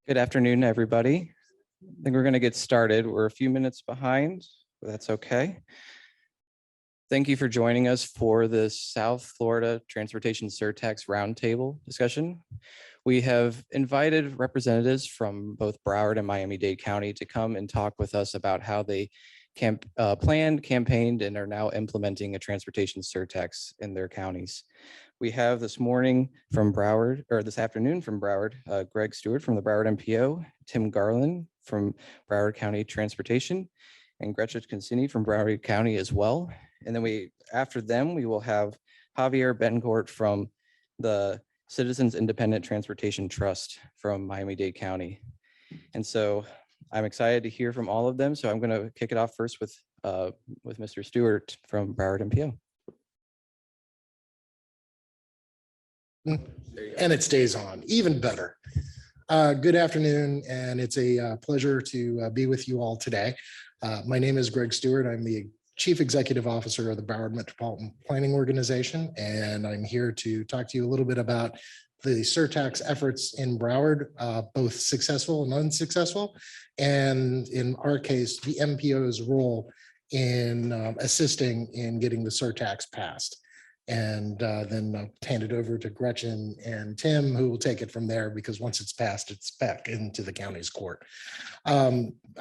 Good afternoon, everybody. I think we're going to get started. We're a few minutes behind, but that's okay. Thank you for joining us for the South Florida Transportation Surtax Roundtable discussion. We have invited representatives from both Broward and Miami-Dade County to come and talk with us about how they planned, campaigned, and are now implementing a transportation surtax in their counties. We have this morning from Broward, or this afternoon from Broward, Greg Stewart from the Broward MPO, Tim Garland from Broward County Transportation, and Gretchen Consini from Broward County as well. And then after them, we will have Javier Betancourt from the Citizens Independent Transportation Trust from Miami-Dade County. And so I'm excited to hear from all of them. So I'm going to kick it off first with Mr. Stewart from Broward MPO. And it stays on, even better. Good afternoon, and it's a pleasure to be with you all today. My name is Greg Stewart. I'm the Chief Executive Officer of the Broward Metropolitan Planning Organization, and I'm here to talk to you a little bit about the surtax efforts in Broward, both successful and unsuccessful, and in our case, the MPO's role in assisting in getting the surtax passed. And then I'll hand it over to Gretchen and Tim, who will take it from there, because once it's passed, it's back into the county's court. I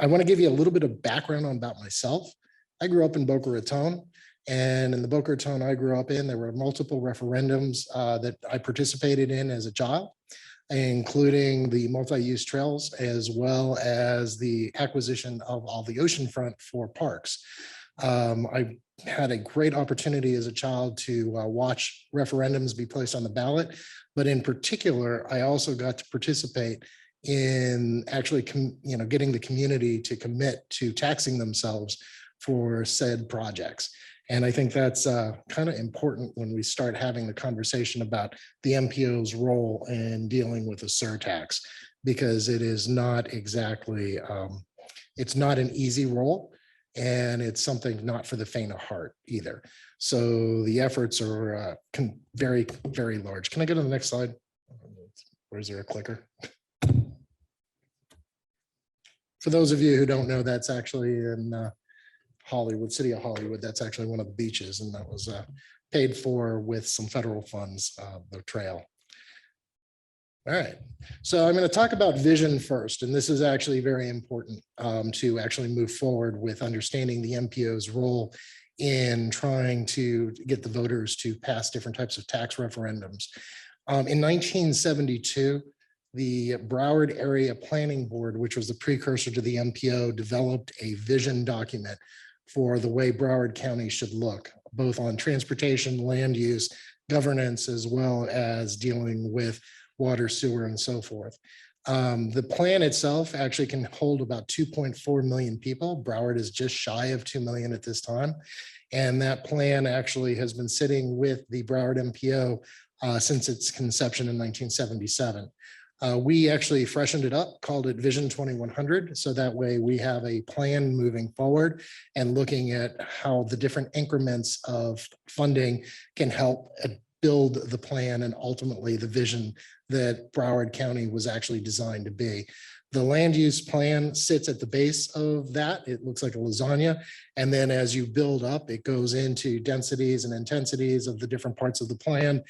want to give you a little bit of background about myself. I grew up in Boca Raton, and in the Boca Raton I grew up in, there were multiple referendums that I participated in as a child, including the multi-use trails, as well as the acquisition of all the oceanfront for parks. I had a great opportunity as a child to watch referendums be placed on the ballot, but in particular, I also got to participate in actually, getting the community to commit to taxing themselves for said projects. And I think that's kind of important when we start having the conversation about the MPO's role in dealing with a surtax, because it is not exactly, it's not an easy role. And it's something not for the faint of heart either. So the efforts are very, very large. Can I go to the next slide? Or is there a clicker? For those of you who don't know, that's actually in Hollywood, city of Hollywood. That's actually one of the beaches, and that was paid for with some federal funds, the trail. All right, so I'm going to talk about vision first, and this is actually very important to actually move forward with understanding the MPO's role in trying to get the voters to pass different types of tax referendums. In 1972, the Broward Area Planning Board, which was the precursor to the MPO, developed a vision document for the way Broward County should look, both on transportation, land use, governance, as well as dealing with water, sewer, and so forth. The plan itself actually can hold about 2.4 million people. Broward is just shy of 2 million at this time. And that plan actually has been sitting with the Broward MPO since its conception in 1977. We actually freshened it up, called it Vision 2100. So that way we have a plan moving forward and looking at how the different increments of funding can help build the plan and ultimately the vision that Broward County was actually designed to be. The land use plan sits at the base of that. It looks like a lasagna. And then as you build up, it goes into densities and intensities of the different parts of the plan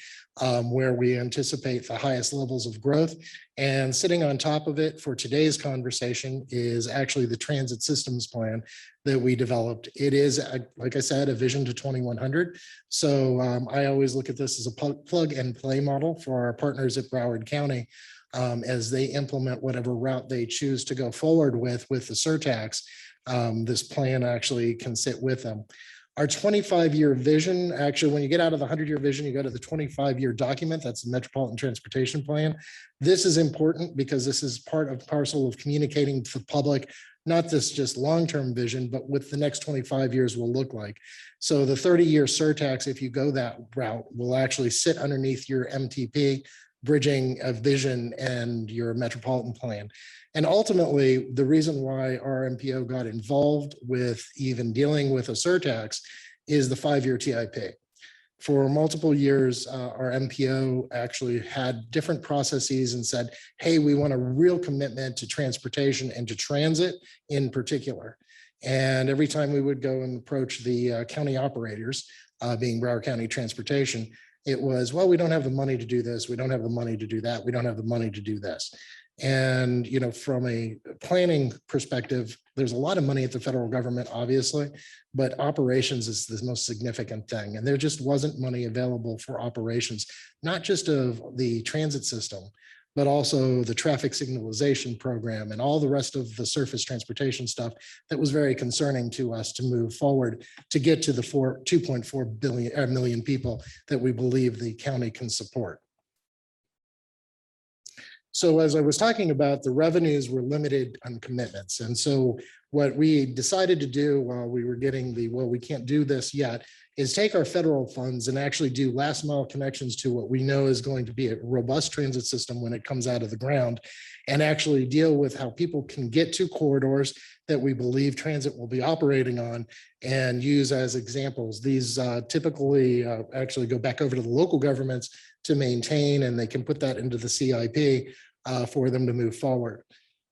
where we anticipate the highest levels of growth. And sitting on top of it for today's conversation is actually the transit systems plan that we developed. It is, like I said, a vision to 2100. So I always look at this as a plug and play model for our partners at Broward County. As they implement whatever route they choose to go forward with the surtax, this plan actually can sit with them. Our 25-year vision, actually, when you get out of the 100-year vision, you go to the 25-year document. That's the Metropolitan Transportation Plan. This is important because this is part of parcel of communicating to the public, not this just long-term vision, but what the next 25 years will look like. So the 30-year surtax, if you go that route, will actually sit underneath your MTP, bridging a vision and your metropolitan plan. And ultimately, the reason why our MPO got involved with even dealing with a surtax is the 5-year TIP. For multiple years, our MPO actually had different processes and said, hey, we want a real commitment to transportation and to transit in particular. And every time we would go and approach the county operators, being Broward County Transportation, it was, well, we don't have the money to do this. We don't have the money to do that. We don't have the money to do this. And, you know, from a planning perspective, there's a lot of money at the federal government, obviously, but operations is the most significant thing. And there just wasn't money available for operations, not just of the transit system, but also the traffic signalization program and all the rest of the surface transportation stuff that was very concerning to us to move forward to get to the 2.4 million people that we believe the county can support. So as I was talking about, the revenues were limited on commitments. And so what we decided to do while we were getting the, well, we can't do this yet, is take our federal funds and actually do last mile connections to what we know is going to be a robust transit system when it comes out of the ground, and actually deal with how people can get to corridors that we believe transit will be operating on, and use as examples. These typically actually go back over to the local governments to maintain, and they can put that into the CIP for them to move forward.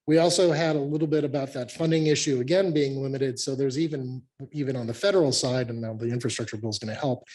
We also had a little bit about that funding issue, again, being limited. So there's even on the federal side, and now the infrastructure bill is going to help,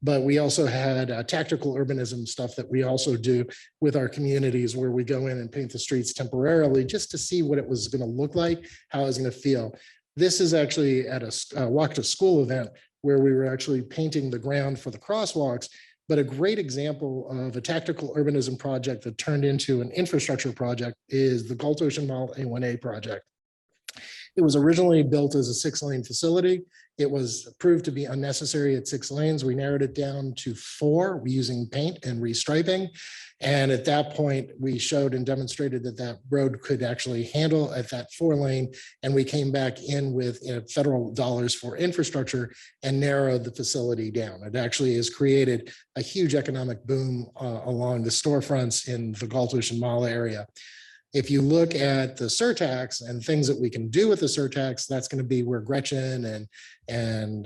but we also had tactical urbanism stuff that we also do with our communities, where we go in and paint the streets temporarily just to see what it was going to look like, how it was going to feel. This is actually at a walk to school event where we were actually painting the ground for the crosswalks. But a great example of a tactical urbanism project that turned into an infrastructure project is the Gulf Ocean Mall A1A project. It was originally built as a 6-lane facility. It was proved to be unnecessary at 6 lanes. We narrowed it down to 4 using paint and restriping. And at that point, we showed and demonstrated that that road could actually handle at that 4-lane. And we came back in with federal dollars for infrastructure and narrowed the facility down. It actually has created a huge economic boom along the storefronts in the Gulf Ocean Mall area. If you look at the Surtax and things that we can do with the Surtax, that's going to be where Gretchen and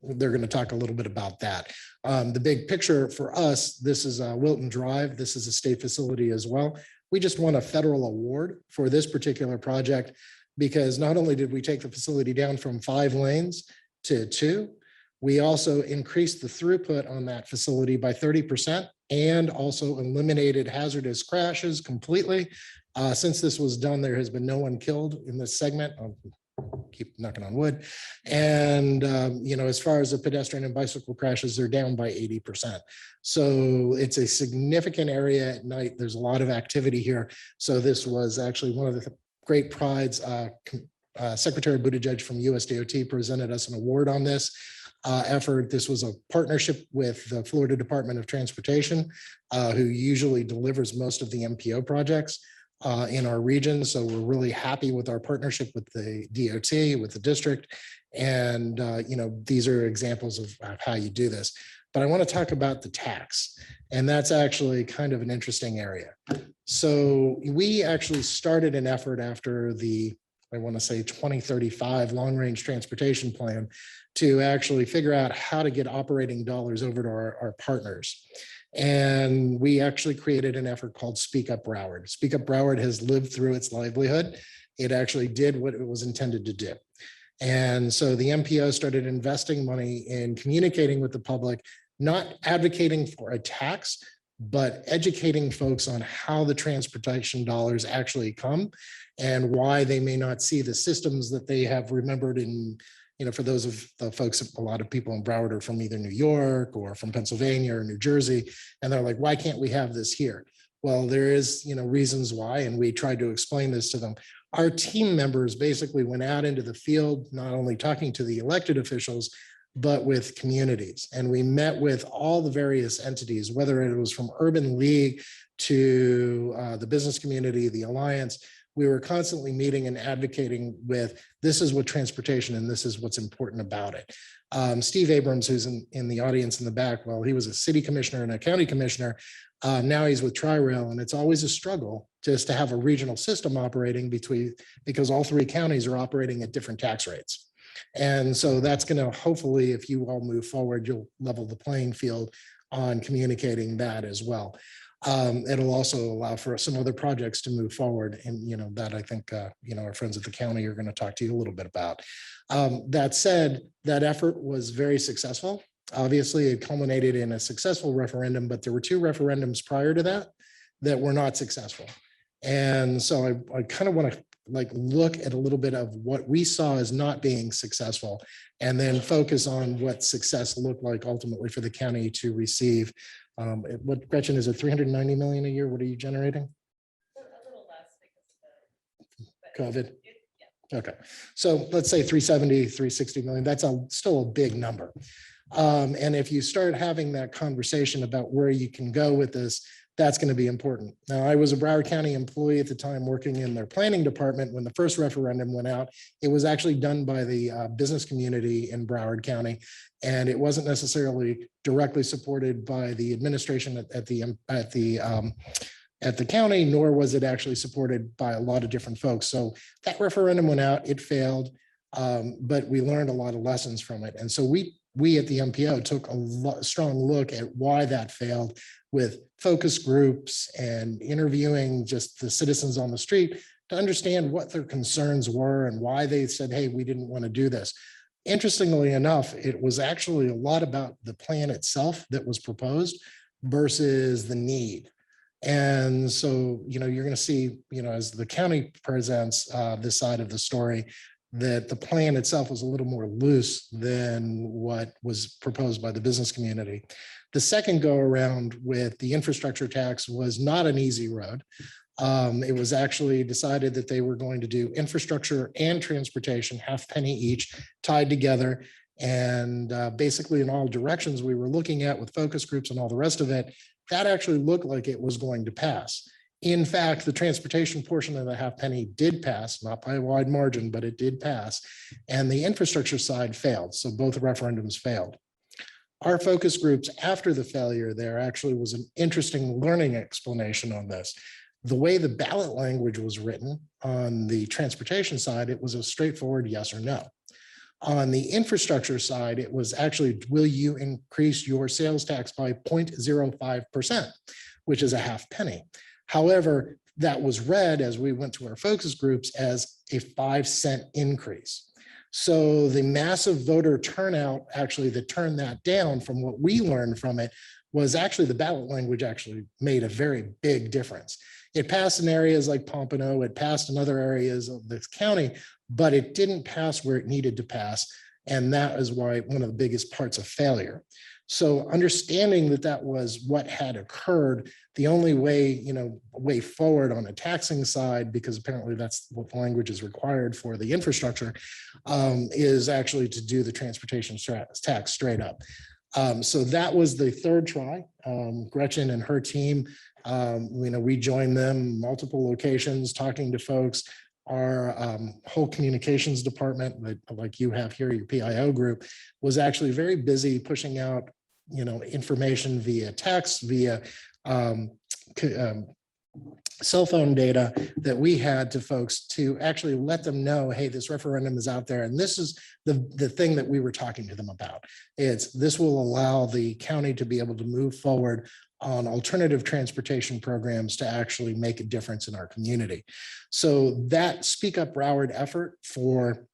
they're going to talk a little bit about that. The big picture for us, this is Wilton Drive. This is a state facility as well. We just won a federal award for this particular project because not only did we take the facility down from 5 lanes to 2, we also increased the throughput on that facility by 30% and also eliminated hazardous crashes completely. Since this was done, there has been no one killed in this segment. I'll keep knocking on wood. And, you know, as far as the pedestrian and bicycle crashes, they're down by 80%. So it's a significant area at night. There's a lot of activity here. So this was actually one of the great prides. Secretary Buttigieg from USDOT presented us an award on this effort. This was a partnership with the Florida Department of Transportation, who usually delivers most of the MPO projects in our region. So we're really happy with our partnership with the DOT, with the district. And, you know, these are examples of how you do this. But I want to talk about the tax. And that's actually kind of an interesting area. So we actually started an effort after the, I want to say 2035 long range transportation plan to actually figure out how to get operating dollars over to our partners. And we actually created an effort called Speak Up Broward. Speak Up Broward has lived through its livelihood. It actually did what it was intended to do. And so the MPO started investing money in communicating with the public, not advocating for a tax, but educating folks on how the transportation dollars actually come and why they may not see the systems that they have remembered in, you know, for those of the folks, a lot of people in Broward are from either New York or from Pennsylvania or New Jersey, and they're like, why can't we have this here? Well, there is, you know, reasons why, and we tried to explain this to them. Our team members basically went out into the field, not only talking to the elected officials, but with communities. And we met with all the various entities, whether it was from Urban League to the business community, the Alliance. We were constantly meeting and advocating with, this is what transportation and this is what's important about it. Steve Abrams, who's in the audience in the back, well, he was a city commissioner and a county commissioner. Now he's with Tri-Rail, and it's always a struggle just to have a regional system operating because all 3 counties are operating at different tax rates. And so that's going to hopefully, if you all move forward, you'll level the playing field on communicating that as well. It'll also allow for some other projects to move forward. And, that I think, our friends at the county are going to talk to you a little bit about. That said, that effort was very successful. Obviously, it culminated in a successful referendum, but there were 2 referendums prior to that were not successful. And so I kind of want to look at a little bit of what we saw as not being successful, and then focus on what success looked like ultimately for the county to receive. What, Gretchen, is it 390 million a year? What are you generating? A little less because of COVID. Okay, so let's say 370, 360 million. That's still a big number. And if you start having that conversation about where you can go with this, that's going to be important. Now, I was a Broward County employee at the time working in their planning department when the first referendum went out. It was actually done by the business community in Broward County, and it wasn't necessarily directly supported by the administration at the county, nor was it actually supported by a lot of different folks. So that referendum went out, it failed, but we learned a lot of lessons from it. And so we at the MPO took a strong look at why that failed, with focus groups and interviewing just the citizens on the street to understand what their concerns were and why they said, hey, we didn't want to do this. Interestingly enough, it was actually a lot about the plan itself that was proposed versus the need. And so, you're going to see, as the county presents this side of the story, that the plan itself was a little more loose than what was proposed by the business community. The second go around with the infrastructure tax was not an easy road. It was actually decided that they were going to do infrastructure and transportation, half penny each, tied together. And basically in all directions we were looking at with focus groups and all the rest of it, that actually looked like it was going to pass. In fact, the transportation portion of the half penny did pass, not by a wide margin, but it did pass. And the infrastructure side failed. So both referendums failed. Our focus groups after the failure there actually was an interesting learning explanation on this. The way the ballot language was written on the transportation side, it was a straightforward yes or no. On the infrastructure side, it was actually, will you increase your sales tax by 0.05%, which is a half penny. However, that was read as we went to our focus groups as a 5-cent increase. So the massive voter turnout actually that turned that down, from what we learned from it, was actually the ballot language actually made a very big difference. It passed in areas like Pompano, it passed in other areas of this county, but it didn't pass where it needed to pass. And that is why one of the biggest parts of failure. So understanding that that was what had occurred, the only way, way forward on a taxing side, because apparently that's what language is required for the infrastructure, is actually to do the transportation tax straight up. So that was the third try. Gretchen and her team, we joined them multiple locations, talking to folks. Our whole communications department, like you have here, your PIO group, was actually very busy pushing out, information via text, via cell phone data that we had to folks to actually let them know, hey, this referendum is out there. And this is the thing that we were talking to them about. This will allow the county to be able to move forward on alternative transportation programs to actually make a difference in our community. So that Speak Up Broward effort for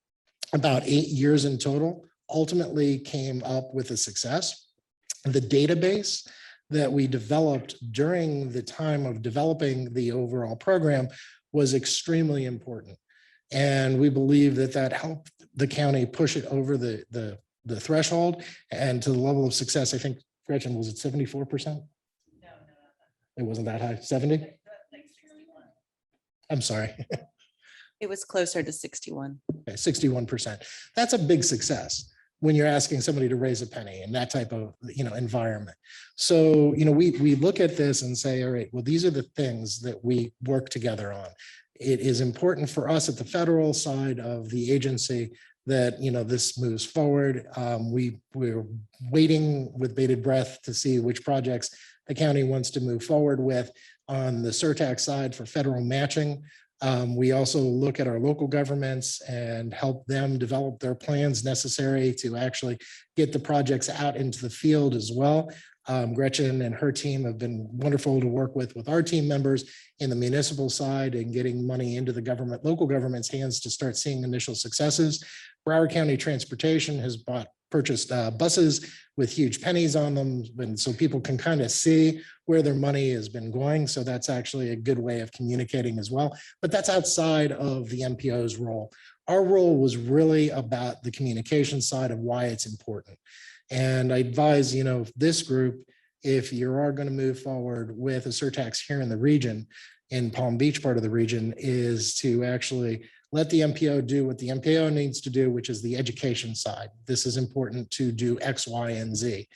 about 8 years in total ultimately came up with a success. The database that we developed during the time of developing the overall program was extremely important. And we believe that that helped the county push it over the threshold and to the level of success. I think, Gretchen, was it 74%? It wasn't that high, 70? I'm sorry. It was closer to 61. Okay, 61%. That's a big success when you're asking somebody to raise a penny in that type of environment. So we look at this and say, all right, well, these are the things that we work together on. It is important for us at the federal side of the agency that this moves forward. We're waiting with bated breath to see which projects the county wants to move forward with. On the Surtax side for federal matching, We also look at our local governments and help them develop their plans necessary to actually get the projects out into the field as well. Gretchen and her team have been wonderful to work with our team members in the municipal side and getting money into the government, local government's hands to start seeing initial successes. Broward County Transportation has purchased buses with huge pennies on them. And so people can kind of see where their money has been going. So that's actually a good way of communicating as well. But that's outside of the MPO's role. Our role was really about the communication side of why it's important. And I advise, this group, if you are going to move forward with a surtax here in the region, in Palm Beach part of the region, is to actually let the MPO do what the MPO needs to do, which is the education side. This is important to do X, Y, and Z.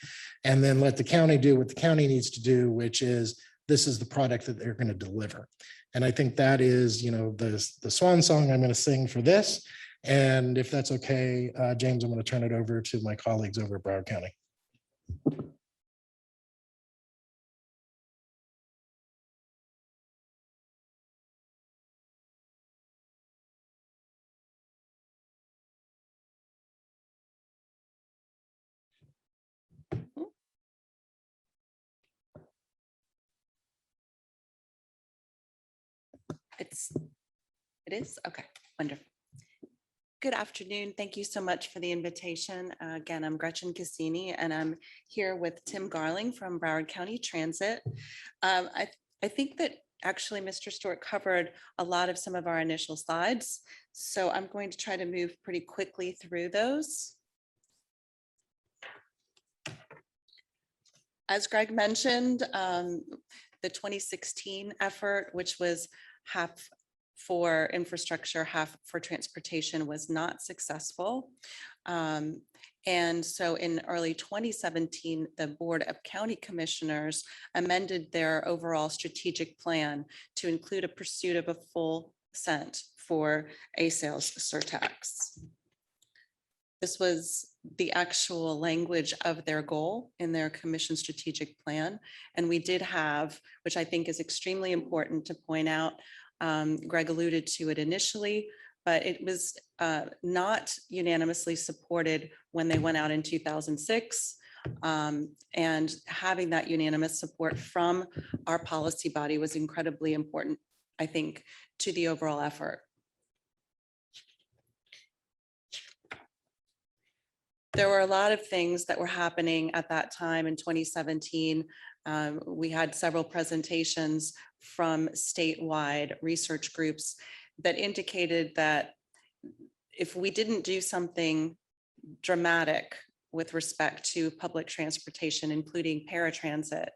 And then let the county do what the county needs to do, which is this is the product that they're going to deliver. And I think that is, the swan song I'm going to sing for this. And if that's okay, James, I'm going to turn it over to my colleagues over at Broward County. It is? Okay, wonderful. Good afternoon. Thank you so much for the invitation. Again, I'm Gretchen Cassini, and I'm here with Tim Garling from Broward County Transit. I think that actually Mr. Stewart covered a lot of some of our initial slides, so I'm going to try to move pretty quickly through those. As Greg mentioned, the 2016 effort, which was half for infrastructure, half for transportation, was not successful. And so in early 2017, the Board of County Commissioners amended their overall strategic plan to include a pursuit of a full cent for a sales surtax. This was the actual language of their goal in their commission strategic plan. And we did have, which I think is extremely important to point out, Greg alluded to it initially, but it was not unanimously supported when they went out in 2006. And having that unanimous support from our policy body was incredibly important, I think, to the overall effort. There were a lot of things that were happening at that time in 2017. We had several presentations from statewide research groups that indicated that if we didn't do something dramatic with respect to public transportation, including paratransit,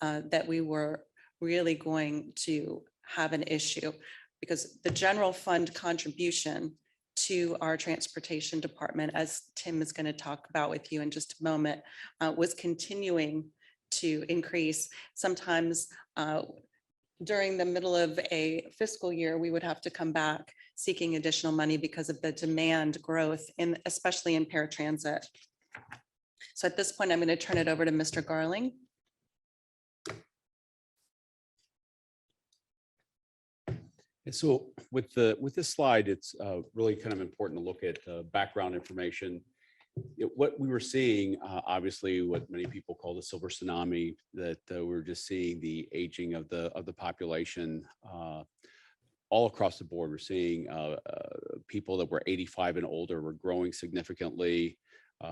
that we were really going to have an issue, because the general fund contribution to our transportation department, as Tim is going to talk about with you in just a moment, was continuing to increase. Sometimes during the middle of a fiscal year, we would have to come back seeking additional money because of the demand growth, especially in paratransit. So at this point, I'm going to turn it over to Mr. Garling. So with this slide, it's really kind of important to look at background information. What we were seeing, obviously, what many people call the silver tsunami, that we're just seeing the aging of the population all across the board. We're seeing people that were 85 and older were growing significantly.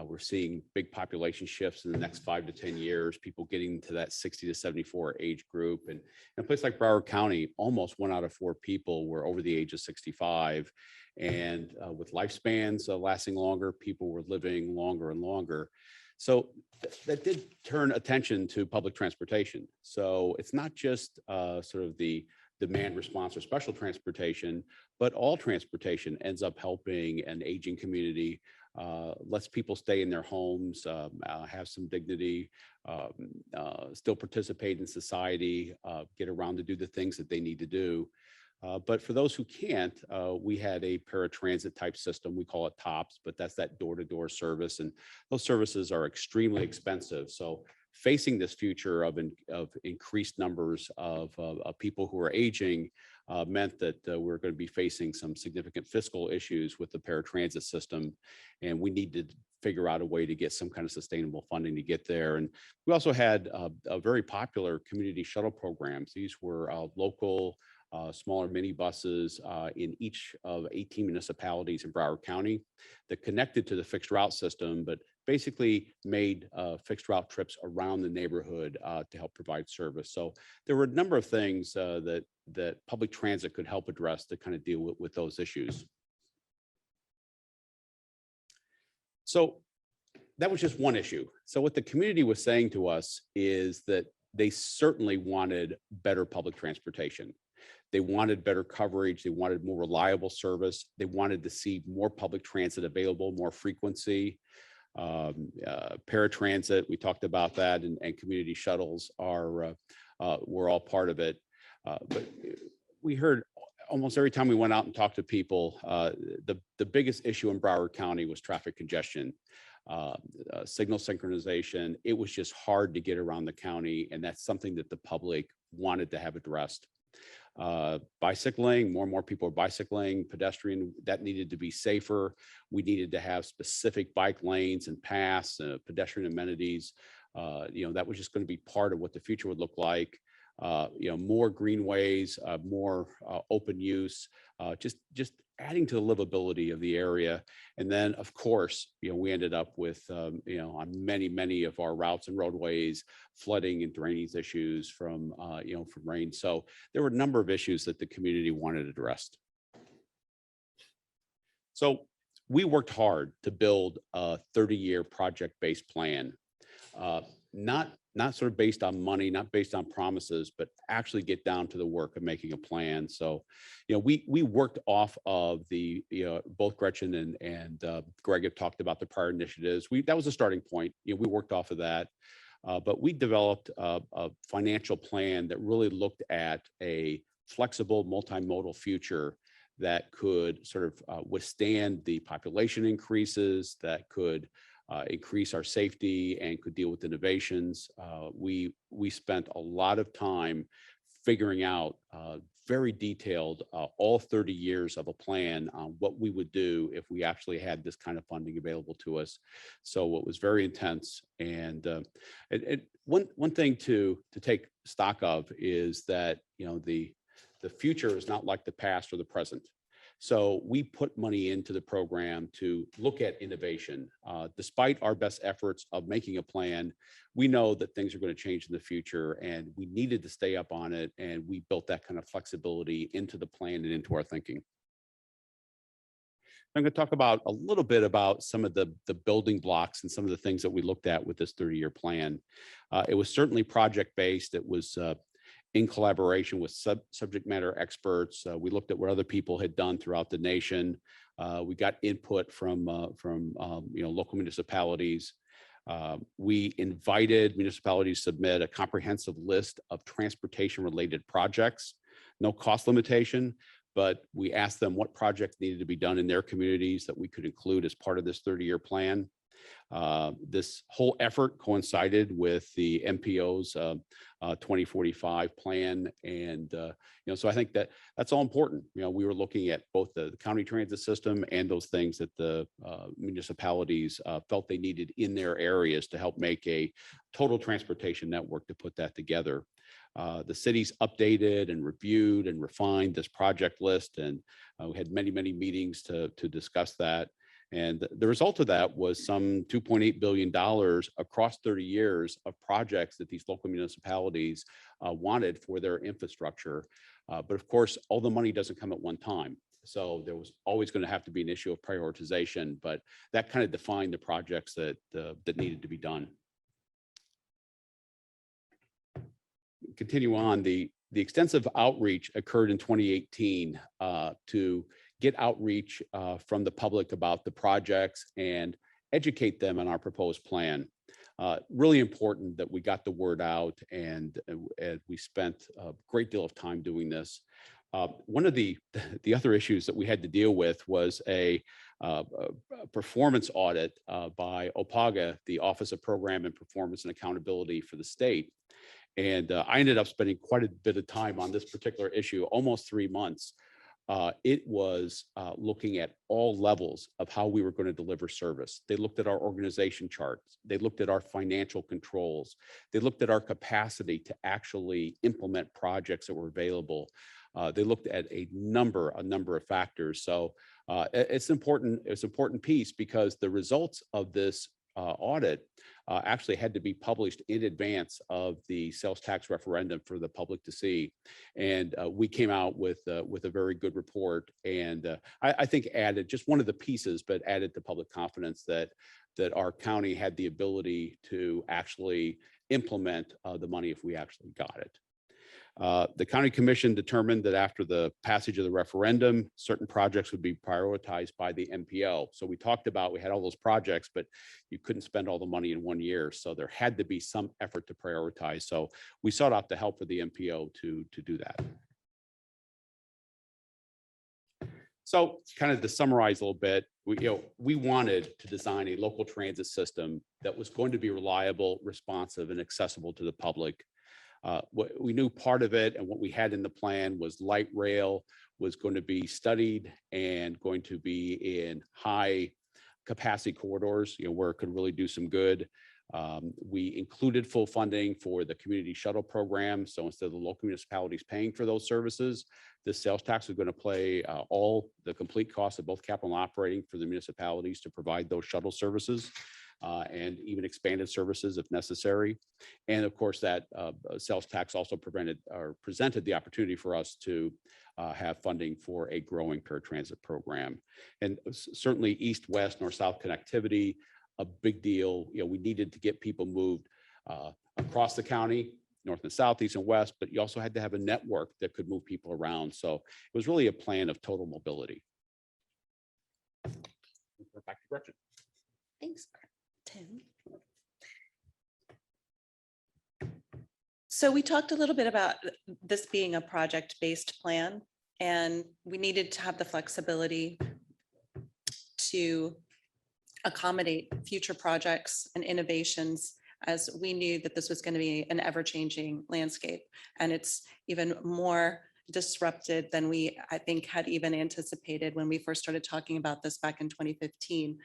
We're seeing big population shifts in the next 5 to 10 years, people getting to that 60 to 74 age group. And in a place like Broward County, almost 1 out of 4 people were over the age of 65. And with lifespans lasting longer, people were living longer and longer. So that did turn attention to public transportation. So it's not just sort of the demand response or special transportation, but all transportation ends up helping an aging community, lets people stay in their homes, have some dignity, still participate in society, get around to do the things that they need to do. But for those who can't, we had a paratransit type system. We call it TOPS, but that's that door-to-door service. And those services are extremely expensive. So facing this future of increased numbers of people who are aging, meant that we're going to be facing some significant fiscal issues with the paratransit system, and we need to figure out a way to get some kind of sustainable funding to get there. And we also had a very popular community shuttle programs. These were local, smaller mini buses in each of 18 municipalities in Broward County that connected to the fixed route system, but basically made fixed route trips around the neighborhood to help provide service. So there were a number of things that public transit could help address to kind of deal with those issues. So that was just one issue. So what the community was saying to us is that they certainly wanted better public transportation. They wanted better coverage. They wanted more reliable service. They wanted to see more public transit available, more frequency. Paratransit, we talked about that, and community shuttles were all part of it. But we heard almost every time we went out and talked to people, the biggest issue in Broward County was traffic congestion. Signal synchronization. It was just hard to get around the county, and that's something that the public wanted to have addressed. Bicycling, more and more people are bicycling. Pedestrian, that needed to be safer. We needed to have specific bike lanes and paths, pedestrian amenities. That was just going to be part of what the future would look like. More greenways, more open use, just adding to the livability of the area. And then, of course, we ended up with, on many of our routes and roadways, flooding and drainage issues from rain. So there were a number of issues that the community wanted addressed. So we worked hard to build a 30-year project-based plan, not sort of based on money, not based on promises, but actually get down to the work of making a plan. So, we worked off of the, both Gretchen and Greg have talked about the prior initiatives. That was a starting point. We worked off of that, but we developed a financial plan that really looked at a flexible multimodal future that could sort of withstand the population increases, that could increase our safety and could deal with innovations. We spent a lot of time figuring out very detailed, all 30 years of a plan on what we would do if we actually had this kind of funding available to us. So it was very intense. And one thing to take stock of is that the future is not like the past or the present. So we put money into the program to look at innovation. Despite our best efforts of making a plan, we know that things are going to change in the future, and we needed to stay up on it. And we built that kind of flexibility into the plan and into our thinking. I'm going to talk about a little bit about some of the building blocks and some of the things that we looked at with this 30-year plan. It was certainly project-based. It was in collaboration with subject matter experts. We looked at what other people had done throughout the nation. We got input from local municipalities. We invited municipalities to submit a comprehensive list of transportation-related projects, no cost limitation, but we asked them what projects needed to be done in their communities that we could include as part of this 30-year plan. This whole effort coincided with the MPO's 2045 plan. And, so I think that's all important. We were looking at both the county transit system and those things that the municipalities felt they needed in their areas to help make a total transportation network to put that together. The cities updated and reviewed and refined this project list, and we had many meetings to discuss that. And the result of that was some $2.8 billion across 30 years of projects that these local municipalities wanted for their infrastructure. But of course, all the money doesn't come at one time. So there was always going to have to be an issue of prioritization, but that kind of defined the projects that needed to be done. Continue on, the extensive outreach occurred in 2018 to get outreach from the public about the projects and educate them on our proposed plan. Really important that we got the word out, and we spent a great deal of time doing this. One of the other issues that we had to deal with was a performance audit by OPAGA, the Office of Program and Performance and Accountability for the state. And I ended up spending quite a bit of time on this particular issue, almost 3 months. It was looking at all levels of how we were going to deliver service. They looked at our organization charts. They looked at our financial controls. They looked at our capacity to actually implement projects that were available. They looked at a number of factors. So it's an important piece, because the results of this audit actually had to be published in advance of the sales tax referendum for the public to see. And we came out with a very good report, and I think added just one of the pieces, but added to public confidence that our county had the ability to actually implement the money if we actually got it. The county commission determined that after the passage of the referendum, certain projects would be prioritized by the MPO. So we had all those projects, but you couldn't spend all the money in 1 year. So there had to be some effort to prioritize. So we sought out the help of the MPO to do that. So kind of to summarize a little bit, we wanted to design a local transit system that was going to be reliable, responsive, and accessible to the public. What we knew part of it and what we had in the plan was light rail was going to be studied and going to be in high capacity corridors, where it could really do some good. We included full funding for the community shuttle program. So instead of the local municipalities paying for those services, the sales tax is going to play all the complete costs of both capital and operating for the municipalities to provide those shuttle services. And even expanded services if necessary. And of course, that sales tax also presented the opportunity for us to have funding for a growing paratransit program. And certainly east, west, north, south connectivity, a big deal. We needed to get people moved across the county, north and south, east and west, but you also had to have a network that could move people around. So it was really a plan of total mobility. Back to Gretchen. Thanks, Tim. So we talked a little bit about this being a project-based plan, and we needed to have the flexibility to accommodate future projects and innovations, as we knew that this was going to be an ever-changing landscape, and it's even more disrupted than we, I think, had even anticipated when we first started talking about this back in 2015.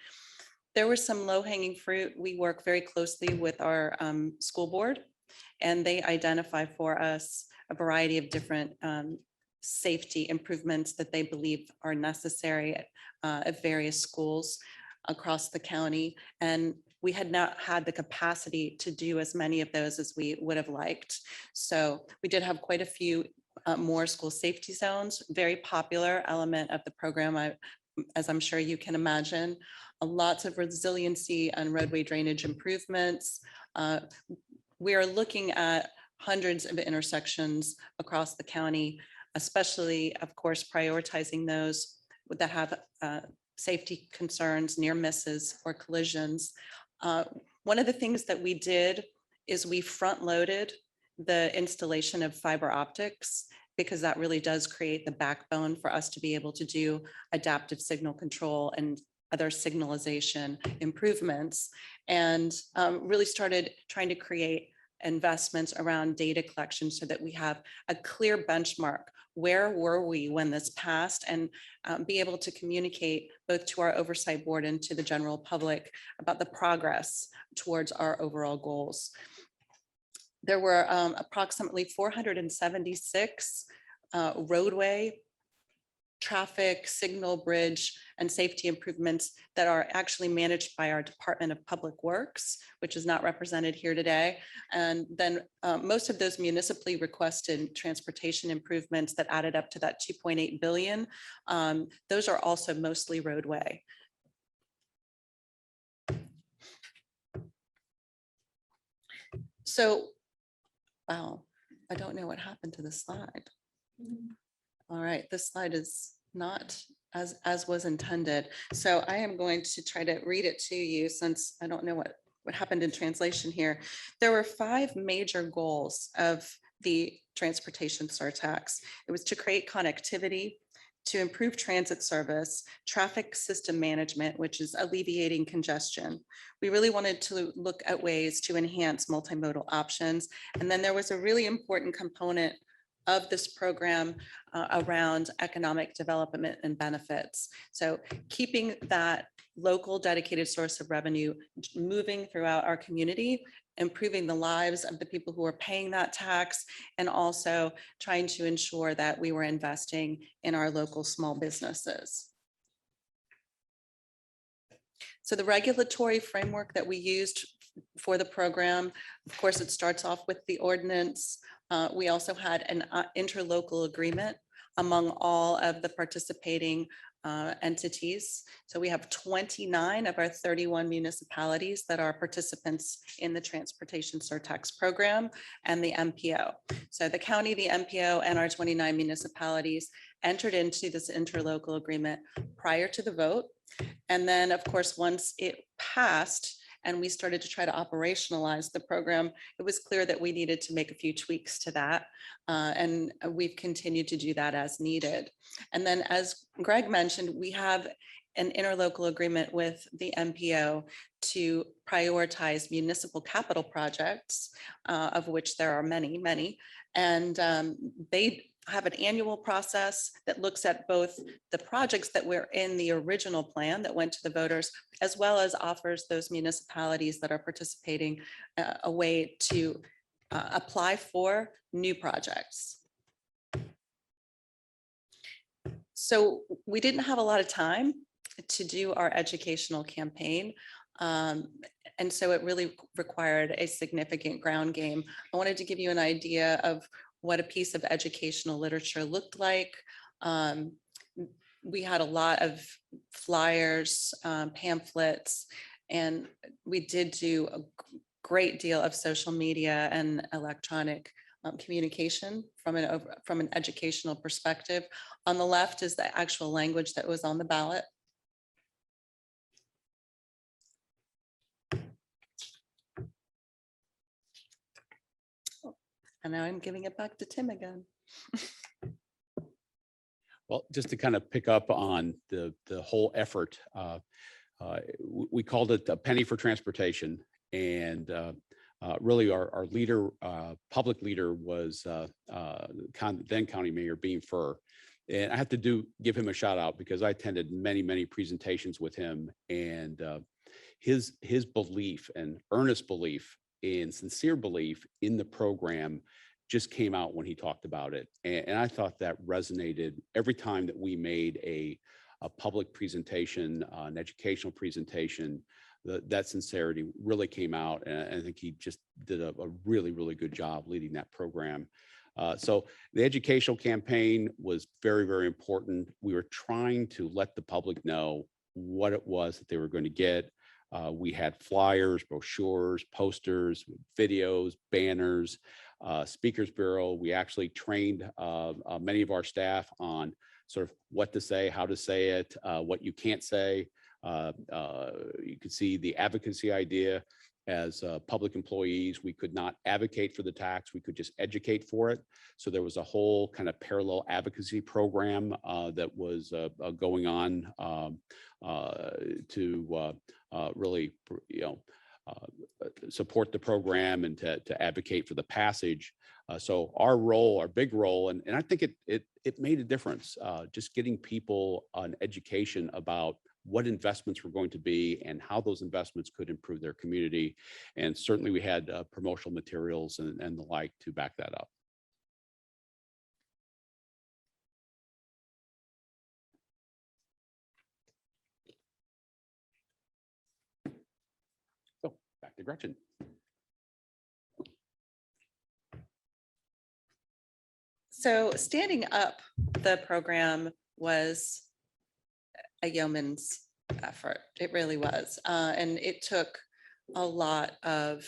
There was some low-hanging fruit. We work very closely with our school board, and they identify for us a variety of different safety improvements that they believe are necessary at various schools across the county. And we had not had the capacity to do as many of those as we would have liked. So we did have quite a few more school safety zones, very popular element of the program, as I'm sure you can imagine. Lots of resiliency and roadway drainage improvements. We are looking at hundreds of intersections across the county, especially, of course, prioritizing those that have safety concerns, near misses, or collisions. One of the things that we did is we front-loaded the installation of fiber optics, because that really does create the backbone for us to be able to do adaptive signal control and other signalization improvements, and really started trying to create investments around data collection so that we have a clear benchmark. Where were we when this passed, and be able to communicate both to our oversight board and to the general public about the progress towards our overall goals. There were approximately 476 roadway, traffic, signal, bridge, and safety improvements that are actually managed by our Department of Public Works, which is not represented here today. And then most of those municipally requested transportation improvements that added up to that 2.8 billion, those are also mostly roadway. So, wow, I don't know what happened to this slide. All right, this slide is not as was intended. So I am going to try to read it to you, since I don't know what happened in translation here. There were 5 major goals of the transportation surtax. It was to create connectivity, to improve transit service, traffic system management, which is alleviating congestion. We really wanted to look at ways to enhance multimodal options. And then there was a really important component of this program around economic development and benefits. So keeping that local dedicated source of revenue moving throughout our community, improving the lives of the people who are paying that tax, and also trying to ensure that we were investing in our local small businesses. So the regulatory framework that we used for the program, of course, it starts off with the ordinance. We also had an interlocal agreement among all of the participating entities. So we have 29 of our 31 municipalities that are participants in the Transportation Surtax program and the MPO. So the county, the MPO, and our 29 municipalities entered into this interlocal agreement prior to the vote. And then, of course, once it passed and we started to try to operationalize the program, it was clear that we needed to make a few tweaks to that. And we've continued to do that as needed. And then, as Greg mentioned, we have an interlocal agreement with the MPO to prioritize municipal capital projects, of which there are many, many. And they have an annual process that looks at both the projects that were in the original plan that went to the voters, as well as offers those municipalities that are participating a way to apply for new projects. So we didn't have a lot of time to do our educational campaign. And so it really required a significant ground game. I wanted to give you an idea of what a piece of educational literature looked like. We had a lot of flyers, pamphlets, and we did do a great deal of social media and electronic communication from an educational perspective. On the left is the actual language that was on the ballot. And now I'm giving it back to Tim again. Well, just to kind of pick up on the whole effort, we called it a penny for transportation. And really our leader, public leader was then County Mayor Beam Fur. And I have to give him a shout out because I attended many presentations with him, and his belief and earnest belief and sincere belief in the program just came out when he talked about it. And I thought that resonated every time that we made a public presentation, an educational presentation. That sincerity really came out. And I think he just did a really good job leading that program. So the educational campaign was very important. We were trying to let the public know what it was that they were going to get. We had flyers, brochures, posters, videos, banners, speakers bureau. We actually trained many of our staff on sort of what to say, how to say it, what you can't say. You could see the advocacy idea. As public employees, we could not advocate for the tax, we could just educate for it. So there was a whole kind of parallel advocacy program that was going on to really, support the program and to advocate for the passage. So our role, our big role, and I think it made a difference, just getting people an education about what investments were going to be and how those investments could improve their community. And certainly we had promotional materials and the like to back that up. So back to Gretchen. So standing up the program was a yeoman's effort. It really was. And it took a lot of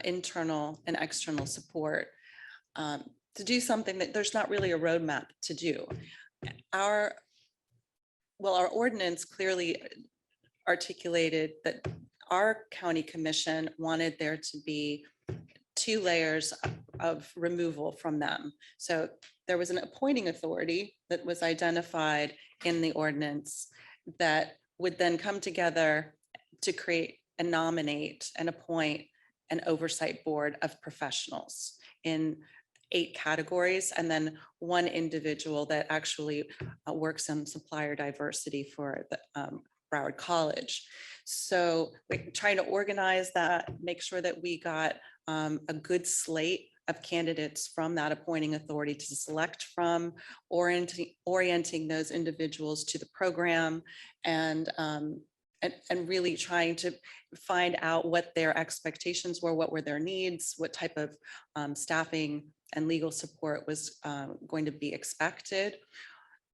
internal and external support to do something that there's not really a roadmap to do. Our ordinance clearly articulated that our county commission wanted there to be 2 layers of removal from them. So there was an appointing authority that was identified in the ordinance that would then come together to create and nominate and appoint an oversight board of professionals in 8 categories, and then 1 individual that actually works on supplier diversity for the Broward College. So we're trying to organize that, make sure that we got a good slate of candidates from that appointing authority to select from, orienting those individuals to the program, and really trying to find out what their expectations were, what were their needs, what type of staffing and legal support was going to be expected.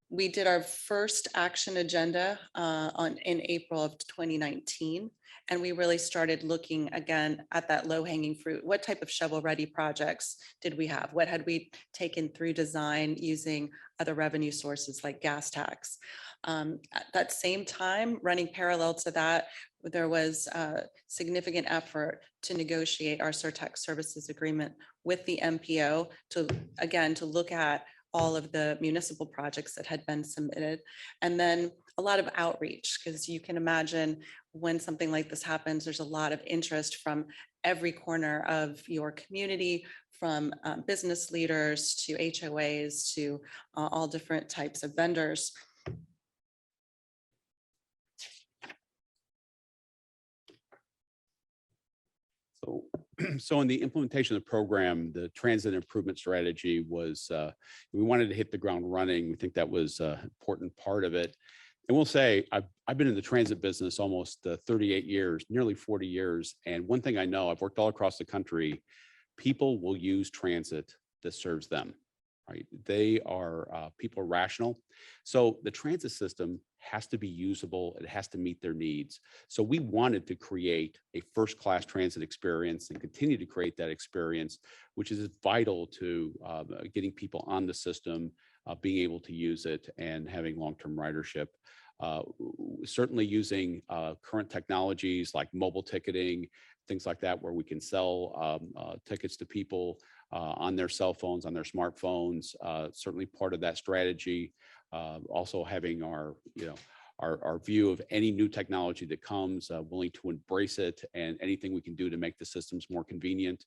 We did our first action agenda in April of 2019, and we really started looking again at that low hanging fruit. What type of shovel ready projects did we have? What had we taken through design using other revenue sources like gas tax? At that same time, running parallel to that, there was a significant effort to negotiate our Surtax services agreement with the MPO to look at all of the municipal projects that had been submitted. And then a lot of outreach, because you can imagine when something like this happens, there's a lot of interest from every corner of your community, from business leaders to HOAs to all different types of vendors. So in the implementation of the program, the transit improvement strategy was, we wanted to hit the ground running. We think that was an important part of it. And we'll say, I've been in the transit business almost 38 years, nearly 40 years. And one thing I know, I've worked all across the country, people will use transit that serves them, right? They are, people are rational. So the transit system has to be usable. It has to meet their needs. So we wanted to create a first-class transit experience and continue to create that experience, which is vital to getting people on the system, being able to use it, and having long-term ridership. Certainly using current technologies like mobile ticketing, things like that, where we can sell tickets to people on their cell phones, on their smartphones, certainly part of that strategy. Also having our view of any new technology that comes, willing to embrace it, and anything we can do to make the systems more convenient.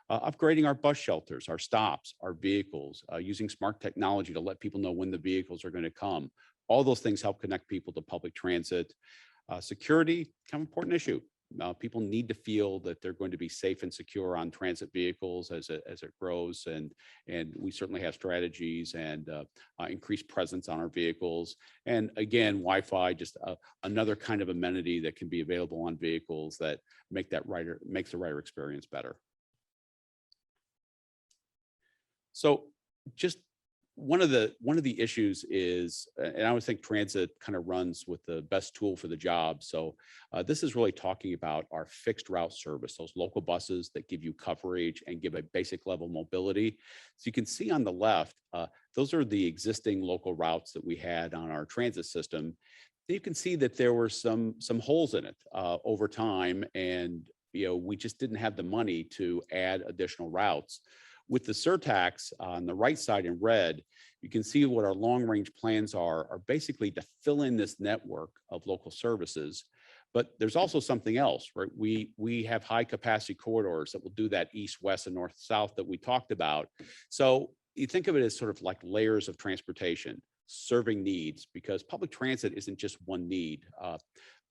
Upgrading our bus shelters, our stops, our vehicles, using smart technology to let people know when the vehicles are going to come. All those things help connect people to public transit. Security, kind of important issue. People need to feel that they're going to be safe and secure on transit vehicles as it grows, and we certainly have strategies and increased presence on our vehicles. And again, Wi-Fi, just another kind of amenity that can be available on vehicles that makes the rider experience better. So just one of the issues is, and I always think transit kind of runs with the best tool for the job. So this is really talking about our fixed route service, those local buses that give you coverage and give a basic level mobility. So you can see on the left, those are the existing local routes that we had on our transit system. You can see that there were some holes in it over time, and we just didn't have the money to add additional routes. With the Surtax on the right side in red, you can see what our long-range plans are basically to fill in this network of local services. But there's also something else, right? We have high capacity corridors that will do that east, west, and north, south that we talked about. So you think of it as sort of like layers of transportation, serving needs, because public transit isn't just one need.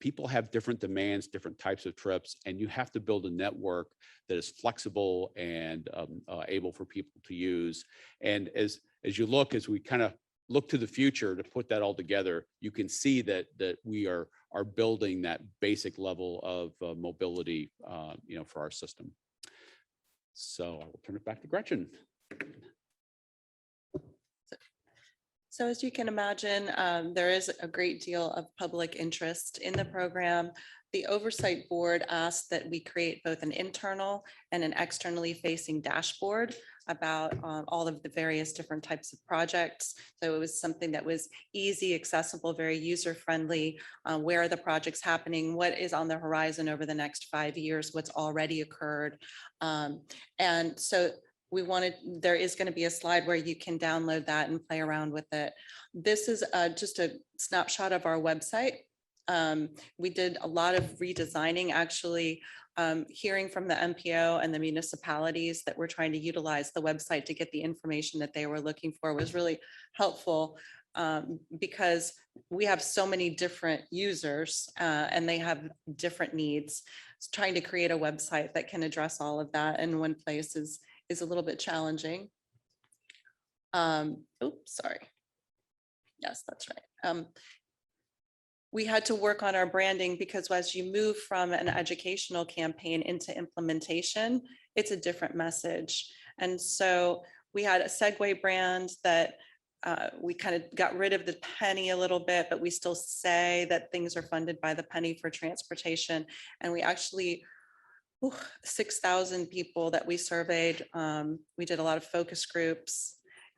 People have different demands, different types of trips, and you have to build a network that is flexible and able for people to use. And as we kind of look to the future to put that all together, you can see that we are building that basic level of mobility, for our system. So I will turn it back to Gretchen. So as you can imagine, there is a great deal of public interest in the program. The Oversight Board asked that we create both an internal and an externally facing dashboard about all of the various different types of projects. So it was something that was easy, accessible, very user-friendly. Where are the projects happening? What is on the horizon over the next 5 years? What's already occurred? And so there is going to be a slide where you can download that and play around with it. This is just a snapshot of our website. We did a lot of redesigning, actually, hearing from the MPO and the municipalities that were trying to utilize the website to get the information that they were looking for was really helpful, because we have so many different users and they have different needs. Trying to create a website that can address all of that in one place is a little bit challenging. Oops, sorry. Yes, that's right. We had to work on our branding because as you move from an educational campaign into implementation, it's a different message. And so we had a Segway brand that we kind of got rid of the penny a little bit, but we still say that things are funded by the penny for transportation. And we actually 6,000 people that we surveyed. We did a lot of focus groups,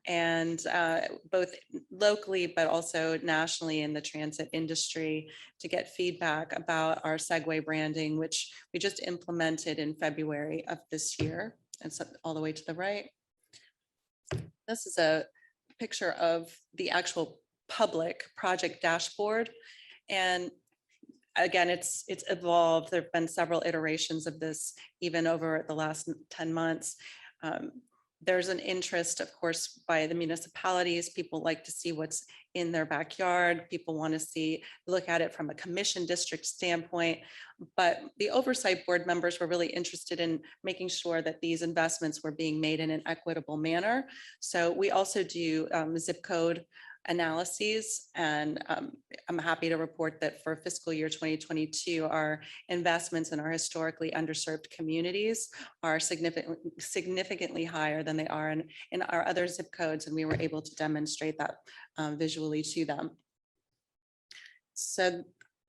and both locally, but also nationally in the transit industry to get feedback about our Segway branding, which we just implemented in February of this year. And so all the way to the right. This is a picture of the actual public project dashboard. And again, it's evolved. There've been several iterations of this even over the last 10 months. There's an interest, of course, by the municipalities. People like to see what's in their backyard. People want to look at it from a commission district standpoint. But the oversight board members were really interested in making sure that these investments were being made in an equitable manner. So we also do zip code analyses, and I'm happy to report that for fiscal year 2022, our investments in our historically underserved communities are significantly higher than they are in our other zip codes, and we were able to demonstrate that visually to them. So I'm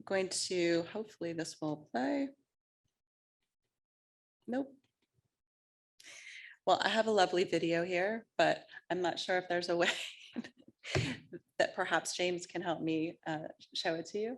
going to, hopefully this will play. Nope. Well, I have a lovely video here, but I'm not sure if there's a way that perhaps James can help me show it to you.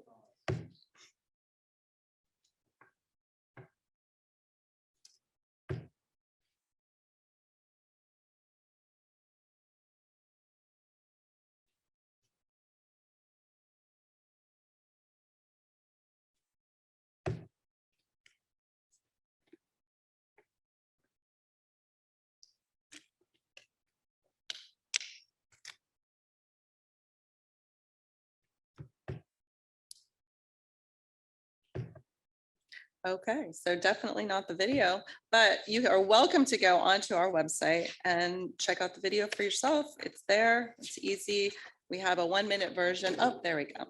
Okay, so definitely not the video, but you are welcome to go onto our website and check out the video for yourself. It's there, it's easy. We have a 1-minute version. Oh, there we go.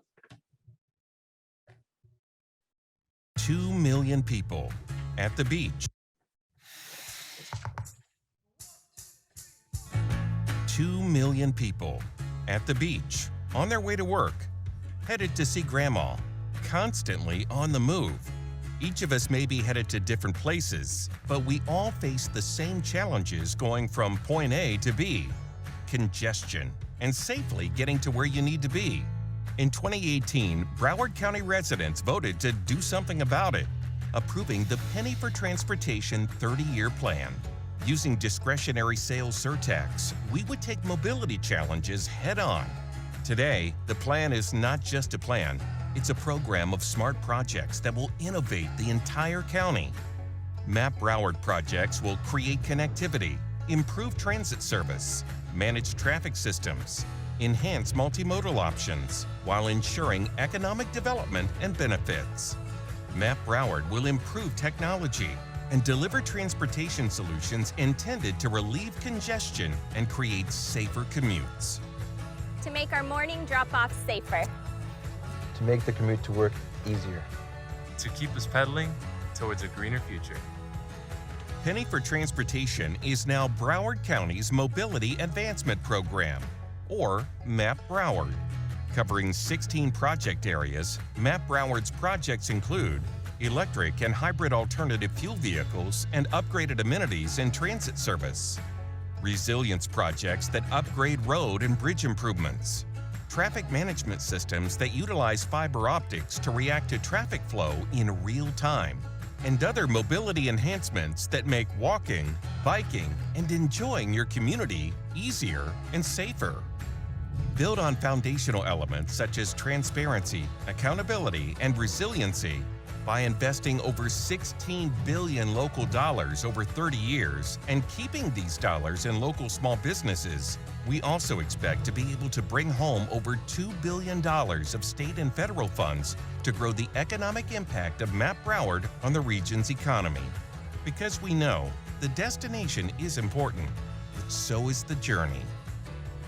2 million people at the beach. 2 million people at the beach, on their way to work, headed to see grandma, constantly on the move. Each of us may be headed to different places, but we all face the same challenges going from point A to B: congestion and safely getting to where you need to be. In 2018, Broward County residents voted to do something about it, approving the Penny for Transportation 30-year plan. Using discretionary sales surtax, we would take mobility challenges head-on. Today, the plan is not just a plan. It's a program of smart projects that will innovate the entire county. MAP Broward projects will create connectivity, improve transit service, manage traffic systems, enhance multimodal options, while ensuring economic development and benefits. MAP Broward will improve technology and deliver transportation solutions intended to relieve congestion and create safer commutes. To make our morning drop-offs safer. To make the commute to work easier. To keep us pedaling towards a greener future. Penny for Transportation is now Broward County's Mobility Advancement Program, or MAP Broward. Covering 16 project areas, MAP Broward's projects include electric and hybrid alternative fuel vehicles and upgraded amenities in transit service, resilience projects that upgrade road and bridge improvements, traffic management systems that utilize fiber optics to react to traffic flow in real time, and other mobility enhancements that make walking, biking, and enjoying your community easier and safer. Build on foundational elements such as transparency, accountability, and resiliency by investing over 16 billion local dollars over 30 years and keeping these dollars in local small businesses. We also expect to be able to bring home over $2 billion of state and federal funds to grow the economic impact of MAP Broward on the region's economy. Because we know the destination is important, but so is the journey.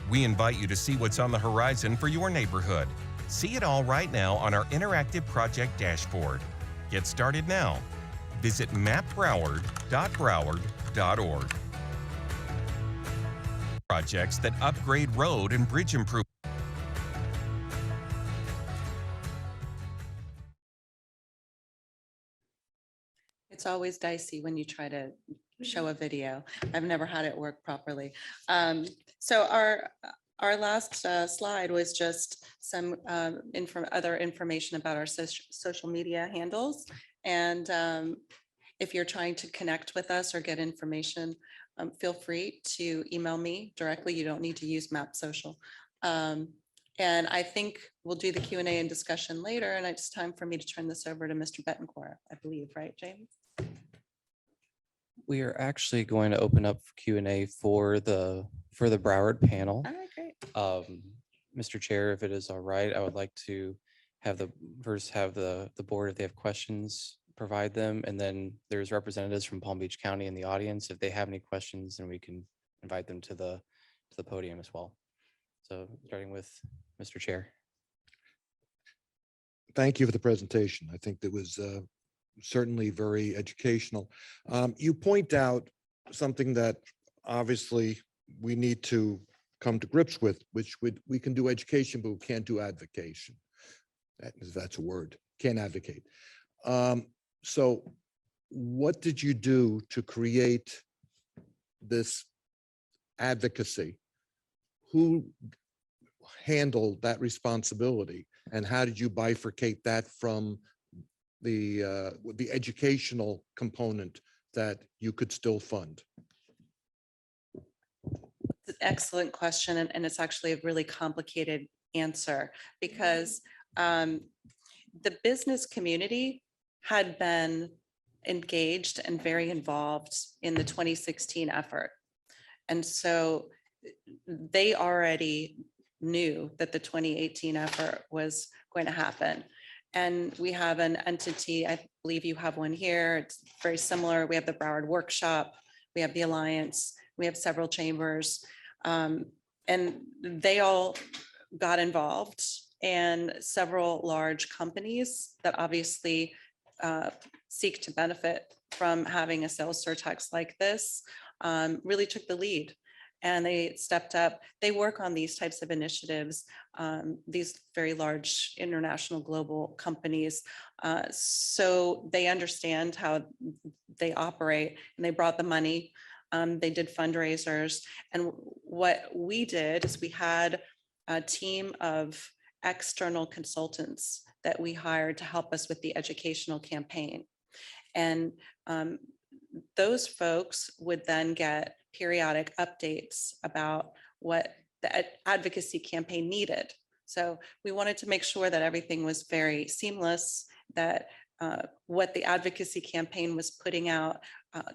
We invite you to see what's on the horizon for your neighborhood. See it all right now on our interactive project dashboard. Get started now. Visit mapbroward.broward.org. Projects that upgrade road and bridge improvements. It's always dicey when you try to show a video. I've never had it work properly. So our last slide was just some other information about our social media handles. And if you're trying to connect with us or get information, feel free to email me directly. You don't need to use Map Social. And I think we'll do the Q&A and discussion later. And it's time for me to turn this over to Mr. Betancourt, I believe, right, James? We are actually going to open up Q&A for the Broward panel. All right, great. Mr. Chair, if it is all right, I would like to have the board, if they have questions, provide them. And then there's representatives from Palm Beach County in the audience. If they have any questions, then we can invite them to the podium as well. So starting with Mr. Chair. Thank you for the presentation. I think that was certainly very educational. You point out something that obviously we need to come to grips with, which we can do education, but we can't do advocation. That's a word, can't advocate. So what did you do to create this advocacy? Who handled that responsibility, and how did you bifurcate that from the educational component that you could still fund? It's an excellent question, and it's actually a really complicated answer because the business community had been engaged and very involved in the 2016 effort. And so they already knew that the 2018 effort was going to happen. And we have an entity, I believe you have one here. It's very similar. We have the Broward Workshop, we have the Alliance, we have several chambers, and they all got involved, and several large companies that obviously seek to benefit from having a sales surtax like this really took the lead. And they stepped up. They work on these types of initiatives, these very large international global companies. So they understand how they operate, and they brought the money. They did fundraisers. And what we did is we had a team of external consultants that we hired to help us with the educational campaign. And those folks would then get periodic updates about what the advocacy campaign needed. So we wanted to make sure that everything was very seamless, that what the advocacy campaign was putting out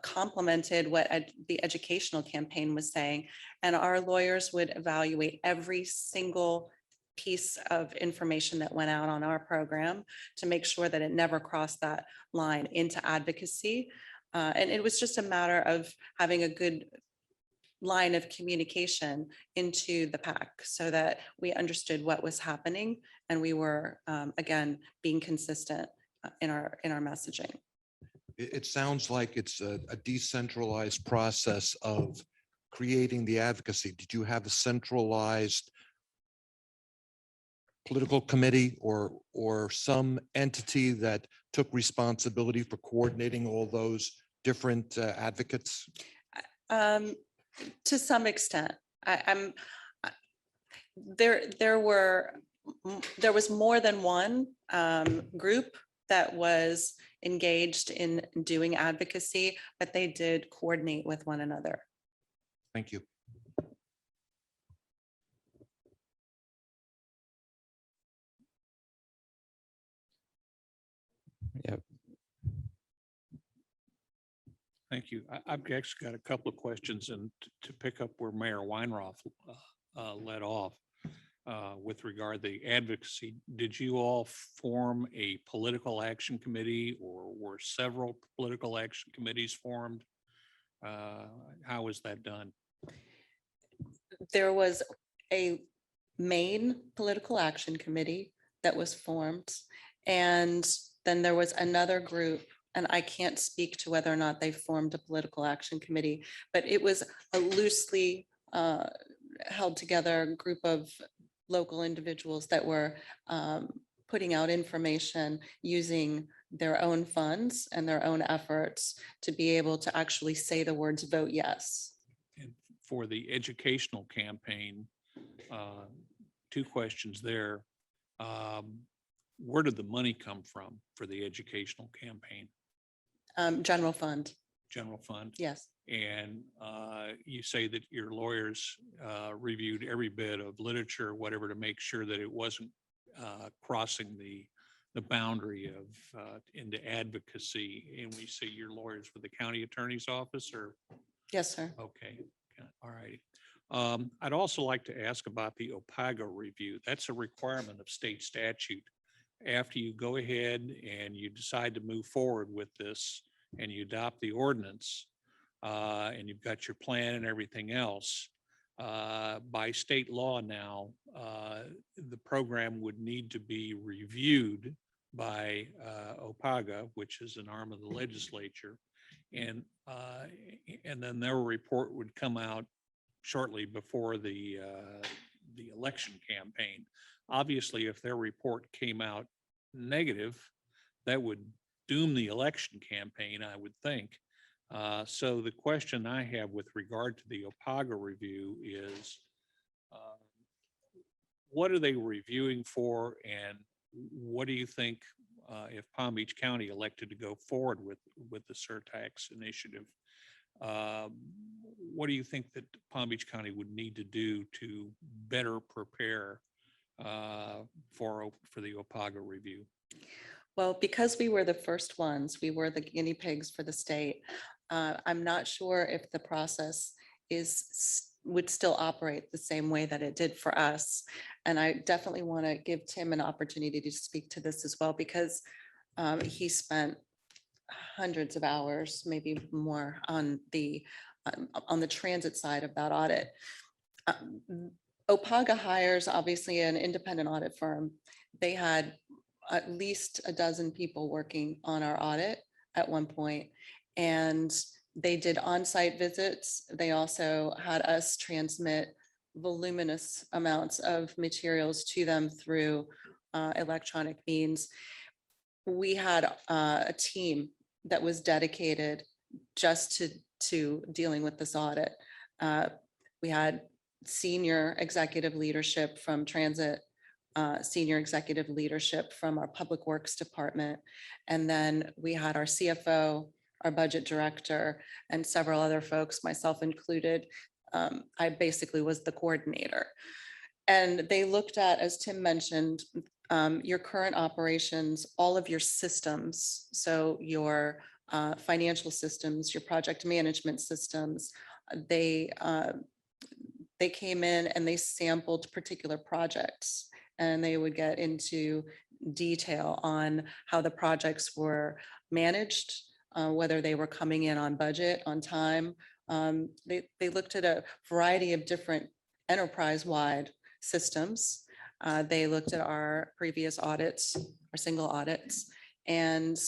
complemented what the educational campaign was saying. And our lawyers would evaluate every single piece of information that went out on our program to make sure that it never crossed that line into advocacy. And it was just a matter of having a good line of communication into the PAC so that we understood what was happening, and we were again being consistent in our messaging. It sounds like it's a decentralized process of creating the advocacy. Did you have a centralized political committee or some entity that took responsibility for coordinating all those different advocates? To some extent, there was more than one group that was engaged in doing advocacy, but they did coordinate with one another. Thank you. Yep. Thank you. I've actually got a couple of questions, and to pick up where Mayor Weinroth led off with regard to the advocacy, did you all form a political action committee, or were several political action committees formed? How was that done? There was a main political action committee that was formed, and then there was another group, and I can't speak to whether or not they formed a political action committee, but it was a loosely held together group of local individuals that were putting out information using their own funds and their own efforts to be able to actually say the words "vote yes." And for the educational campaign, two questions there. Where did the money come from for the educational campaign? General fund, General fund? yes. And you say that your lawyers reviewed every bit of literature, whatever, to make sure that it wasn't crossing the boundary of into advocacy. And we say your lawyers with the county attorney's office, or? Yes, sir. Okay, all right. I'd also like to ask about the OPAGA review. That's a requirement of state statute. After you go ahead and you decide to move forward with this and you adopt the ordinance, and you've got your plan and everything else, by state law now, the program would need to be reviewed by OPAGA, which is an arm of the legislature. And then their report would come out shortly before the election campaign. Obviously, if their report came out negative, that would doom the election campaign, I would think. So the question I have with regard to the OPAGA review is, what are they reviewing for, and what do you think if Palm Beach County elected to go forward with the Surtax initiative? What do you think that Palm Beach County would need to do to better prepare for the OPAGA review? Well, because we were the first ones, we were the guinea pigs for the state. I'm not sure if the process would still operate the same way that it did for us. And I definitely want to give Tim an opportunity to speak to this as well, because he spent hundreds of hours, maybe more, on the transit side of that audit. OPAGA hires, obviously, an independent audit firm. They had at least a dozen people working on our audit at one point, and they did on-site visits. They also had us transmit voluminous amounts of materials to them through electronic means. We had a team that was dedicated just to dealing with this audit. We had senior executive leadership from transit, senior executive leadership from our public works department. And then we had our CFO, our budget director, and several other folks, myself included. I basically was the coordinator. And they looked at, as Tim mentioned, your current operations, all of your systems. So your financial systems, your project management systems. They came in and they sampled particular projects, and they would get into detail on how the projects were managed, whether they were coming in on budget, on time. They looked at a variety of different enterprise-wide systems. They looked at our previous audits, our single audits, and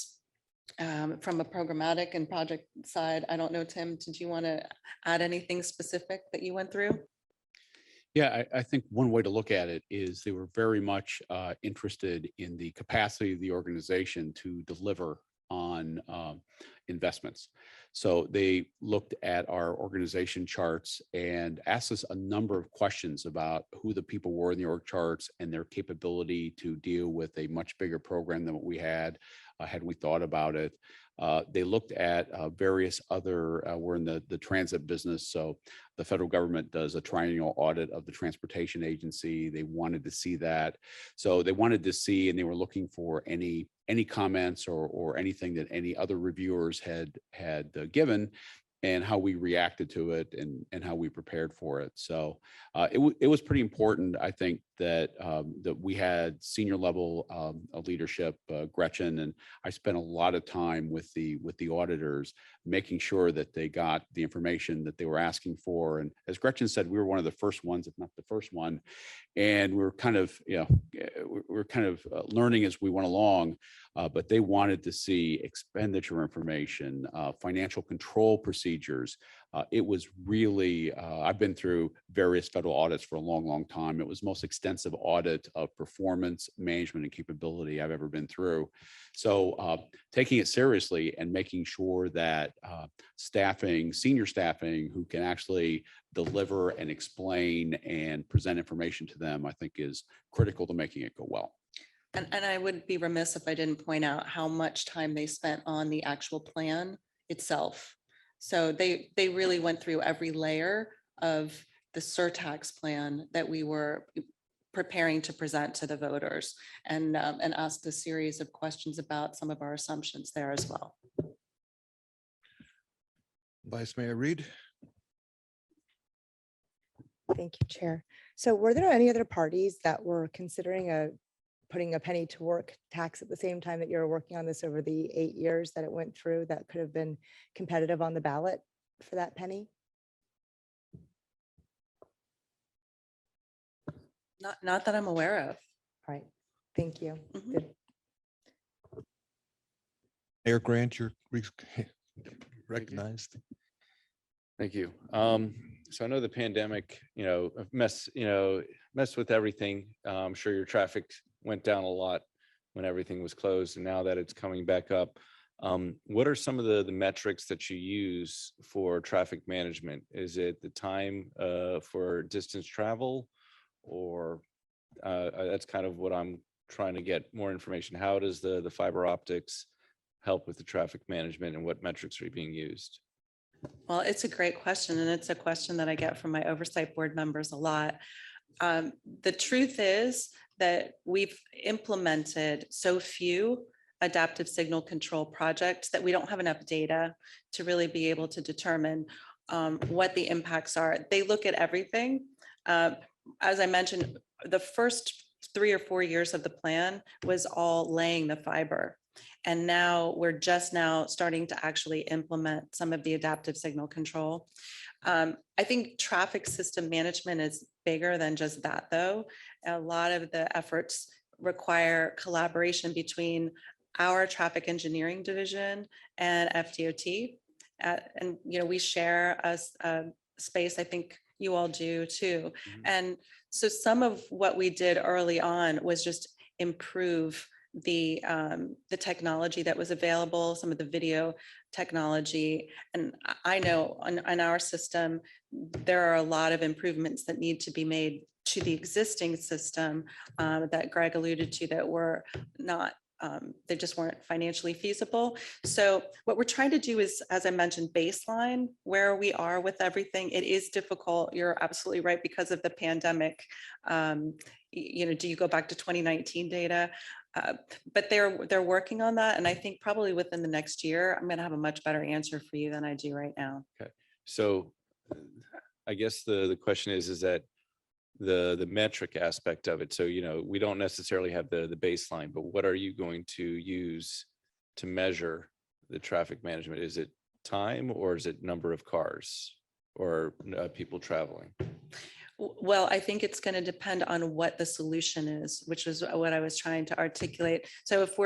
from a programmatic and project side, I don't know, Tim, did you want to add anything specific that you went through? Yeah, I think one way to look at it is they were very much interested in the capacity of the organization to deliver on investments. So they looked at our organization charts and asked us a number of questions about who the people were in the org charts and their capability to deal with a much bigger program than what we had we thought about it. They looked at various other, we're in the transit business, so the federal government does a triennial audit of the transportation agency. They wanted to see that. So they wanted to see, and they were looking for any comments or anything that any other reviewers had given, and how we reacted to it and how we prepared for it. So it was pretty important, I think, that that we had senior level of leadership, Gretchen, and I spent a lot of time with the auditors, making sure that they got the information that they were asking for. And as Gretchen said, we were one of the first ones, if not the first one. And we're kind of, we're kind of learning as we went along, but they wanted to see expenditure information, financial control procedures. It was really, I've been through various federal audits for a long, long time. It was the most extensive audit of performance, management, and capability I've ever been through. So taking it seriously and making sure that staffing, senior staffing, who can actually deliver and explain and present information to them, I think is critical to making it go well. And I would be remiss if I didn't point out how much time they spent on the actual plan itself. So they really went through every layer of the Surtax plan that we were preparing to present to the voters, and asked a series of questions about some of our assumptions there as well. Vice Mayor Reed. Thank you, Chair. So were there any other parties that were considering putting a penny to work tax at the same time that you're working on this over the 8 years that it went through that could have been competitive on the ballot for that penny? Not that I'm aware of. All right, thank you. Mhm. Good. Mayor Grant, you're recognized. Thank you. So I know the pandemic, messed with everything. I'm sure your traffic went down a lot when everything was closed, and now that it's coming back up, what are some of the metrics that you use for traffic management? Is it the time for distance travel, or that's kind of what I'm trying to get more information. How does the fiber optics help with the traffic management, and what metrics are being used? Well, it's a great question, and it's a question that I get from my oversight board members a lot. The truth is that we've implemented so few adaptive signal control projects that we don't have enough data to really be able to determine what the impacts are. They look at everything. As I mentioned, the first 3 or 4 years of the plan was all laying the fiber. And now we're just now starting to actually implement some of the adaptive signal control. I think traffic system management is bigger than just that, though. A lot of the efforts require collaboration between our traffic engineering division and FDOT. And, we share a space, I think you all do too. Mhm. And so some of what we did early on was just improve the technology that was available, some of the video technology. And I know on our system, there are a lot of improvements that need to be made to the existing system that Greg alluded to that were not, they just weren't financially feasible. So what we're trying to do is, as I mentioned, baseline where we are with everything. It is difficult. You're absolutely right because of the pandemic. Do you go back to 2019 data? But they're working on that. And I think probably within the next year, I'm going to have a much better answer for you than I do right now. Okay, so I guess the question is that the metric aspect of it. So, we don't necessarily have the baseline, but what are you going to use to measure the traffic management? Is it time, or is it number of cars or people traveling? Well, I think it's going to depend on what the solution is, which is what I was trying to articulate. So if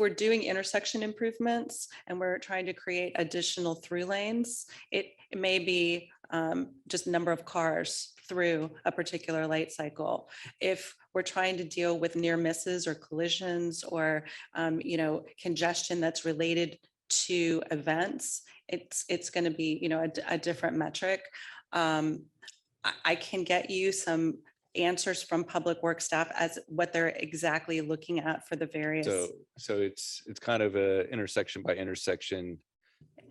we're doing intersection improvements and we're trying to create additional through lanes, it may be just number of cars through a particular light cycle. If we're trying to deal with near misses or collisions or congestion that's related to events, it's going to be, you know, a different metric. I can get you some answers from public works staff as what they're exactly looking at for the various. So it's kind of a intersection by intersection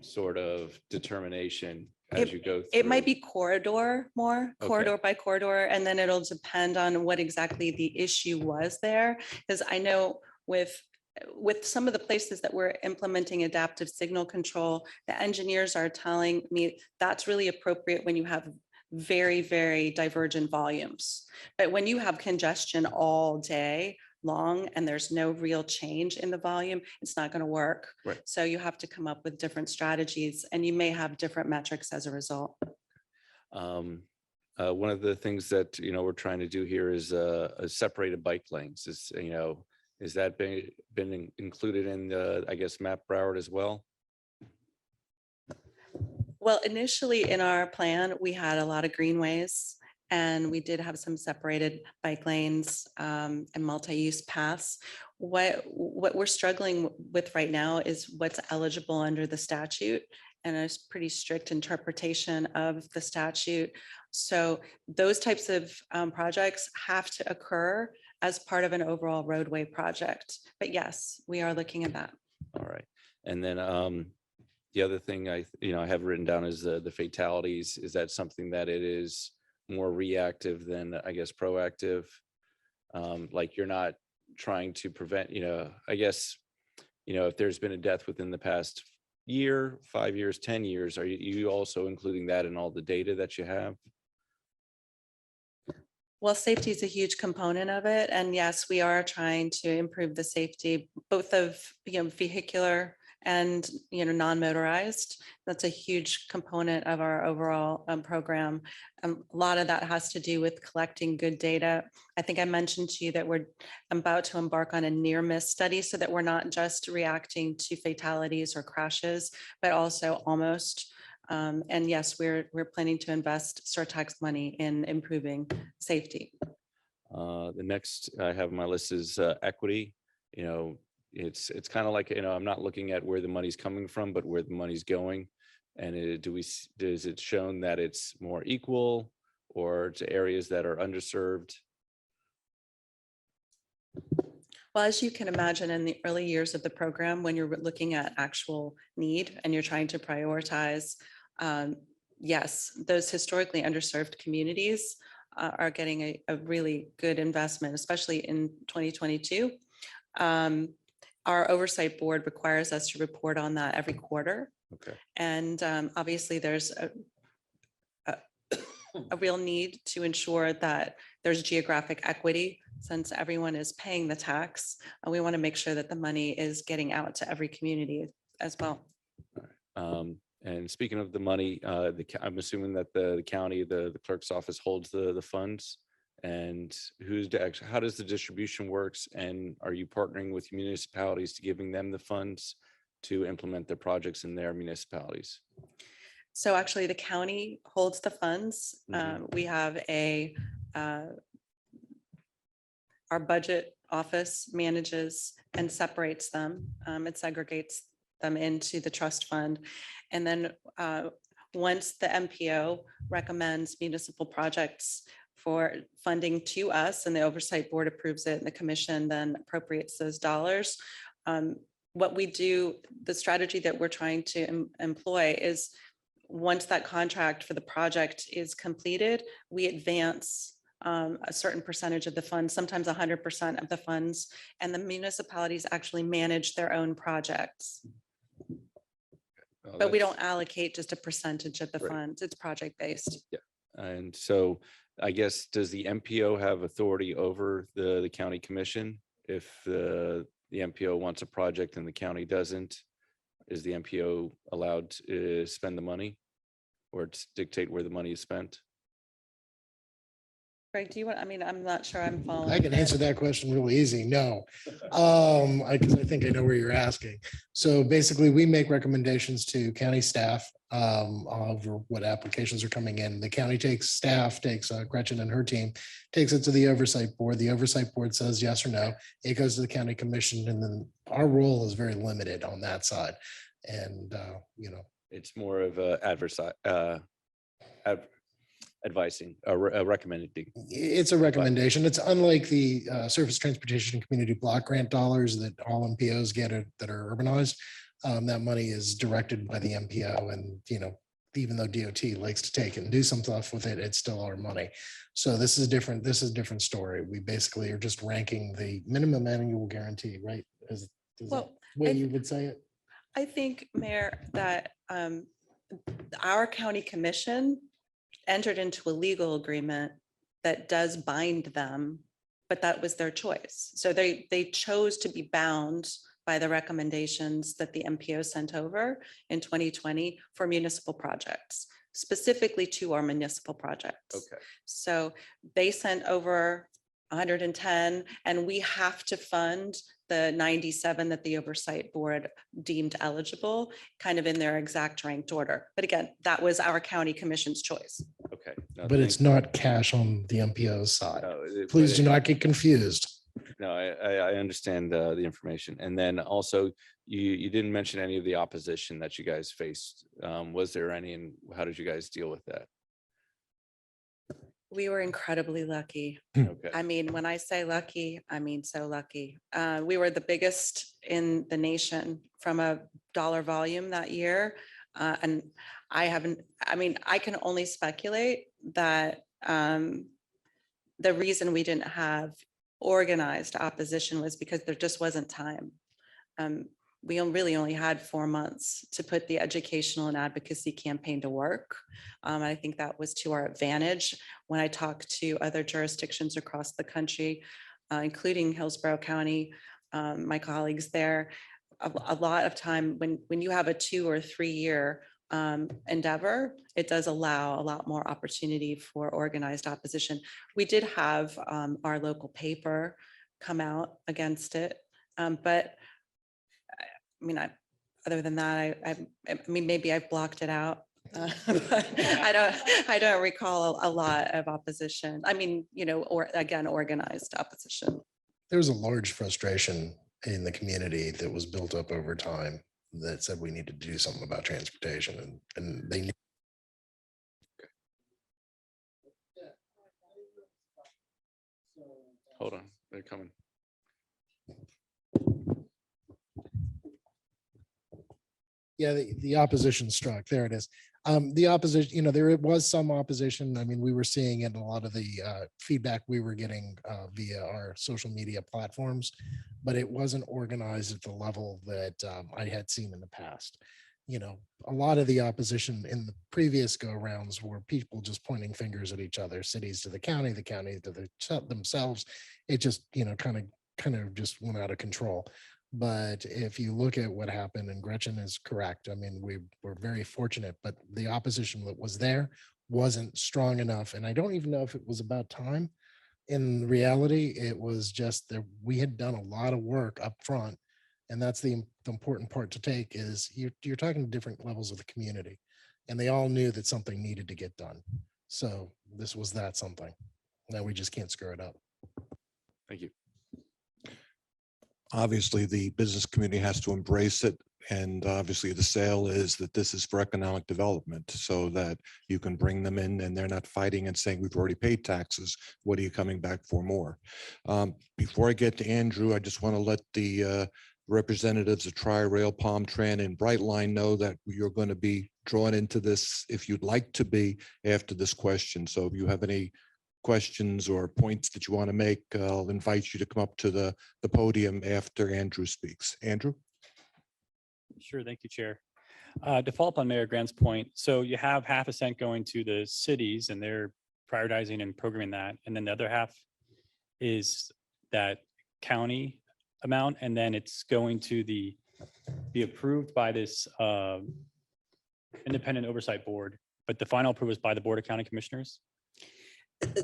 sort of determination as you go through. It might be corridor more, Okay. corridor by corridor, and then it'll depend on what exactly the issue was there. Because I know with some of the places that we're implementing adaptive signal control, the engineers are telling me that's really appropriate when you have very, very divergent volumes. But when you have congestion all day long and there's no real change in the volume, it's not going to work. Right. So you have to come up with different strategies, and you may have different metrics as a result. One of the things that, you know, we're trying to do here is a separated bike lanes. Is, you know, is that been included in the, I guess, map Broward as well? Well, initially in our plan, we had a lot of greenways, and we did have some separated bike lanes and multi-use paths. What we're struggling with right now is what's eligible under the statute, and a pretty strict interpretation of the statute. So those types of projects have to occur as part of an overall roadway project. But yes, we are looking at that. All right. And then the other thing I have written down is the fatalities. Is that something that it is more reactive than, I guess, proactive? Like you're not trying to prevent, I guess, if there's been a death within the past year, 5 years, 10 years, are you also including that in all the data that you have? Well, safety is a huge component of it. And yes, we are trying to improve the safety, both of, vehicular and, non-motorized. That's a huge component of our overall program. A lot of that has to do with collecting good data. I think I mentioned to you that we're about to embark on a near miss study so that we're not just reacting to fatalities or crashes, but also almost. And yes, we're planning to invest Surtax money in improving safety. The next I have on my list is equity. It's kind of like, I'm not looking at where the money's coming from, but where the money's going. And is it shown that it's more equal or to areas that are underserved? Well, as you can imagine, in the early years of the program, when you're looking at actual need and you're trying to prioritize, yes, those historically underserved communities are getting a really good investment, especially in 2022. Our oversight board requires us to report on that every quarter. Okay. And obviously there's a real need to ensure that there's geographic equity since everyone is paying the tax. We want to make sure that the money is getting out to every community as well. And speaking of the money, I'm assuming that the county, the clerk's office holds the funds. And how does the distribution works? And are you partnering with municipalities to giving them the funds to implement their projects in their municipalities? So actually the county holds the funds. We have our budget office manages and separates them. It segregates them into the trust fund. And then once the MPO recommends municipal projects for funding to us and the oversight board approves it and the commission then appropriates those dollars. What we do, the strategy that we're trying to employ is once that contract for the project is completed, we advance a certain percentage of the funds, sometimes 100% of the funds, and the municipalities actually manage their own projects. But we don't allocate just a percentage of the funds. It's project-based. Yeah. And so I guess, does the MPO have authority over the county commission? If the MPO wants a project and the county doesn't, is the MPO allowed to spend the money or to dictate where the money is spent? Greg, do you want, I'm not sure I'm following. I can answer that question real easy. No. I think I know where you're asking. So basically we make recommendations to county staff over what applications are coming in. The county takes Gretchen and her team, takes it to the oversight board. The oversight board says yes or no. It goes to the county commission, and then our role is very limited on that side. And, you know, It's more of a advising, a recommended. it's a recommendation. It's unlike the Surface Transportation and Community Block Grant dollars that all MPOs get that are urbanized. That money is directed by the MPO, and, you know, even though DOT likes to take it and do some stuff with it, it's still our money. So this is different. This is a different story. We basically are just ranking the minimum annual guarantee, right? Is that Well, the way I- you would say it? I think, Mayor, that our county commission entered into a legal agreement that does bind them, but that was their choice. So they chose to be bound by the recommendations that the MPO sent over in 2020 for municipal projects, specifically to our municipal projects. Okay. So they sent over 110, and we have to fund the 97 that the oversight board deemed eligible, kind of in their exact ranked order. But again, that was our county commission's choice. Okay. No, But it's not cash on the MPO's side. no, Please but do not get confused. No, I understand the information. And then also, you didn't mention any of the opposition that you guys faced. Was there any, and how did you guys deal with that? We were incredibly lucky. Okay. I mean, when I say lucky, I mean so lucky. We were the biggest in the nation from a dollar volume that year. And I can only speculate that the reason we didn't have organized opposition was because there just wasn't time. We really only had 4 months to put the educational and advocacy campaign to work. I think that was to our advantage. When I talk to other jurisdictions across the country, including Hillsborough County, my colleagues there, a lot of time when you have a 2 or 3 year endeavor, it does allow a lot more opportunity for organized opposition. We did have our local paper come out against it, but I mean, other than that, I mean, maybe I've blocked it out. But I don't recall a lot of opposition. I mean, you know, or again, organized opposition. There was a large frustration in the community that was built up over time that said we needed to do something about transportation, and they knew. Hold on, they're coming. Yeah, the opposition struck. There it is. The opposition, you know, there was some opposition. I mean, we were seeing it in a lot of the feedback we were getting via our social media platforms, but it wasn't organized at the level that I had seen in the past. You know, a lot of the opposition in the previous go rounds were people just pointing fingers at each other, cities to the county to themselves. It just, you know, kind of just went out of control. But if you look at what happened, and Gretchen is correct, I mean, we were very fortunate, but the opposition that was there wasn't strong enough. And I don't even know if it was about time. In reality, it was just that we had done a lot of work up front. And that's the important part to take is you're talking to different levels of the community. And they all knew that something needed to get done. So this was that something. Now we just can't screw it up. Thank you. Obviously, the business community has to embrace it. And obviously the sale is that this is for economic development so that you can bring them in and they're not fighting and saying, we've already paid taxes. What are you coming back for more? Before I get to Andrew, I just want to let the representatives of Tri-Rail, Palm Tran, and Brightline know that you're going to be drawn into this if you'd like to be after this question. So if you have any questions or points that you want to make, I'll invite you to come up to the podium after Andrew speaks. Andrew? Sure, thank you, Chair. To follow up on Mayor Grant's point, so you have half a cent going to the cities and they're prioritizing and programming that. And then the other half is that county amount, and then it's going to be approved by this independent oversight board, but the final approval is by the Board of County Commissioners.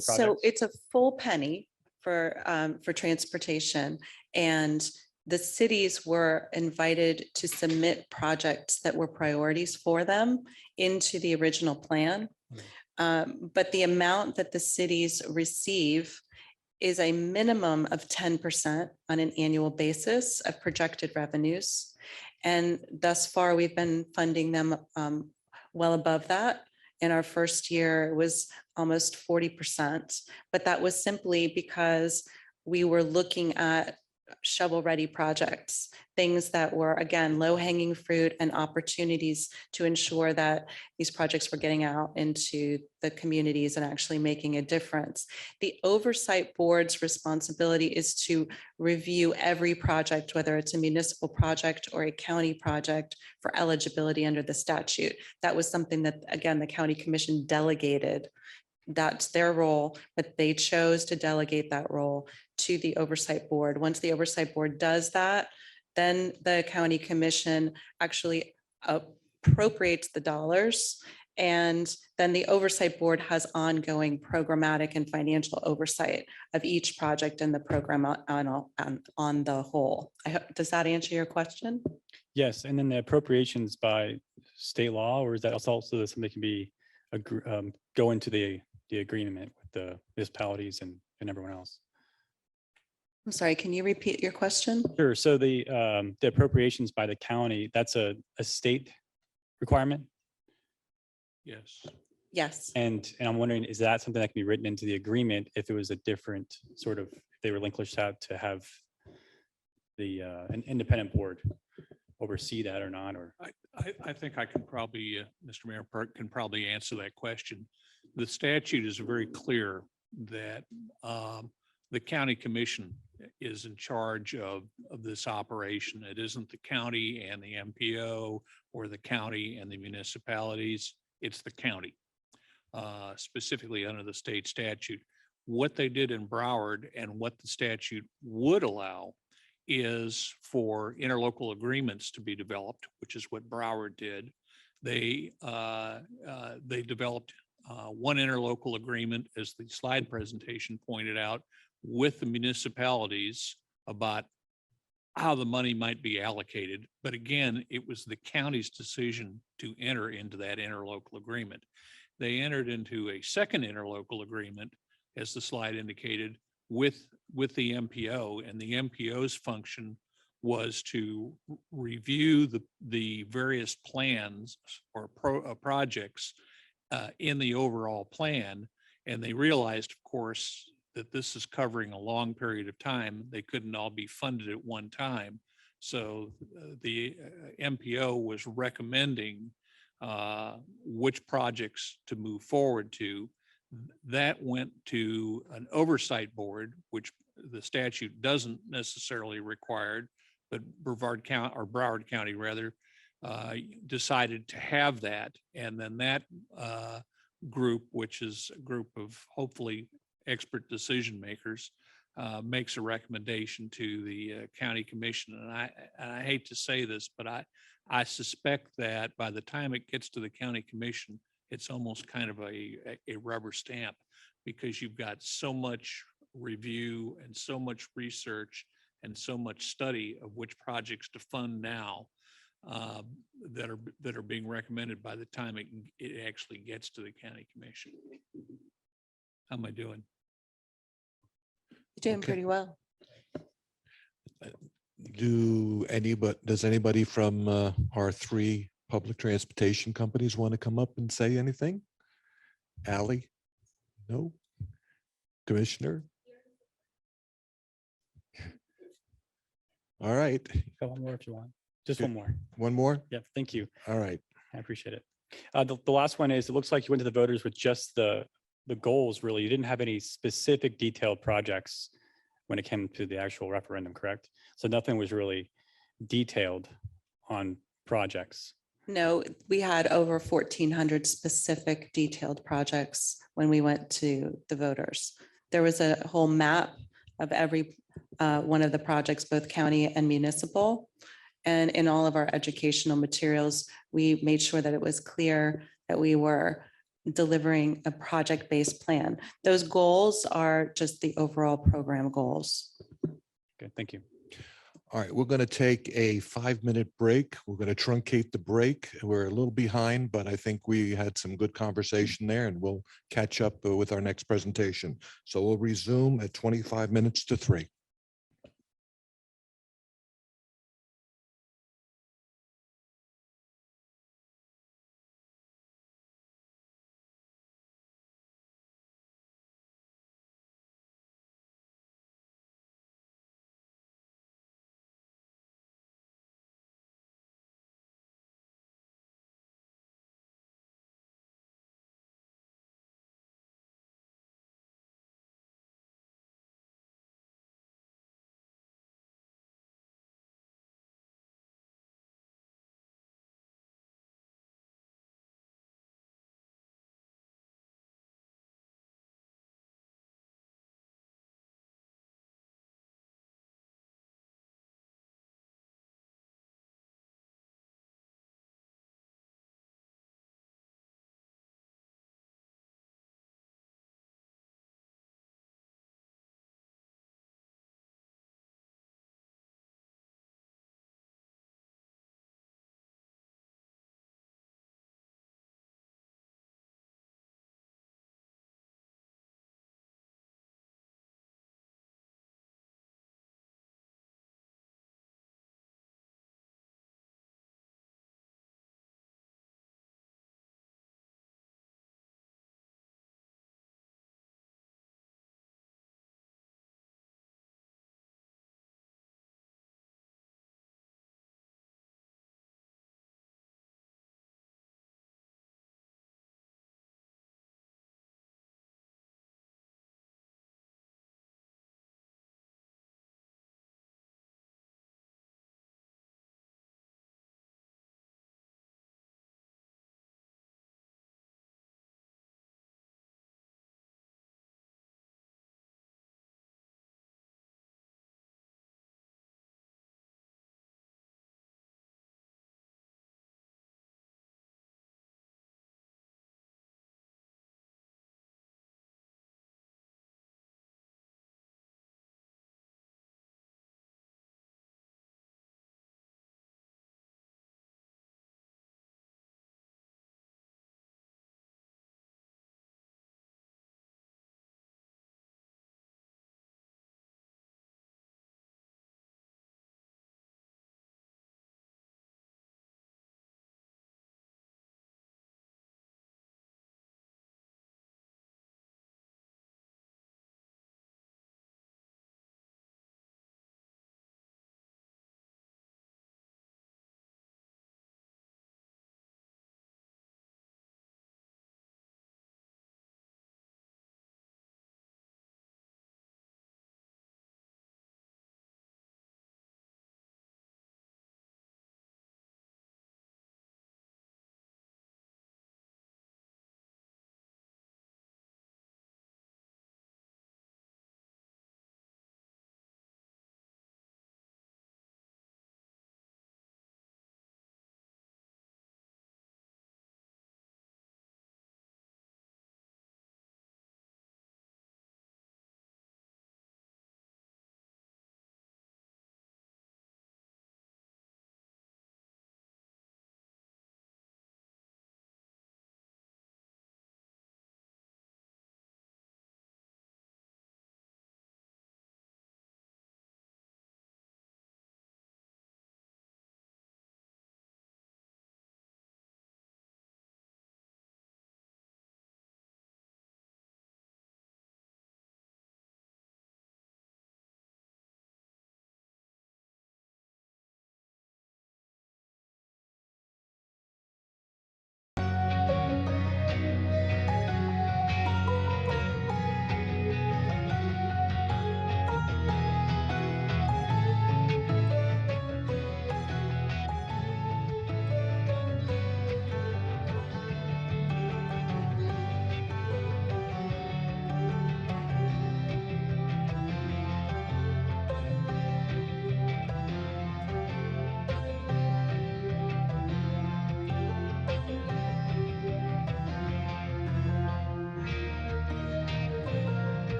So it's a full penny for transportation, and the cities were invited to submit projects that were priorities for them into the original plan. But the amount that the cities receive is a minimum of 10% on an annual basis of projected revenues. And thus far, we've been funding them well above that. In our first year, it was almost 40%, but that was simply because we were looking at shovel-ready projects, things that were, again, low-hanging fruit and opportunities to ensure that these projects were getting out into the communities and actually making a difference. The oversight board's responsibility is to review every project, whether it's a municipal project or a county project, for eligibility under the statute. That was something that, again, the county commission delegated. That's their role, but they chose to delegate that role to the oversight board. Once the oversight board does that, then the county commission actually appropriates the dollars. And then the oversight board has ongoing programmatic and financial oversight of each project in the program on the whole. Does that answer your question? Yes, and then the appropriations by state law, or is that also something that can be go into the agreement with the municipalities and everyone else? I'm sorry, can you repeat your question? Sure. So the appropriations by the county, that's a state requirement? Yes. Yes. And I'm wondering, is that something that can be written into the agreement if it was a different sort of, if they relinquished that to have the an independent board oversee that or not? Or I think I can probably, Mr. Mayor, can probably answer that question. The statute is very clear that the county commission is in charge of this operation. It isn't the county and the MPO or the county and the municipalities. It's the county, specifically under the state statute. What they did in Broward and what the statute would allow is for interlocal agreements to be developed, which is what Broward did. They developed one interlocal agreement, as the slide presentation pointed out, with the municipalities about how the money might be allocated. But again, it was the county's decision to enter into that interlocal agreement. They entered into a second interlocal agreement, as the slide indicated, with the MPO, and the MPO's function was to review the various plans or projects in the overall plan. And they realized, of course, that this is covering a long period of time. They couldn't all be funded at one time. So the MPO was recommending which projects to move forward to. That went to an oversight board, which the statute doesn't necessarily require, but Brevard County, or Broward County rather, decided to have that. And then that group, which is a group of hopefully expert decision makers, makes a recommendation to the county commission. And I hate to say this, but I suspect that by the time it gets to the county commission, it's almost kind of a rubber stamp, because you've got so much review and so much research and so much study of which projects to fund now that are being recommended by the time it actually gets to the county commission. How am I doing? You're doing pretty well. Does anybody from our three public transportation companies want to come up and say anything? Ally? No? Commissioner? All right. Got one more if you want. Just one more. One more? Yeah, thank you. All right. I appreciate it. The last one is, it looks like you went to the voters with just the goals, really. You didn't have any specific detailed projects when it came to the actual referendum, correct? So nothing was really detailed on projects. No, we had over 1,400 specific detailed projects when we went to the voters. There was a whole map of every one of the projects, both county and municipal. And in all of our educational materials, we made sure that it was clear that we were delivering a project-based plan. Those goals are just the overall program goals. Okay, thank you. All right, we're going to take a 5-minute break. We're going to truncate the break. We're a little behind, but I think we had some good conversation there, and we'll catch up with our next presentation. So we'll resume at 25 minutes to 3.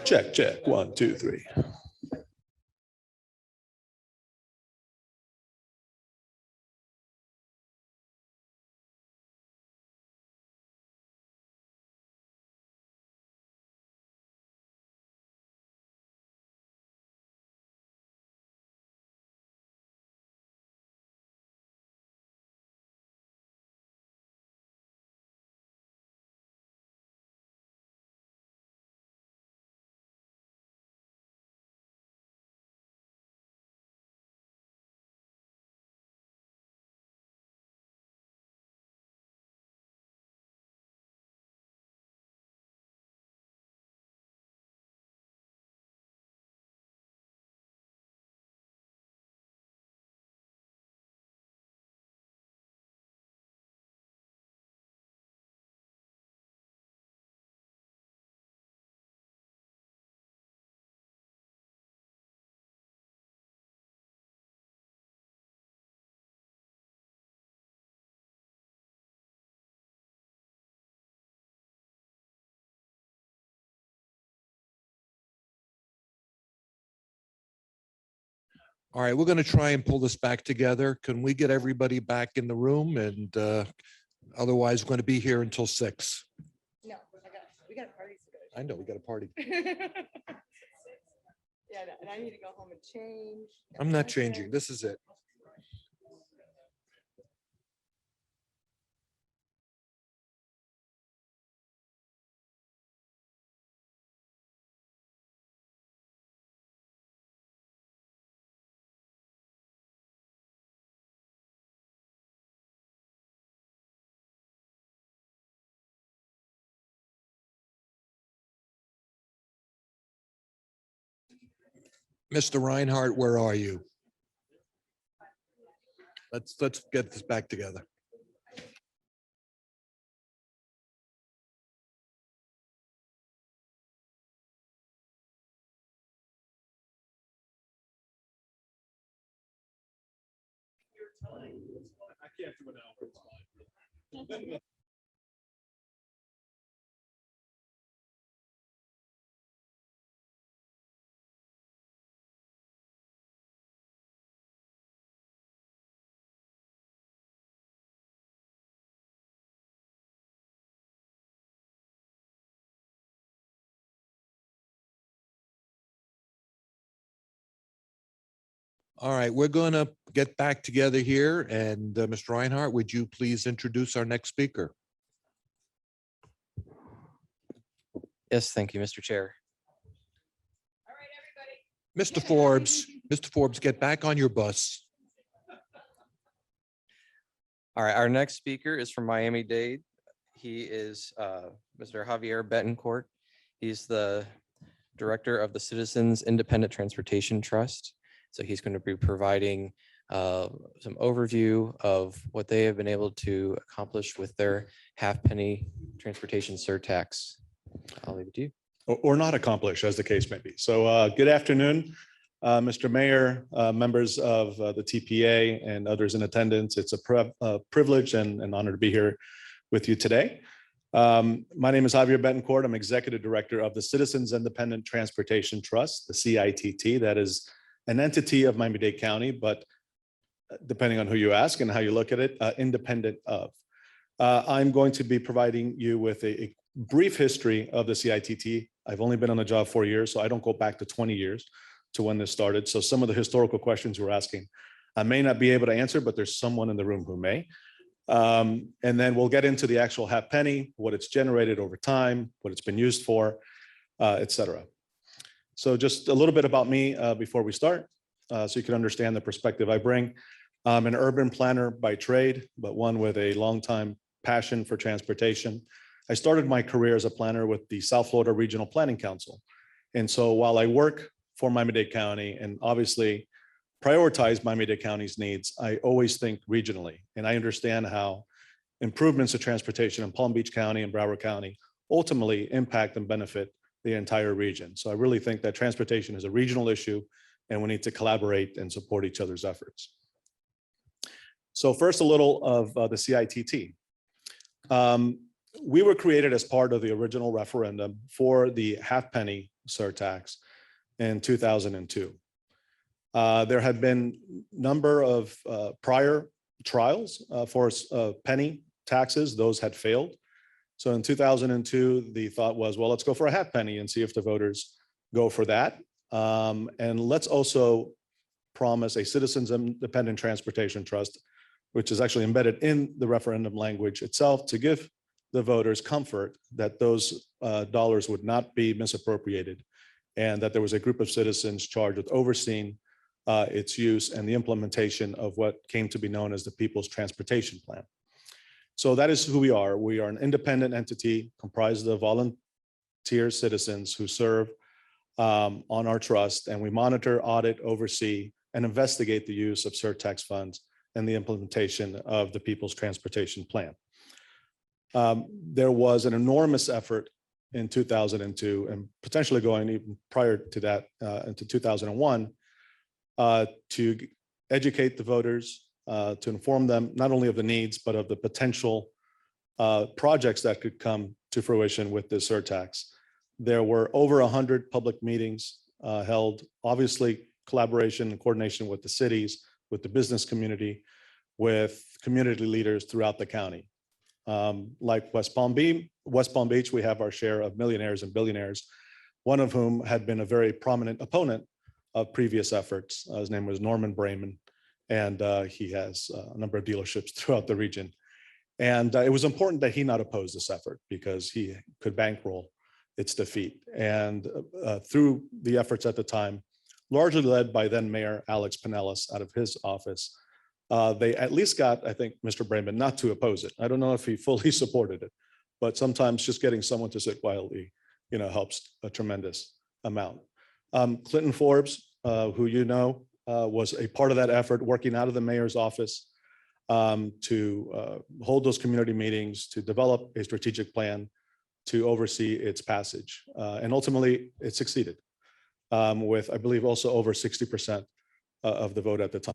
Check, check. 1, 2, 3. All right, we're going to try and pull this back together. Can we get everybody back in the room? And otherwise, we're going to be here until 6. No, we got parties to go to. I know, we got a party. Yeah, and I need to go home and change. I'm not changing. This is it. Mr. Reinhardt, where are you? Let's get this back together. All right, we're going to get back together here. And Mr. Reinhardt, would you please introduce our next speaker? Yes, thank you, Mr. Chair. Mr. Forbes, get back on your bus. All right, our next speaker is from Miami-Dade. He is Mr. Javier Betancourt. He's the director of the Citizens Independent Transportation Trust. So he's going to be providing some overview of what they have been able to accomplish with their half-penny transportation surtax. I'll leave it to you. Or not accomplish, as the case may be. So good afternoon, Mr. Mayor, members of the TPA and others in attendance. It's a privilege and an honor to be here with you today. My name is Javier Betancourt. I'm Executive Director of the Citizens Independent Transportation Trust, the CITT. That is an entity of Miami-Dade County, but depending on who you ask and how you look at it, independent of. I'm going to be providing you with a brief history of the CITT. I've only been on the job 4 years, so I don't go back to 20 years to when this started. So some of the historical questions you're asking, I may not be able to answer, but there's someone in the room who may. And then we'll get into the actual half penny, what it's generated over time, what it's been used for, et cetera. So just a little bit about me before we start, so you can understand the perspective I bring. I'm an urban planner by trade, but one with a long-time passion for transportation. I started my career as a planner with the South Florida Regional Planning Council. And so while I work for Miami-Dade County and obviously prioritize Miami-Dade County's needs, I always think regionally. And I understand how improvements to transportation in Palm Beach County and Broward County ultimately impact and benefit the entire region. So I really think that transportation is a regional issue and we need to collaborate and support each other's efforts. So first, a little of the CITT. We were created as part of the original referendum for the half penny surtax in 2002. There had been number of prior trials for penny taxes. Those had failed. So in 2002, the thought was, well, let's go for a half penny and see if the voters go for that. And let's also promise a citizens independent transportation trust, which is actually embedded in the referendum language itself, to give the voters comfort that those dollars would not be misappropriated, and that there was a group of citizens charged with overseeing its use and the implementation of what came to be known as the People's Transportation Plan. So that is who we are. We are an independent entity comprised of volunteer citizens who serve on our trust, and we monitor, audit, oversee, and investigate the use of surtax funds and the implementation of the People's Transportation Plan. There was an enormous effort in 2002, and potentially going even prior to that into 2001, to educate the voters, to inform them not only of the needs, but of the potential projects that could come to fruition with this surtax. There were over 100 public meetings held, obviously collaboration and coordination with the cities, with the business community, with community leaders throughout the county. Like West Palm Beach, we have our share of millionaires and billionaires, one of whom had been a very prominent opponent of previous efforts. His name was Norman Brayman, and he has a number of dealerships throughout the region. And it was important that he not oppose this effort because he could bankroll its defeat. And through the efforts at the time, largely led by then Mayor Alex Pinellas out of his office, they at least got, I think, Mr. Brayman not to oppose it. I don't know if he fully supported it, but sometimes just getting someone to sit quietly, helps a tremendous amount. Clinton Forbes, who was a part of that effort, working out of the mayor's office to hold those community meetings, to develop a strategic plan, to oversee its passage. And ultimately, it succeeded with, I believe, also over 60% of the vote at the time.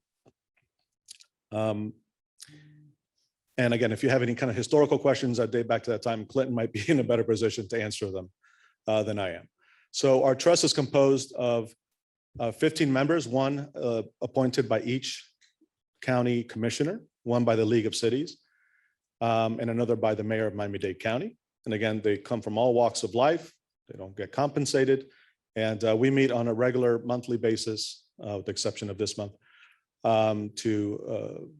And again, if you have any kind of historical questions that date back to that time, Clinton might be in a better position to answer them than I am. So our trust is composed of 15 members, one appointed by each county commissioner, one by the League of Cities, and another by the mayor of Miami-Dade County. And again, they come from all walks of life. They don't get compensated. And we meet on a regular monthly basis, with the exception of this month, to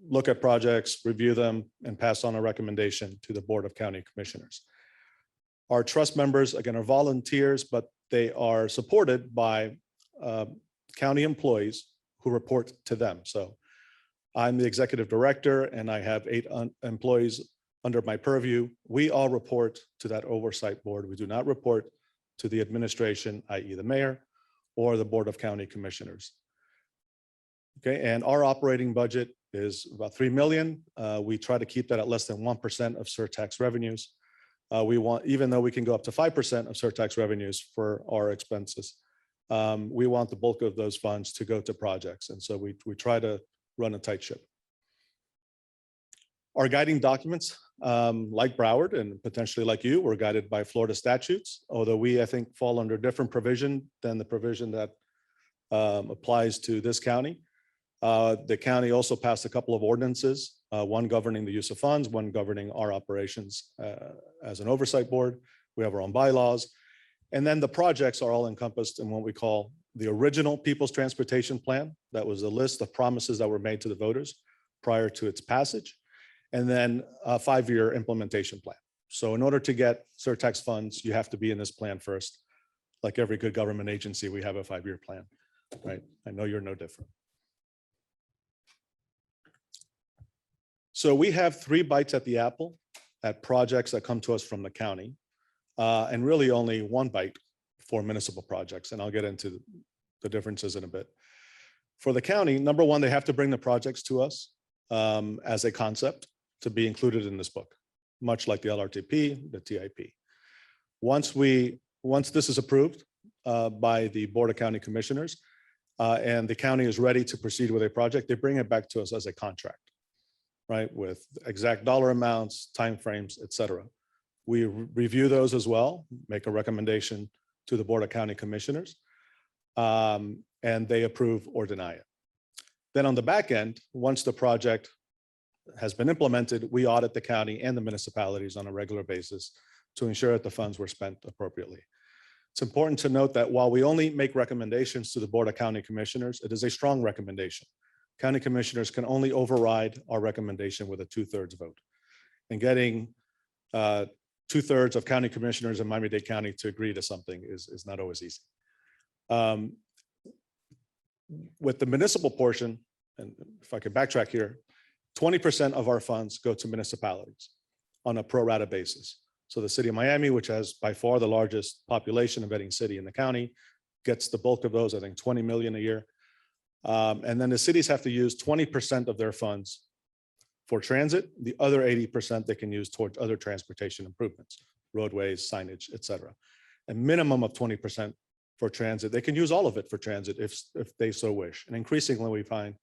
look at projects, review them, and pass on a recommendation to the Board of County Commissioners. Our trust members, again, are volunteers, but they are supported by county employees who report to them. So I'm the executive director, and I have 8 employees under my purview. We all report to that oversight board. We do not report to the administration, i.e. the mayor, or the Board of County Commissioners. Okay, and our operating budget is about $3 million. We try to keep that at less than 1% of surtax revenues. We want, even though we can go up to 5% of surtax revenues for our expenses, we want the bulk of those funds to go to projects. And so we try to run a tight ship. Our guiding documents, like Broward and potentially like you, were guided by Florida statutes, although we, I think, fall under different provision than the provision that applies to this county. The county also passed a couple of ordinances, one governing the use of funds, one governing our operations as an oversight board. We have our own bylaws. And then the projects are all encompassed in what we call the original People's Transportation Plan. That was a list of promises that were made to the voters prior to its passage. And then a 5-year implementation plan. So in order to get surtax funds, you have to be in this plan first. Like every good government agency, we have a 5-year plan, right? I know you're no different. So we have 3 bites at the apple at projects that come to us from the county, and really only 1 bite for municipal projects. And I'll get into the differences in a bit. For the county, number 1, they have to bring the projects to us as a concept to be included in this book, much like the LRTP, the TIP. Once this is approved by the Board of County Commissioners and the county is ready to proceed with a project, they bring it back to us as a contract, right? With exact dollar amounts, timeframes, et cetera. We review those as well, make a recommendation to the Board of County Commissioners, and they approve or deny it. Then on the back end, once the project has been implemented, we audit the county and the municipalities on a regular basis to ensure that the funds were spent appropriately. It's important to note that while we only make recommendations to the Board of County Commissioners, it is a strong recommendation. County commissioners can only override our recommendation with a 2/3 vote. And getting 2/3 of county commissioners in Miami-Dade County to agree to something is not always easy. With the municipal portion, and if I could backtrack here, 20% of our funds go to municipalities on a pro rata basis. So the city of Miami, which has by far the largest population of any city in the county, gets the bulk of those, I think 20 million a year. And then the cities have to use 20% of their funds for transit. The other 80% they can use towards other transportation improvements, roadways, signage, et cetera. A minimum of 20% for transit. They can use all of it for transit if they so wish. And increasingly, we find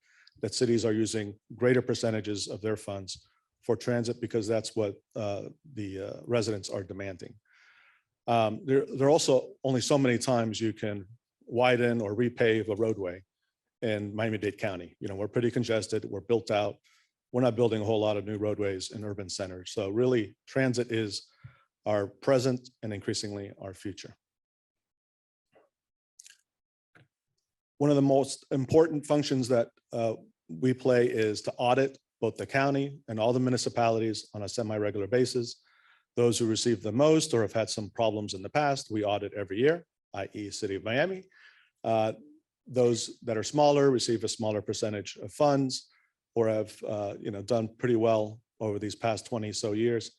that cities are using greater percentages of their funds for transit because that's what the residents are demanding. There are also only so many times you can widen or repave a roadway in Miami-Dade County. You know, we're pretty congested, we're built out. We're not building a whole lot of new roadways in urban centers. So really, transit is our present and increasingly our future. One of the most important functions that we play is to audit both the county and all the municipalities on a semi-regular basis. Those who receive the most or have had some problems in the past, we audit every year, i.e. City of Miami. Those that are smaller receive a smaller percentage of funds or have done pretty well over these past 20 so years.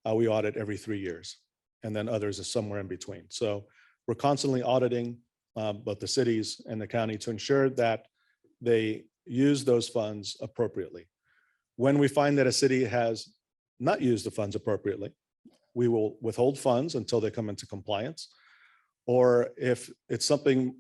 We audit every 3 years, and then others are somewhere in between. So we're constantly auditing both the cities and the county to ensure that they use those funds appropriately. When we find that a city has not used the funds appropriately, we will withhold funds until they come into compliance. Or if it's something,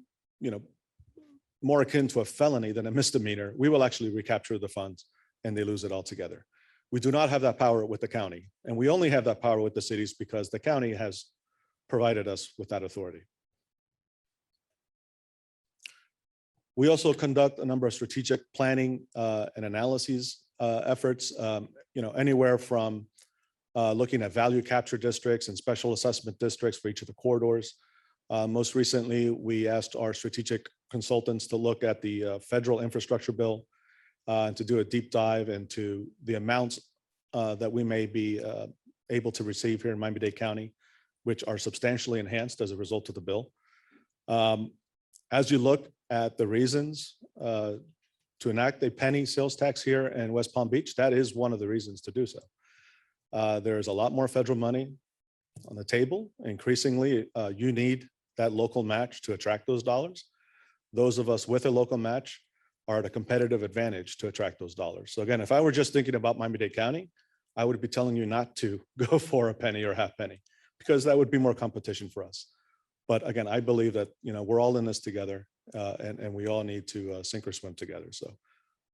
more akin to a felony than a misdemeanor, we will actually recapture the funds and they lose it altogether. We do not have that power with the county, and we only have that power with the cities because the county has provided us with that authority. We also conduct a number of strategic planning and analyses efforts, anywhere from looking at value capture districts and special assessment districts for each of the corridors. Most recently, we asked our strategic consultants to look at the federal infrastructure bill and to do a deep dive into the amounts that we may be able to receive here in Miami-Dade County, which are substantially enhanced as a result of the bill. As you look at the reasons to enact a penny sales tax here in West Palm Beach, that is one of the reasons to do so. There's a lot more federal money on the table. Increasingly, you need that local match to attract those dollars. Those of us with a local match are at a competitive advantage to attract those dollars. So again, if I were just thinking about Miami-Dade County, I would be telling you not to go for a penny or half penny, because that would be more competition for us. But again, I believe that we're all in this together, and we all need to sink or swim together. So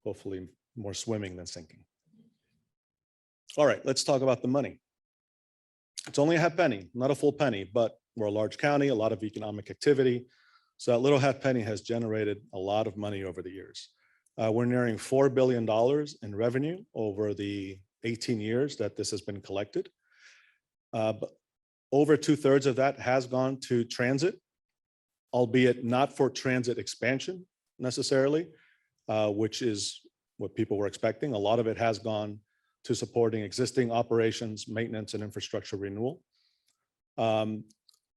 hopefully more swimming than sinking. All right, let's talk about the money. It's only a half penny, not a full penny, but we're a large county, a lot of economic activity. So that little half penny has generated a lot of money over the years. We're nearing $4 billion in revenue over the 18 years that this has been collected. But over 2/3 of that has gone to transit, albeit not for transit expansion necessarily, which is what people were expecting. A lot of it has gone to supporting existing operations, maintenance, and infrastructure renewal.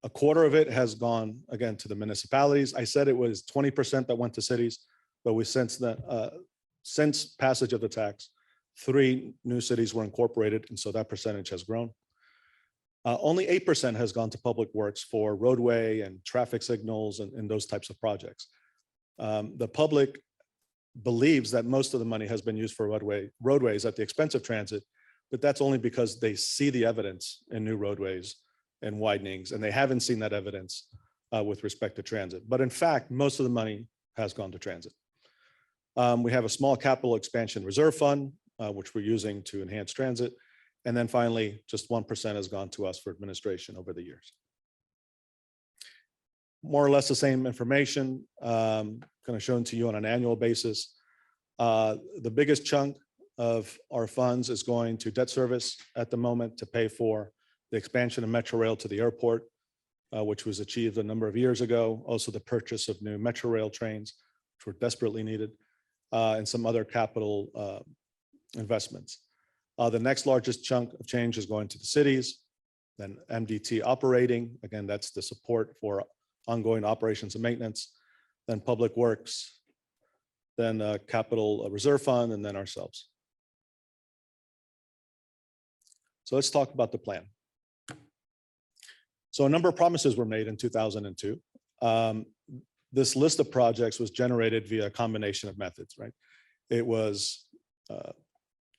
A quarter of it has gone, again, to the municipalities. I said it was 20% that went to cities, but since passage of the tax, 3 new cities were incorporated, and so that percentage has grown. Only 8% has gone to public works for roadway and traffic signals and those types of projects. The public believes that most of the money has been used for roadways at the expense of transit, but that's only because they see the evidence in new roadways and widenings, and they haven't seen that evidence with respect to transit. But in fact, most of the money has gone to transit. We have a small capital expansion reserve fund, which we're using to enhance transit. And then finally, just 1% has gone to us for administration over the years. more or less the same information, kind of shown to you on an annual basis. The biggest chunk of our funds is going to debt service at the moment to pay for the expansion of Metro Rail to the airport, which was achieved a number of years ago. Also the purchase of new Metro Rail trains, which were desperately needed, and some other capital investments. The next largest chunk of change is going to the cities, then MDT operating. Again, that's the support for ongoing operations and maintenance, then public works, then capital reserve fund, and then ourselves. So let's talk about the plan. So a number of promises were made in 2002. This list of projects was generated via a combination of methods, right? It was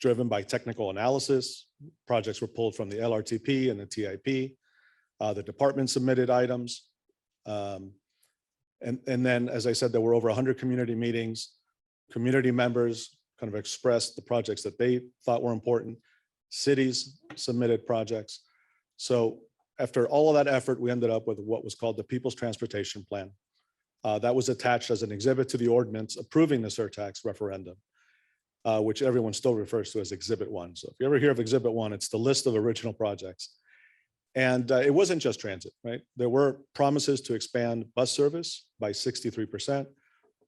driven by technical analysis. Projects were pulled from the LRTP and the TIP. The department submitted items. And then, as I said, there were over 100 community meetings. Community members kind of expressed the projects that they thought were important. Cities submitted projects. So after all of that effort, we ended up with what was called the People's Transportation Plan. That was attached as an exhibit to the ordinance approving the surtax referendum, which everyone still refers to as Exhibit 1. So if you ever hear of Exhibit 1, it's the list of original projects. And it wasn't just transit, right? There were promises to expand bus service by 63%.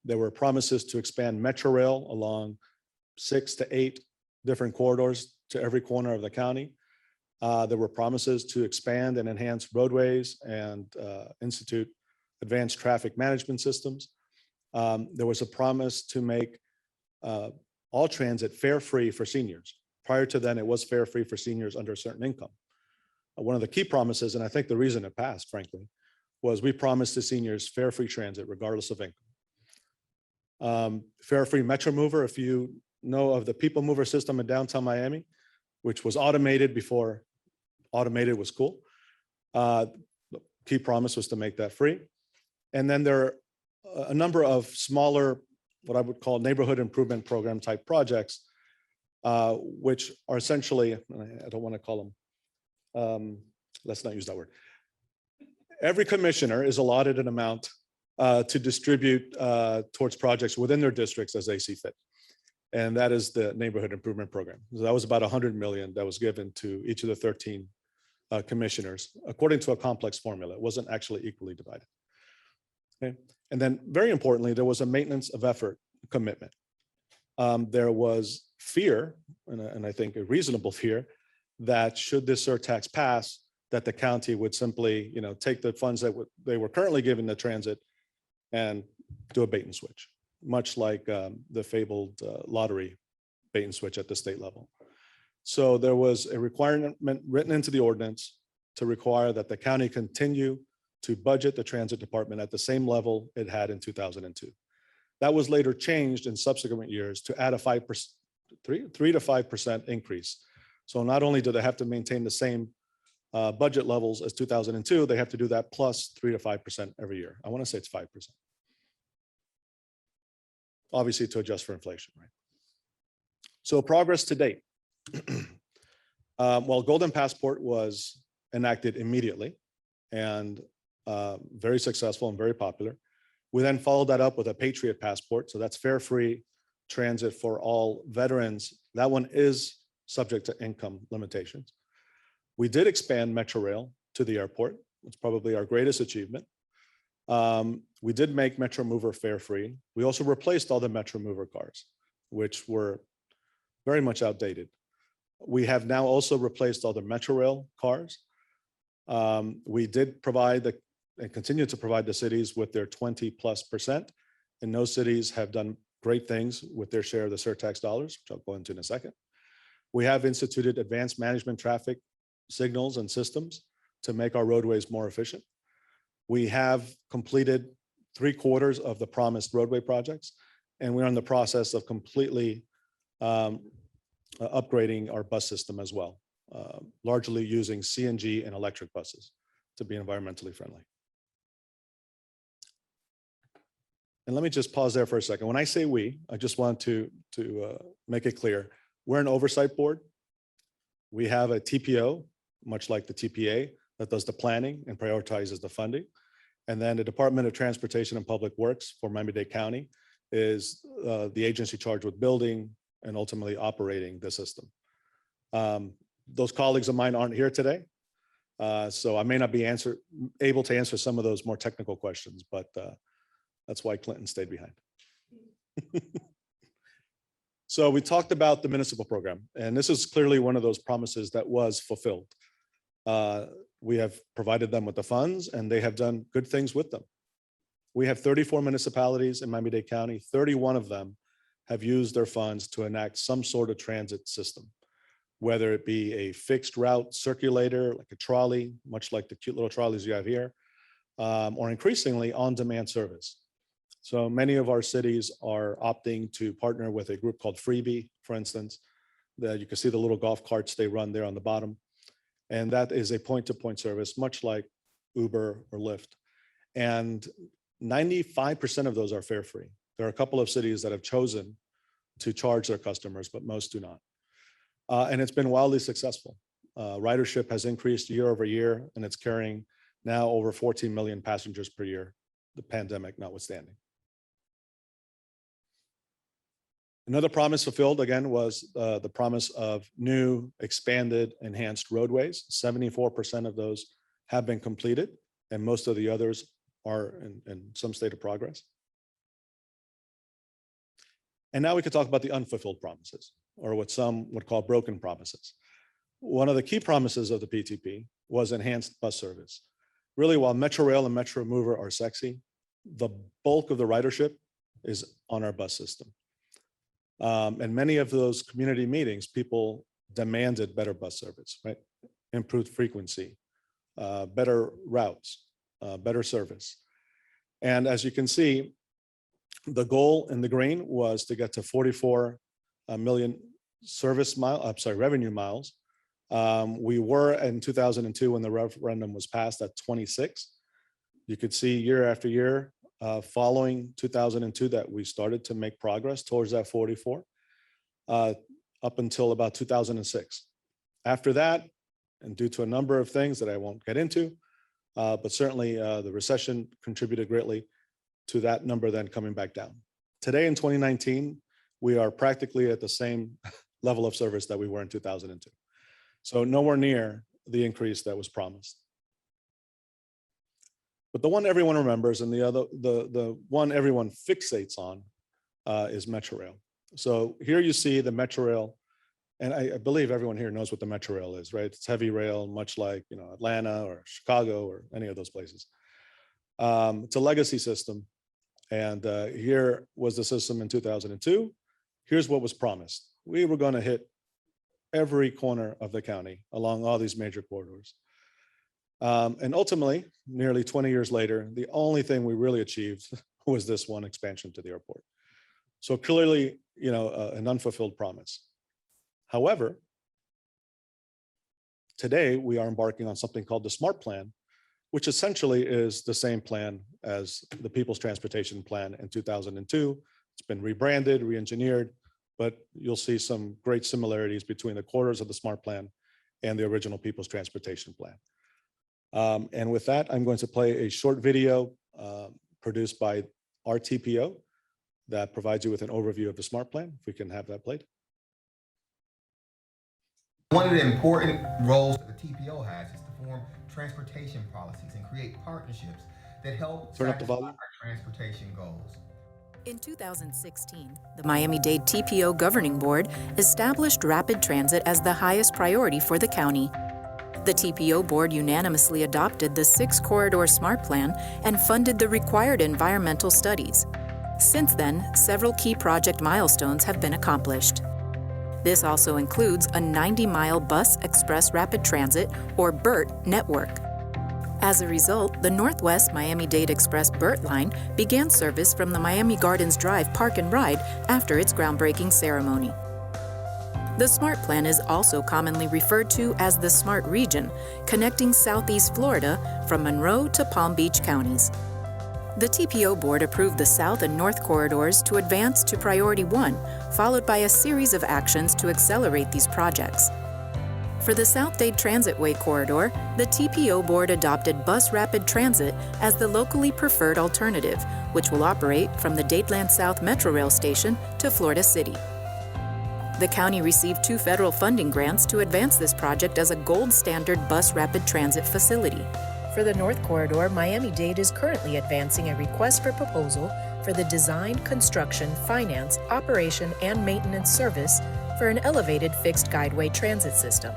There were promises to expand Metro Rail along 6 to 8 different corridors to every corner of the county. There were promises to expand and enhance roadways and institute advanced traffic management systems. There was a promise to make all transit fare-free for seniors. Prior to then, it was fare-free for seniors under a certain income. One of the key promises, and I think the reason it passed, frankly, was we promised to seniors fare-free transit regardless of income. Fare-free Metro Mover, if you know of the People Mover system in downtown Miami, which was automated before automated was cool. The key promise was to make that free. And then there are a number of smaller, what I would call neighborhood improvement program type projects, which are essentially, I don't want to call them, let's not use that word. Every commissioner is allotted an amount to distribute towards projects within their districts as they see fit. And that is the neighborhood improvement program. So that was about 100 million that was given to each of the 13 commissioners according to a complex formula. It wasn't actually equally divided. Okay. And then very importantly, there was a maintenance of effort commitment. There was fear, and I think a reasonable fear, that should this surtax pass, that the county would simply, take the funds that they were currently giving the transit and do a bait and switch, much like the fabled lottery bait and switch at the state level. So there was a requirement written into the ordinance to require that the county continue to budget the transit department at the same level it had in 2002. That was later changed in subsequent years to add a 5%, 3 to 5% increase. So not only do they have to maintain the same budget levels as 2002, they have to do that plus 3 to 5% every year. I want to say it's 5%. Obviously to adjust for inflation, right? So progress to date. While Golden Passport was enacted immediately and very successful and very popular, we then followed that up with a Patriot Passport. So that's fare-free transit for all veterans. That one is subject to income limitations. We did expand Metro Rail to the airport. It's probably our greatest achievement. We did make Metro Mover fare-free. We also replaced all the Metro Mover cars, which were very much outdated. We have now also replaced all the Metro Rail cars. We did provide and continue to provide the cities with their 20+%. And those cities have done great things with their share of the surtax dollars, which I'll go into in a second. We have instituted advanced management traffic signals and systems to make our roadways more efficient. We have completed 3/4 of the promised roadway projects, and we're in the process of completely upgrading our bus system as well, largely using CNG and electric buses to be environmentally friendly. And let me just pause there for a second. When I say we, I just want to make it clear. We're an oversight board. We have a TPO, much like the TPA, that does the planning and prioritizes the funding. And then the Department of Transportation and Public Works for Miami-Dade County is the agency charged with building and ultimately operating the system. Those colleagues of mine aren't here today, so I may not be able to answer some of those more technical questions, but that's why Clinton stayed behind. So we talked about the municipal program, and this is clearly one of those promises that was fulfilled. We have provided them with the funds, and they have done good things with them. We have 34 municipalities in Miami-Dade County. 31 of them have used their funds to enact some sort of transit system, whether it be a fixed route circulator, like a trolley, much like the cute little trolleys you have here, or increasingly on-demand service. So many of our cities are opting to partner with a group called Freebie, for instance, that you can see the little golf carts they run there on the bottom. And that is a point-to-point service, much like Uber or Lyft. And 95% of those are fare free. There are a couple of cities that have chosen to charge their customers, but most do not. And it's been wildly successful. Ridership has increased year over year, and it's carrying now over 14 million passengers per year, the pandemic notwithstanding. Another promise fulfilled, again, was the promise of new, expanded, enhanced roadways. 74% of those have been completed, and most of the others are in some state of progress. And now we could talk about the unfulfilled promises, or what some would call broken promises. One of the key promises of the PTP was enhanced bus service. Really, while Metro Rail and Metro Mover are sexy, the bulk of the ridership is on our bus system. And many of those community meetings, people demanded better bus service, right? Improved frequency, better routes, better service. And as you can see, the goal in the green was to get to 44 million revenue miles. We were in 2002 when the referendum was passed at 26. You could see year after year following 2002 that we started to make progress towards that 44 up until about 2006. After that, and due to a number of things that I won't get into, but certainly the recession contributed greatly to that number then coming back down. Today in 2019, we are practically at the same level of service that we were in 2002. So nowhere near the increase that was promised. But the one everyone remembers and the one everyone fixates on is Metro Rail. So here you see the Metro Rail, and I believe everyone here knows what the Metro Rail is, right? It's heavy rail, much like Atlanta or Chicago or any of those places. It's a legacy system, and here was the system in 2002. Here's what was promised. We were going to hit every corner of the county along all these major corridors. And ultimately, nearly 20 years later, the only thing we really achieved was this one expansion to the airport. So clearly, an unfulfilled promise. However, today we are embarking on something called the SMART Plan, which essentially is the same plan as the People's Transportation Plan in 2002. It's been rebranded, re-engineered, but you'll see some great similarities between the corridors of the SMART Plan and the original People's Transportation Plan. And with that, I'm going to play a short video produced by our TPO that provides you with an overview of the SMART Plan. If we can have that played. One of the important roles that the TPO has is to form transportation policies and create partnerships that help turn up the satisfy volume. our transportation goals. In 2016, the Miami-Dade TPO Governing Board established rapid transit as the highest priority for the county. The TPO Board unanimously adopted the 6-corridor SMART Plan and funded the required environmental studies. Since then, several key project milestones have been accomplished. This also includes a 90-mile Bus Express Rapid Transit, or BERT, network. As a result, the Northwest Miami-Dade Express BERT line began service from the Miami Gardens Drive Park and Ride after its groundbreaking ceremony. The SMART Plan is also commonly referred to as the SMART Region, connecting Southeast Florida from Monroe to Palm Beach counties. The TPO Board approved the South and North corridors to advance to Priority 1, followed by a series of actions to accelerate these projects. For the South Dade Transitway Corridor, the TPO Board adopted Bus Rapid Transit as the locally preferred alternative, which will operate from the Dadeland South Metro Rail Station to Florida City. The county received 2 federal funding grants to advance this project as a gold standard bus rapid transit facility. For the North Corridor, Miami-Dade is currently advancing a request for proposal for the design, construction, finance, operation, and maintenance service for an elevated fixed guideway transit system.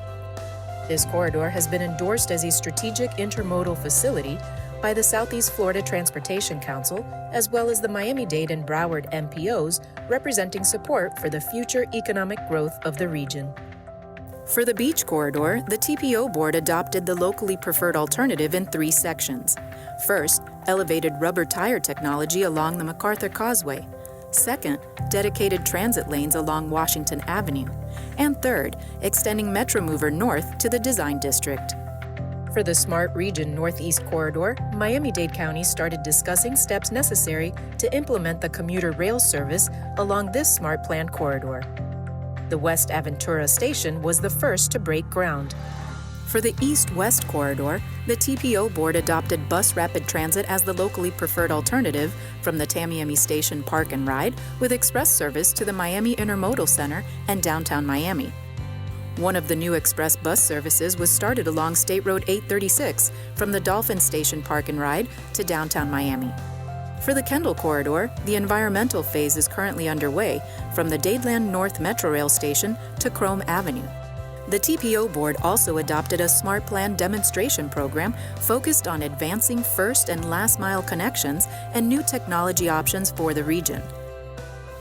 This corridor has been endorsed as a strategic intermodal facility by the Southeast Florida Transportation Council, as well as the Miami-Dade and Broward MPOs, representing support for the future economic growth of the region. For the Beach Corridor, the TPO Board adopted the locally preferred alternative in 3 sections. First, elevated rubber tire technology along the MacArthur Causeway. Second, dedicated transit lanes along Washington Avenue. And third, extending Metromover north to the Design District. For the Smart Region Northeast Corridor, Miami-Dade County started discussing steps necessary to implement the commuter rail service along this Smart Plan corridor. The West Aventura Station was the first to break ground. For the East-West Corridor, the TPO Board adopted Bus Rapid Transit as the locally preferred alternative from the Tamiami Station Park and Ride, with express service to the Miami Intermodal Center and downtown Miami. One of the new express bus services was started along State Road 836 from the Dolphin Station Park and Ride to downtown Miami. For the Kendall Corridor, the environmental phase is currently underway from the Dadeland North Metro Rail Station to Chrome Avenue. The TPO Board also adopted a Smart Plan demonstration program focused on advancing first and last mile connections and new technology options for the region.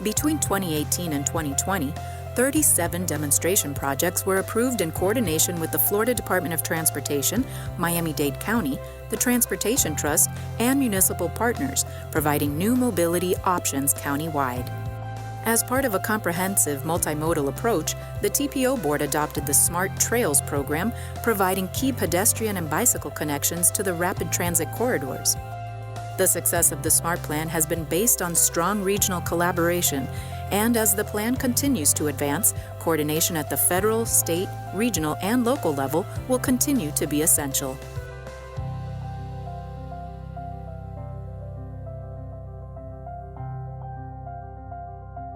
Between 2018 and 2020, 37 demonstration projects were approved in coordination with the Florida Department of Transportation, Miami-Dade County, the Transportation Trust, and municipal partners, providing new mobility options countywide. As part of a comprehensive multimodal approach, the TPO Board adopted the Smart Trails program, providing key pedestrian and bicycle connections to the rapid transit corridors. The success of the Smart Plan has been based on strong regional collaboration, and as the plan continues to advance, coordination at the federal, state, regional, and local level will continue to be essential.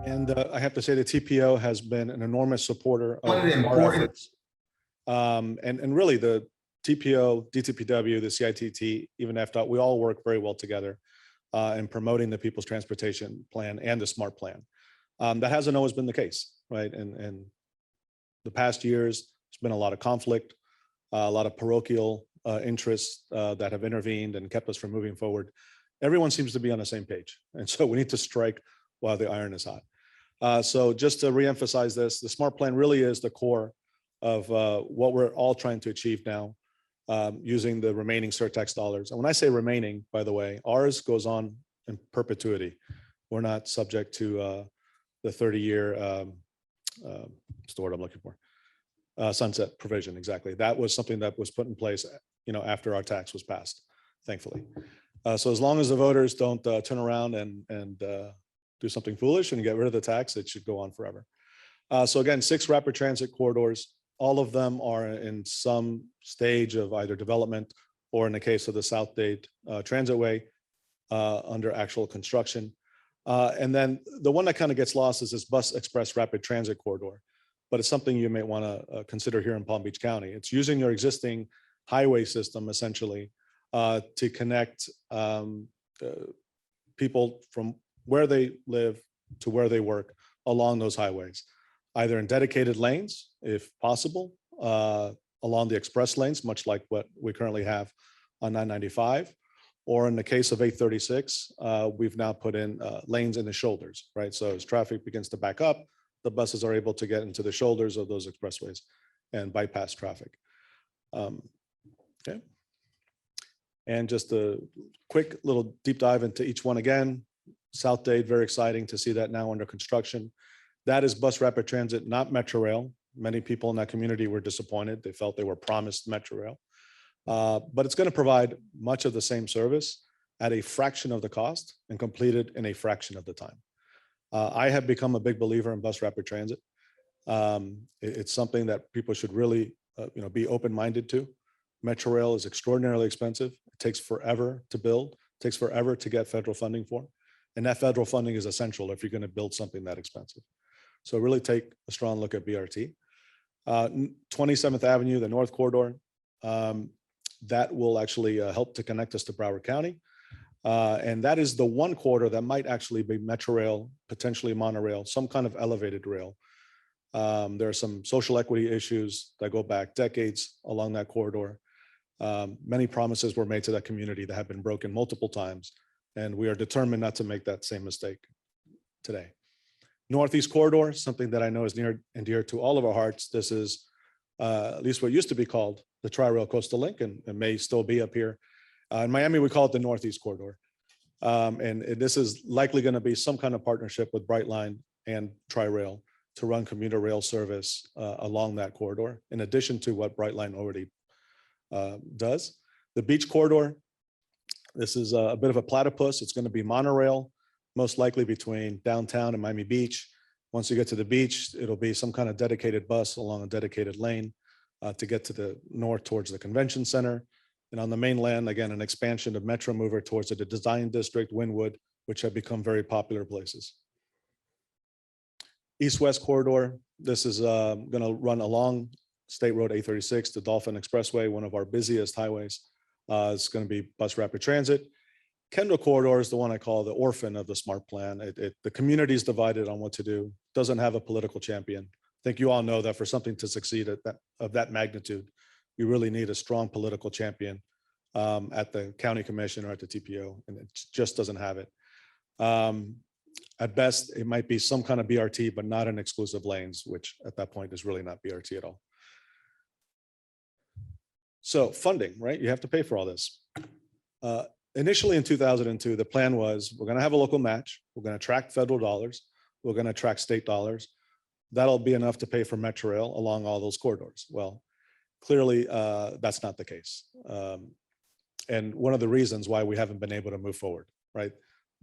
And I have to say the TPO has been an enormous supporter of One of the our important- efforts. And really the TPO, DTPW, the CITT, even FDOT, we all work very well together in promoting the People's Transportation Plan and the Smart Plan. That hasn't always been the case, right? And the past years, there's been a lot of conflict, a lot of parochial interests that have intervened and kept us from moving forward. Everyone seems to be on the same page. And so we need to strike while the iron is hot. So just to reemphasize this, the Smart Plan really is the core of what we're all trying to achieve now using the remaining Surtax dollars. And when I say remaining, by the way, ours goes on in perpetuity. We're not subject to the 30-year, what's the word I'm looking for? Sunset provision, exactly. That was something that was put in place, after our tax was passed, thankfully. So as long as the voters don't turn around and do something foolish and get rid of the tax, it should go on forever. So again, 6 rapid transit corridors. All of them are in some stage of either development or, in the case of the South Dade Transitway, under actual construction. And then the one that kind of gets lost is this Bus Express Rapid Transit Corridor, but it's something you may want to consider here in Palm Beach County. It's using your existing highway system essentially to connect people from where they live to where they work along those highways, either in dedicated lanes, if possible, along the express lanes, much like what we currently have on 995, or in the case of 836, we've now put in lanes in the shoulders, right? So as traffic begins to back up, the buses are able to get into the shoulders of those expressways and bypass traffic. Okay. And just a quick little deep dive into each one again. South Dade, very exciting to see that now under construction. That is Bus Rapid Transit, not Metro Rail. Many people in that community were disappointed. They felt they were promised Metro Rail. But it's going to provide much of the same service at a fraction of the cost and completed in a fraction of the time. I have become a big believer in Bus Rapid Transit. It's something that people should really be open-minded to. Metro Rail is extraordinarily expensive. It takes forever to build, takes forever to get federal funding for. And that federal funding is essential if you're going to build something that expensive. So really take a strong look at BRT. 27th Avenue, the North Corridor, that will actually help to connect us to Broward County. And that is the one corridor that might actually be Metro Rail, potentially monorail, some kind of elevated rail. There are some social equity issues that go back decades along that corridor. Many promises were made to that community that have been broken multiple times, and we are determined not to make that same mistake today. Northeast Corridor, something that I know is near and dear to all of our hearts. This is at least what used to be called the Tri-Rail Coastal Link, and it may still be up here. In Miami, we call it the Northeast Corridor. And this is likely going to be some kind of partnership with Brightline and Tri-Rail to run commuter rail service along that corridor, in addition to what Brightline already does. The Beach Corridor, this is a bit of a platypus. It's going to be monorail, most likely between downtown and Miami Beach. Once you get to the beach, it'll be some kind of dedicated bus along a dedicated lane to get to the north towards the convention center. And on the mainland, again, an expansion of Metro Mover towards the Design District, Wynwood, which have become very popular places. East-West Corridor, this is going to run along State Road 836, the Dolphin Expressway, one of our busiest highways. It's going to be bus rapid transit. Kendall Corridor is the one I call the orphan of the SMART plan. The community is divided on what to do, doesn't have a political champion. I think you all know that for something to succeed of that magnitude, you really need a strong political champion at the county commission or at the TPO, and it just doesn't have it. At best, it might be some kind of BRT, but not in exclusive lanes, which at that point is really not BRT at all. So funding, right? You have to pay for all this. Initially in 2002, the plan was we're going to have a local match. We're going to attract federal dollars. We're going to attract state dollars. That'll be enough to pay for Metro Rail along all those corridors. Well, clearly, that's not the case. And one of the reasons why we haven't been able to move forward, right?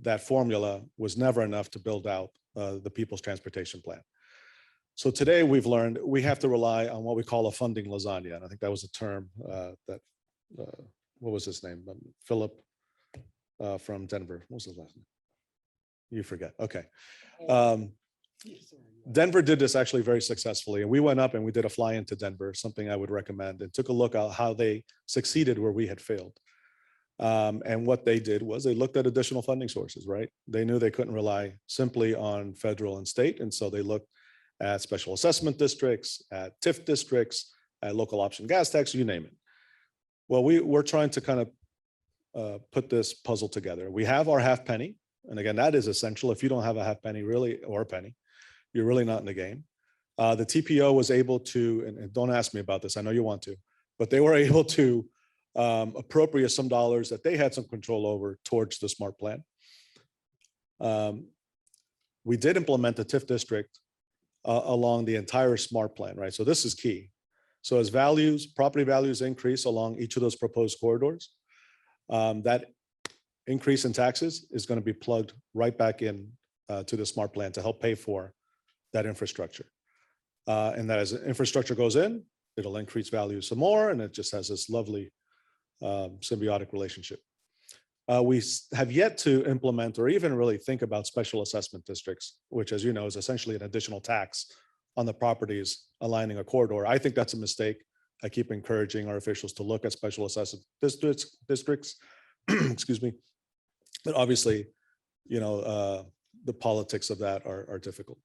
That formula was never enough to build out the People's Transportation Plan. So today we've learned we have to rely on what we call a funding lasagna. And I think that was a term that, what was his name? Philip from Denver. What was his last name? You forget. Okay. Denver did this actually very successfully. And we went up and we did a fly into Denver, something I would recommend, and took a look at how they succeeded where we had failed. And what they did was they looked at additional funding sources, right? They knew they couldn't rely simply on federal and state. And so they looked at special assessment districts, at TIF districts, at local option gas tax, you name it. Well, we're trying to kind of put this puzzle together. We have our half penny. And again, that is essential. If you don't have a half penny really, or a penny, you're really not in the game. The TPO was able to, and don't ask me about this, I know you want to, but they were able to appropriate some dollars that they had some control over towards the SMART plan. We did implement the TIF district along the entire SMART plan, right? So this is key. So as values, property values increase along each of those proposed corridors, that increase in taxes is going to be plugged right back in to the SMART plan to help pay for that infrastructure. And that as infrastructure goes in, it'll increase value some more, and it just has this lovely symbiotic relationship. We have yet to implement or even really think about special assessment districts, which, as you know, is essentially an additional tax on the properties aligning a corridor. I think that's a mistake. I keep encouraging our officials to look at special assessment districts, excuse me. But obviously, you know, the politics of that are difficult.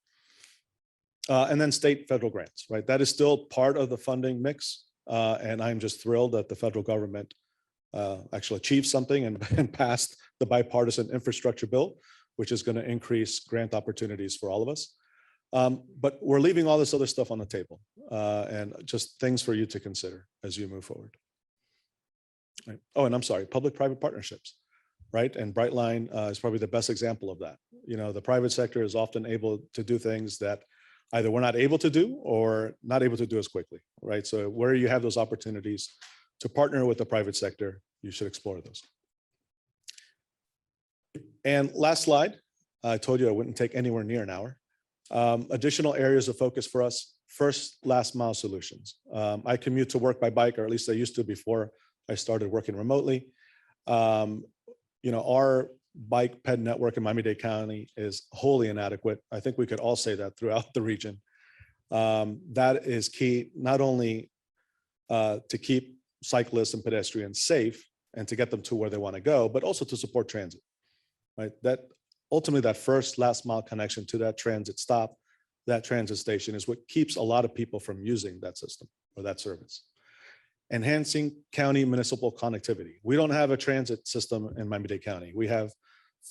And then state federal grants, right? That is still part of the funding mix. And I'm just thrilled that the federal government actually achieved something and passed the bipartisan infrastructure bill, which is going to increase grant opportunities for all of us. But we're leaving all this other stuff on the table and just things for you to consider as you move forward. Right. Oh, and I'm sorry, public-private partnerships, right? And Brightline is probably the best example of that. You know, the private sector is often able to do things that either we're not able to do or not able to do as quickly, right? So where you have those opportunities to partner with the private sector, you should explore those. And last slide, I told you I wouldn't take anywhere near an hour. Additional areas of focus for us. first last mile solutions. I commute to work by bike, or at least I used to before I started working remotely. Our bike ped network in Miami-Dade County is wholly inadequate. I think we could all say that throughout the region. That is key, not only to keep cyclists and pedestrians safe and to get them to where they want to go, but also to support transit, right? That ultimately that first last mile connection to that transit stop, that transit station is what keeps a lot of people from using that system or that service. Enhancing county municipal connectivity. We don't have a transit system in Miami-Dade County. We have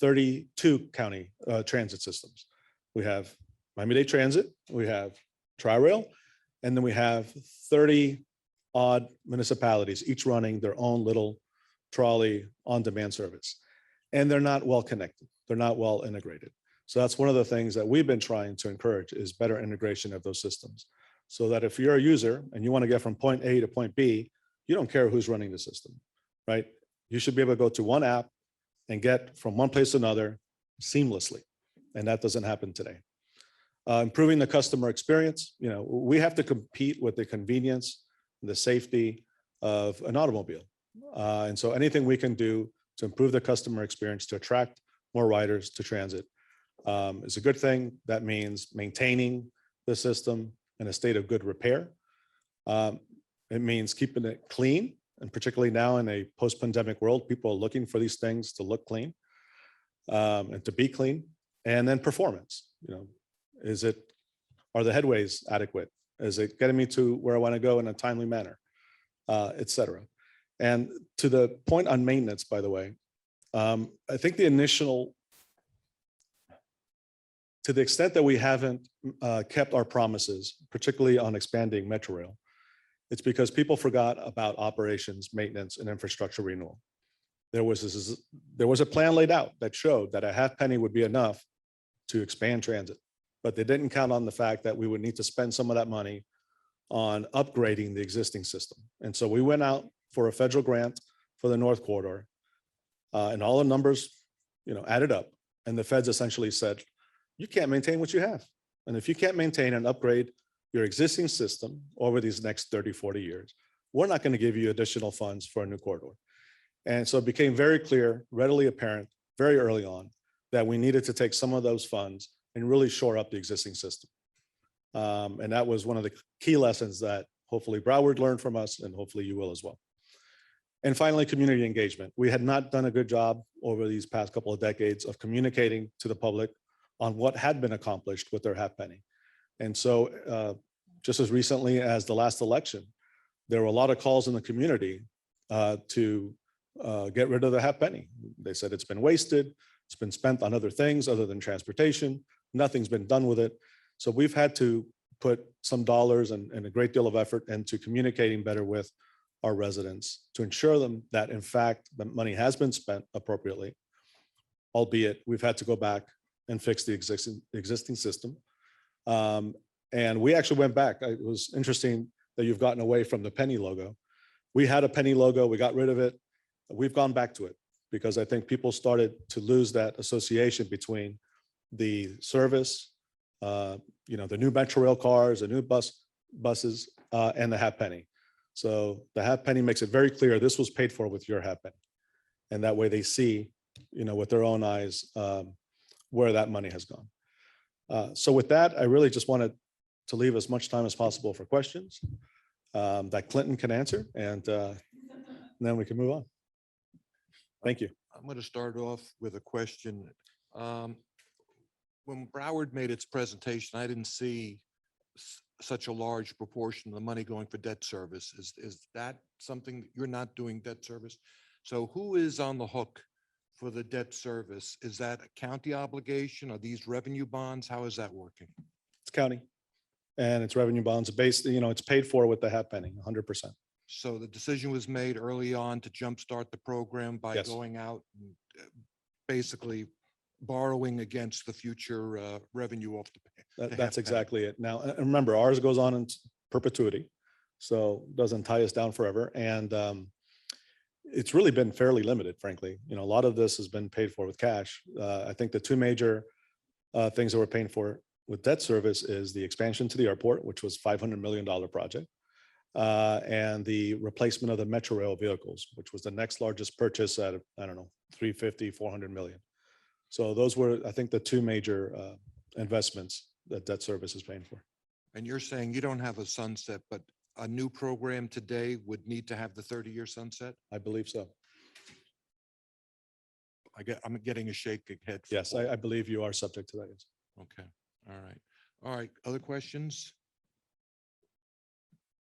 32 county transit systems. We have Miami-Dade Transit, we have Tri-Rail, and then we have 30 odd municipalities, each running their own little trolley on-demand service. And they're not well connected. They're not well integrated. So that's one of the things that we've been trying to encourage is better integration of those systems. So that if you're a user and you want to get from point A to point B, you don't care who's running the system, right? You should be able to go to one app and get from one place to another seamlessly. And that doesn't happen today. Improving the customer experience. We have to compete with the convenience, the safety of an automobile. And so anything we can do to improve the customer experience, to attract more riders to transit is a good thing. That means maintaining the system in a state of good repair. It means keeping it clean. And particularly now in a post-pandemic world, people are looking for these things to look clean and to be clean. And then performance, are the headways adequate? Is it getting me to where I want to go in a timely manner, et cetera? And to the point on maintenance, by the way, I think the initial, to the extent that we haven't kept our promises, particularly on expanding Metro Rail, it's because people forgot about operations, maintenance, and infrastructure renewal. There was a plan laid out that showed that a half penny would be enough to expand transit, but they didn't count on the fact that we would need to spend some of that money on upgrading the existing system. And so we went out for a federal grant for the North Corridor, and all the numbers, added up. And the feds essentially said, you can't maintain what you have. And if you can't maintain and upgrade your existing system over these next 30, 40 years, we're not going to give you additional funds for a new corridor. And so it became very clear, readily apparent, very early on, that we needed to take some of those funds and really shore up the existing system. And that was one of the key lessons that hopefully Broward learned from us, and hopefully you will as well. And finally, community engagement. We had not done a good job over these past couple of decades of communicating to the public on what had been accomplished with their half penny. And so just as recently as the last election, there were a lot of calls in the community to get rid of the half penny. They said it's been wasted. It's been spent on other things other than transportation. Nothing's been done with it. So we've had to put some dollars and a great deal of effort into communicating better with our residents to ensure them that, in fact, the money has been spent appropriately, albeit we've had to go back and fix the existing system. And we actually went back. It was interesting that you've gotten away from the penny logo. We had a penny logo. We got rid of it. We've gone back to it because I think people started to lose that association between the service, the new Metro Rail cars, the new buses, and the half penny. So the half penny makes it very clear this was paid for with your half penny. And that way they see, with their own eyes, where that money has gone. So with that, I really just wanted to leave as much time as possible for questions that Clinton can answer, and then we can move on. Thank you. I'm going to start off with a question. When Broward made its presentation, I didn't see such a large proportion of the money going for debt service. Is that something that you're not doing debt service? So who is on the hook for the debt service? Is that a county obligation? Are these revenue bonds? How is that working? It's county, and it's revenue bonds based, it's paid for with the half penny, 100%. So the decision was made early on to jumpstart the program by Yes. going out and basically borrowing against the future revenue off the. That's exactly it. Now, and remember, ours goes on in perpetuity, so it doesn't tie us down forever. And it's really been fairly limited, frankly. A lot of this has been paid for with cash. I think the two major things that we're paying for with debt service is the expansion to the airport, which was $500 million project. And the replacement of the Metro Rail vehicles, which was the next largest purchase at, I don't know, 350, 400 million. So those were, I think, the two major investments that debt service is paying for. And you're saying you don't have a sunset, but a new program today would need to have the 30-year sunset? I believe so. I'm getting a shake head. Yes, I believe you are subject to that. Yes. Okay, all right. All right, other questions?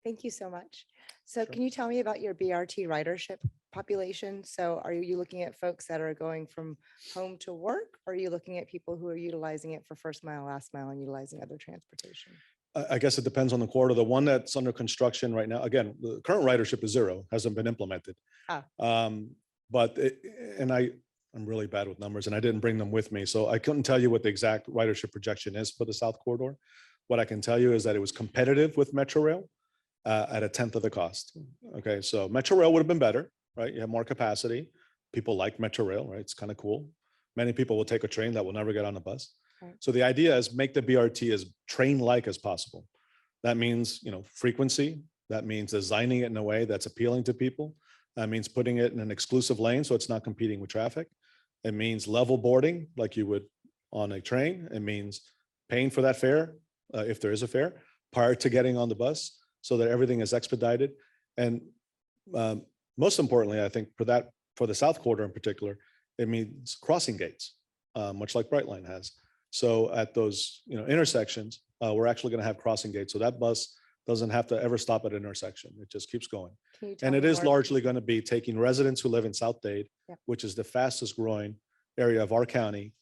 Thank you so much. So can you tell me about your BRT ridership population? So are you looking at folks that are going from home to work? Or are you looking at people who are utilizing it for first mile, last mile, and utilizing other transportation? I guess it depends on the corridor. The one that's under construction right now, again, the current ridership is zero, hasn't been implemented. Ah. I'm really bad with numbers and I didn't bring them with me. So I couldn't tell you what the exact ridership projection is for the South Corridor. What I can tell you is that it was competitive with Metro Rail at 1/10 of the cost. Okay, so Metro Rail would have been better, right? You have more capacity. People like Metro Rail, right? It's kind of cool. Many people will take a train that will never get on a bus. Right. So the idea is make the BRT as train-like as possible. That means, frequency. That means designing it in a way that's appealing to people. That means putting it in an exclusive lane so it's not competing with traffic. It means level boarding like you would on a train. It means paying for that fare, if there is a fare, prior to getting on the bus so that everything is expedited. And most importantly, I think for the South Corridor in particular, it means crossing gates, much like Brightline has. So at those intersections, we're actually going to have crossing gates. So that bus doesn't have to ever stop at an intersection. It just keeps going. And it is largely going to be taking residents who live in South Dade, which is the fastest growing area of our county,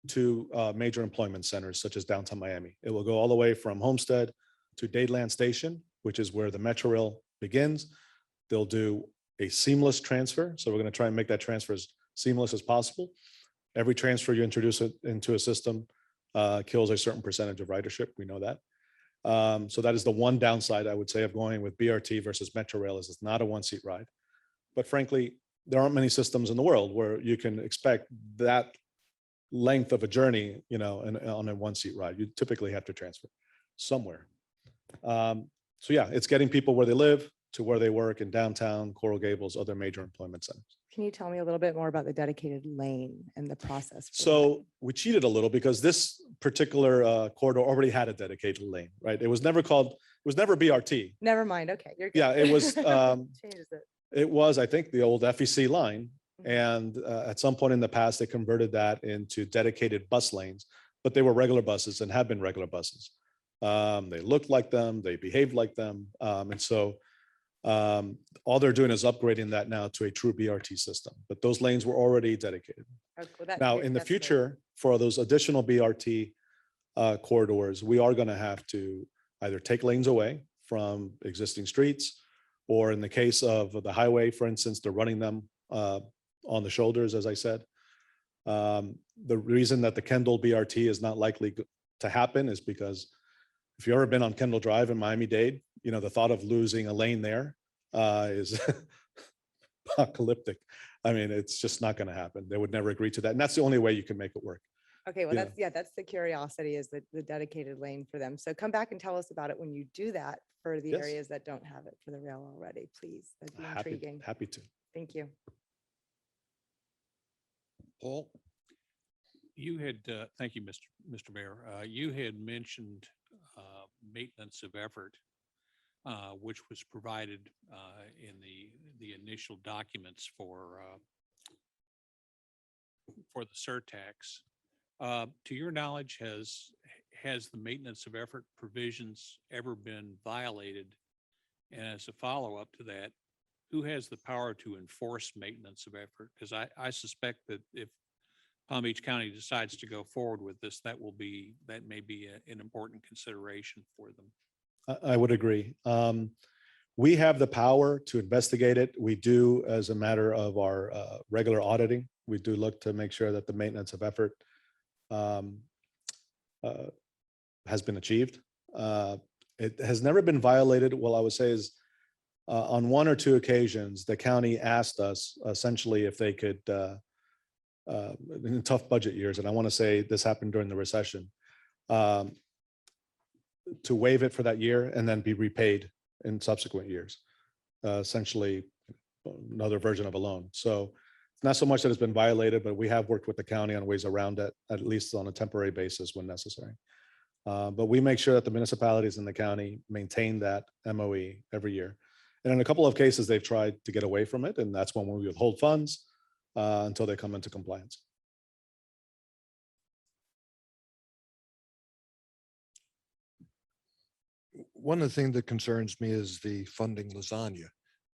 to major employment centers such as downtown Miami. It will go all the way from Homestead to Dadeland Station, which is where the Metro Rail begins. They'll do a seamless transfer. So we're going to try and make that transfer as seamless as possible. Every transfer you introduce it into a system kills a certain percentage of ridership. We know that. So that is the one downside I would say of going with BRT versus Metro Rail is it's not a one-seat ride. But frankly, there aren't many systems in the world where you can expect that length of a journey, on a one-seat ride. You typically have to transfer somewhere. So yeah, it's getting people where they live to where they work in downtown, Coral Gables, other major employment centers. Can you tell me a little bit more about the dedicated lane and the process? for So we cheated a little because this particular corridor already had a dedicated lane, right? It was never BRT. that? Never mind. Okay. You're good. Yeah, it was, Changes it. it was, I think, the old FEC line. Mhm. And at some point in the past, they converted that into dedicated bus lanes, but they were regular buses and have been regular buses. They looked like them, they behaved like them. And so all they're doing is upgrading that now to a true BRT system, but those lanes were already dedicated. Oh, cool. Now, in the That's great. future, for those additional BRT corridors, we are going to have to either take lanes away from existing streets, or in the case of the highway, for instance, they're running them on the shoulders, as I said. The reason that the Kendall BRT is not likely to happen is because if you've ever been on Kendall Drive in Miami-Dade, the thought of losing a lane there is apocalyptic. I mean, it's just not going to happen. They would never agree to that. And that's the only way you can make it work. Okay, well, Yeah. that's the curiosity is the dedicated lane for them. So come back and tell us about it when you do that for the Yes. areas that don't have it for the rail already, please. That'd be intriguing. Happy to. Thank you. Paul? You had, thank you, Mr. Mayor. You had mentioned maintenance of effort, which was provided in the initial documents for the Surtax. To your knowledge, has the maintenance of effort provisions ever been violated? And as a follow-up to that, who has the power to enforce maintenance of effort? Because I suspect that if Palm Beach County decides to go forward with this, that may be an important consideration for them. I would agree. We have the power to investigate it. We do, as a matter of our regular auditing, we do look to make sure that the maintenance of effort has been achieved. It has never been violated. Well, I would say is on one or two occasions, the county asked us essentially if they could, in tough budget years, and I want to say this happened during the recession, to waive it for that year and then be repaid in subsequent years. Essentially another version of a loan. So it's not so much that it's been violated, but we have worked with the county on ways around it, at least on a temporary basis when necessary. But we make sure that the municipalities in the county maintain that MOE every year. And in a couple of cases, they've tried to get away from it, and that's when we withhold funds until they come into compliance. One of the things that concerns me is the funding lasagna,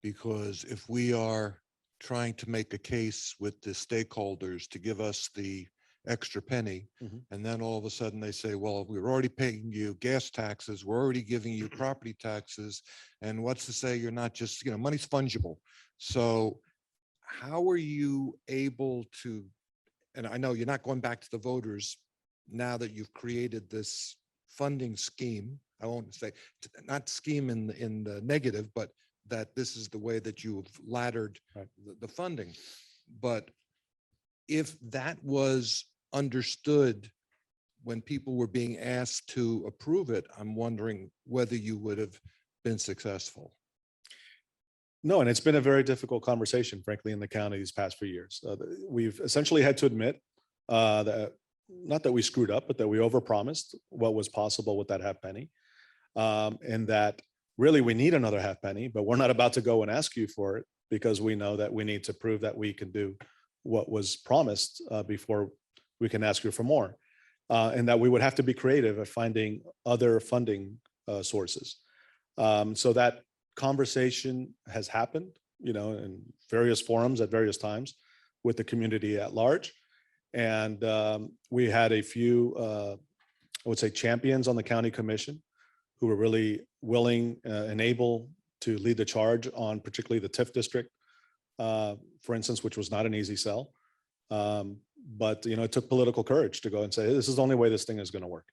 because if we are trying to make a case with the stakeholders to give us the extra penny, and then all of a sudden they say, well, we're already paying you gas taxes, we're already giving you property taxes, and what's to say you're not just, money's fungible. So how are you able to, and I know you're not going back to the voters now that you've created this funding scheme, I won't say, not scheme in the negative, but that this is the way that you've laddered the funding. But if that was understood when people were being asked to approve it, I'm wondering whether you would have been successful. No, and it's been a very difficult conversation, frankly, in the county these past few years. We've essentially had to admit that not that we screwed up, but that we overpromised what was possible with that half penny. And that really we need another half penny, but we're not about to go and ask you for it because we know that we need to prove that we can do what was promised before we can ask you for more. And that we would have to be creative at finding other funding sources. So that conversation has happened, in various forums at various times with the community at large. And we had a few, I would say, champions on the county commission who were really willing and able to lead the charge on particularly the TIF district, for instance, which was not an easy sell. But it took political courage to go and say, this is the only way this thing is going to work,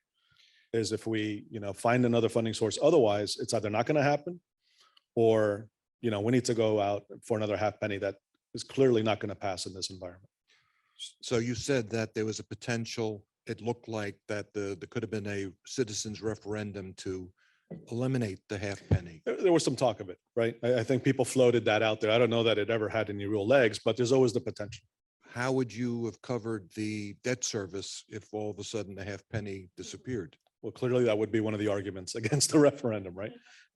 is if we find another funding source. Otherwise, it's either not going to happen, or we need to go out for another half penny that is clearly not going to pass in this environment. So you said that there was a potential, it looked like that there could have been a citizens referendum to eliminate the half penny. There was some talk of it, right? I think people floated that out there. I don't know that it ever had any real legs, but there's always the potential. How would you have covered the debt service if all of a sudden the half penny disappeared? Well, clearly that would be one of the arguments against the referendum, right?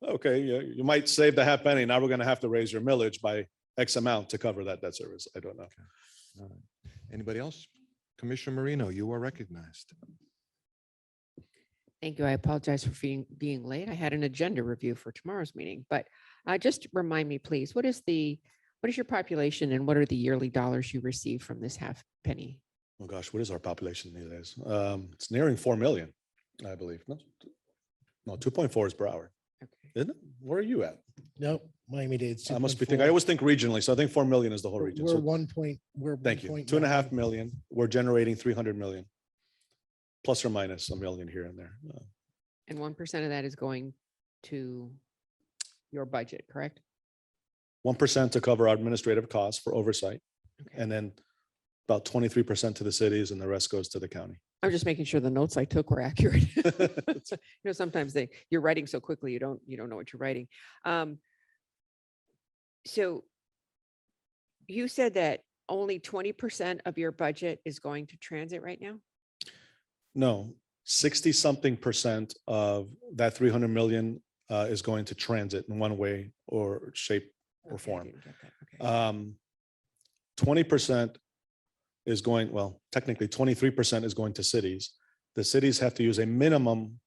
Okay, you might save the half penny. Now we're going to have to raise your millage by X amount to cover that debt service. I don't know. Okay. All right. Anybody else? Commissioner Marino, you are recognized. Thank you. I apologize for being late. I had an agenda review for tomorrow's meeting, but just remind me, please, what is your population and what are the yearly dollars you receive from this half penny? Oh gosh, what is our population these days? It's nearing 4 million, I believe. No, 2.4 is per hour. Okay. Isn't it? Where are you at? Nope, Miami-Dade. I must be thinking, I always think regionally. So I think 4 million is the whole region. We're So 1 point, we're. thank you. 1.9. 2.5 million. We're generating 300 million, plus or minus a million here and there. And 1% of that is going to your budget, correct? 1% to cover our administrative costs for oversight. Okay. And then about 23% to the cities, and the rest goes to the county. I'm just making sure the notes I took were accurate. Sometimes you're writing so quickly, you don't know what you're writing. So you said that only 20% of your budget is going to transit right now? No, 60-something% of that 300 million is going to transit in one way or shape or Okay, I form. didn't get that. Okay. 20% is going, well, technically 23% is going to cities. The cities have to use a minimum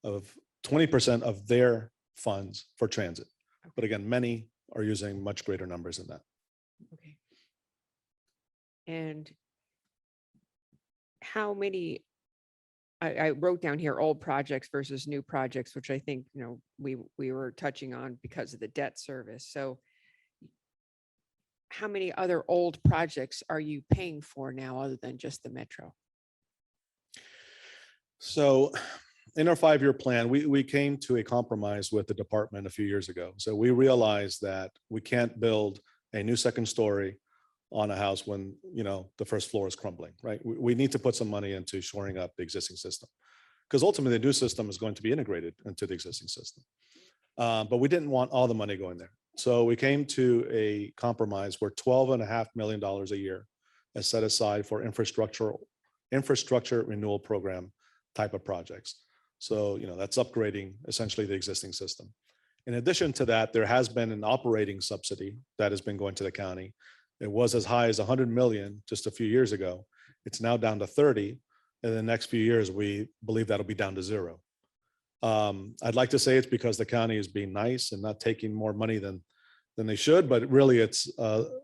of 20% of their funds for transit. But again, many are using much greater numbers than that. Okay. And how many, I wrote down here old projects versus new projects, which I think, we were touching on because of the debt service. So how many other old projects are you paying for now other than just the metro? So in our 5-year plan, we came to a compromise with the department a few years ago. So we realized that we can't build a new second story on a house when, the first floor is crumbling, right? We need to put some money into shoring up the existing system. because ultimately the new system is going to be integrated into the existing system. But we didn't want all the money going there. So we came to a compromise where $12.5 million a year is set aside for infrastructure renewal program type of projects. So, that's upgrading essentially the existing system. In addition to that, there has been an operating subsidy that has been going to the county. It was as high as 100 million just a few years ago. It's now down to 30. In the next few years, we believe that'll be down to 0. I'd like to say it's because the county is being nice and not taking more money than they should, but really it's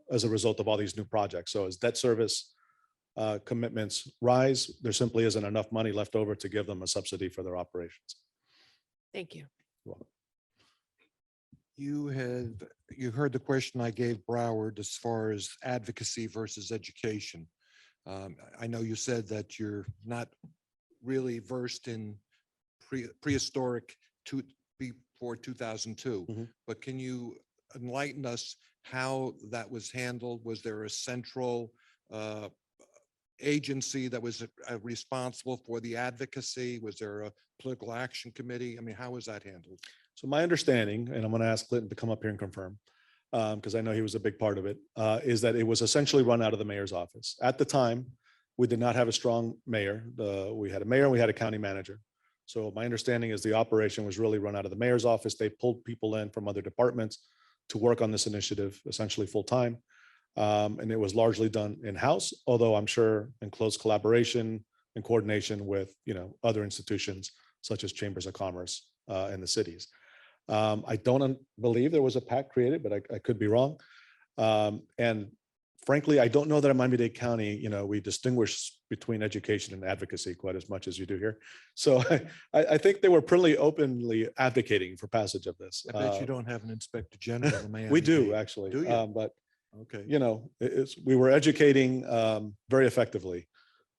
as a result of all these new projects. So as debt service commitments rise, there simply isn't enough money left over to give them a subsidy for their operations. Thank you. You heard the question I gave Broward as far as advocacy versus education. I know you said that you're not really versed in prehistoric before 2002, but can you enlighten us how that was handled? Was there a central agency that was responsible for the advocacy? Was there a political action committee? I mean, how was that handled? So my understanding, and I'm going to ask Clinton to come up here and confirm, because I know he was a big part of it, is that it was essentially run out of the mayor's office. At the time, we did not have a strong mayor. We had a mayor and we had a county manager. So my understanding is the operation was really run out of the mayor's office. They pulled people in from other departments to work on this initiative, essentially full time. And it was largely done in-house, although I'm sure in close collaboration and coordination with, other institutions such as chambers of commerce in the cities. I don't believe there was a PAC created, but I could be wrong. And frankly, I don't know that in Miami-Dade County, we distinguish between education and advocacy quite as much as you do here. So I think they were pretty openly advocating for passage of this. I bet you don't have an inspector general in Miami. We do actually, Do you? but okay, we were educating very effectively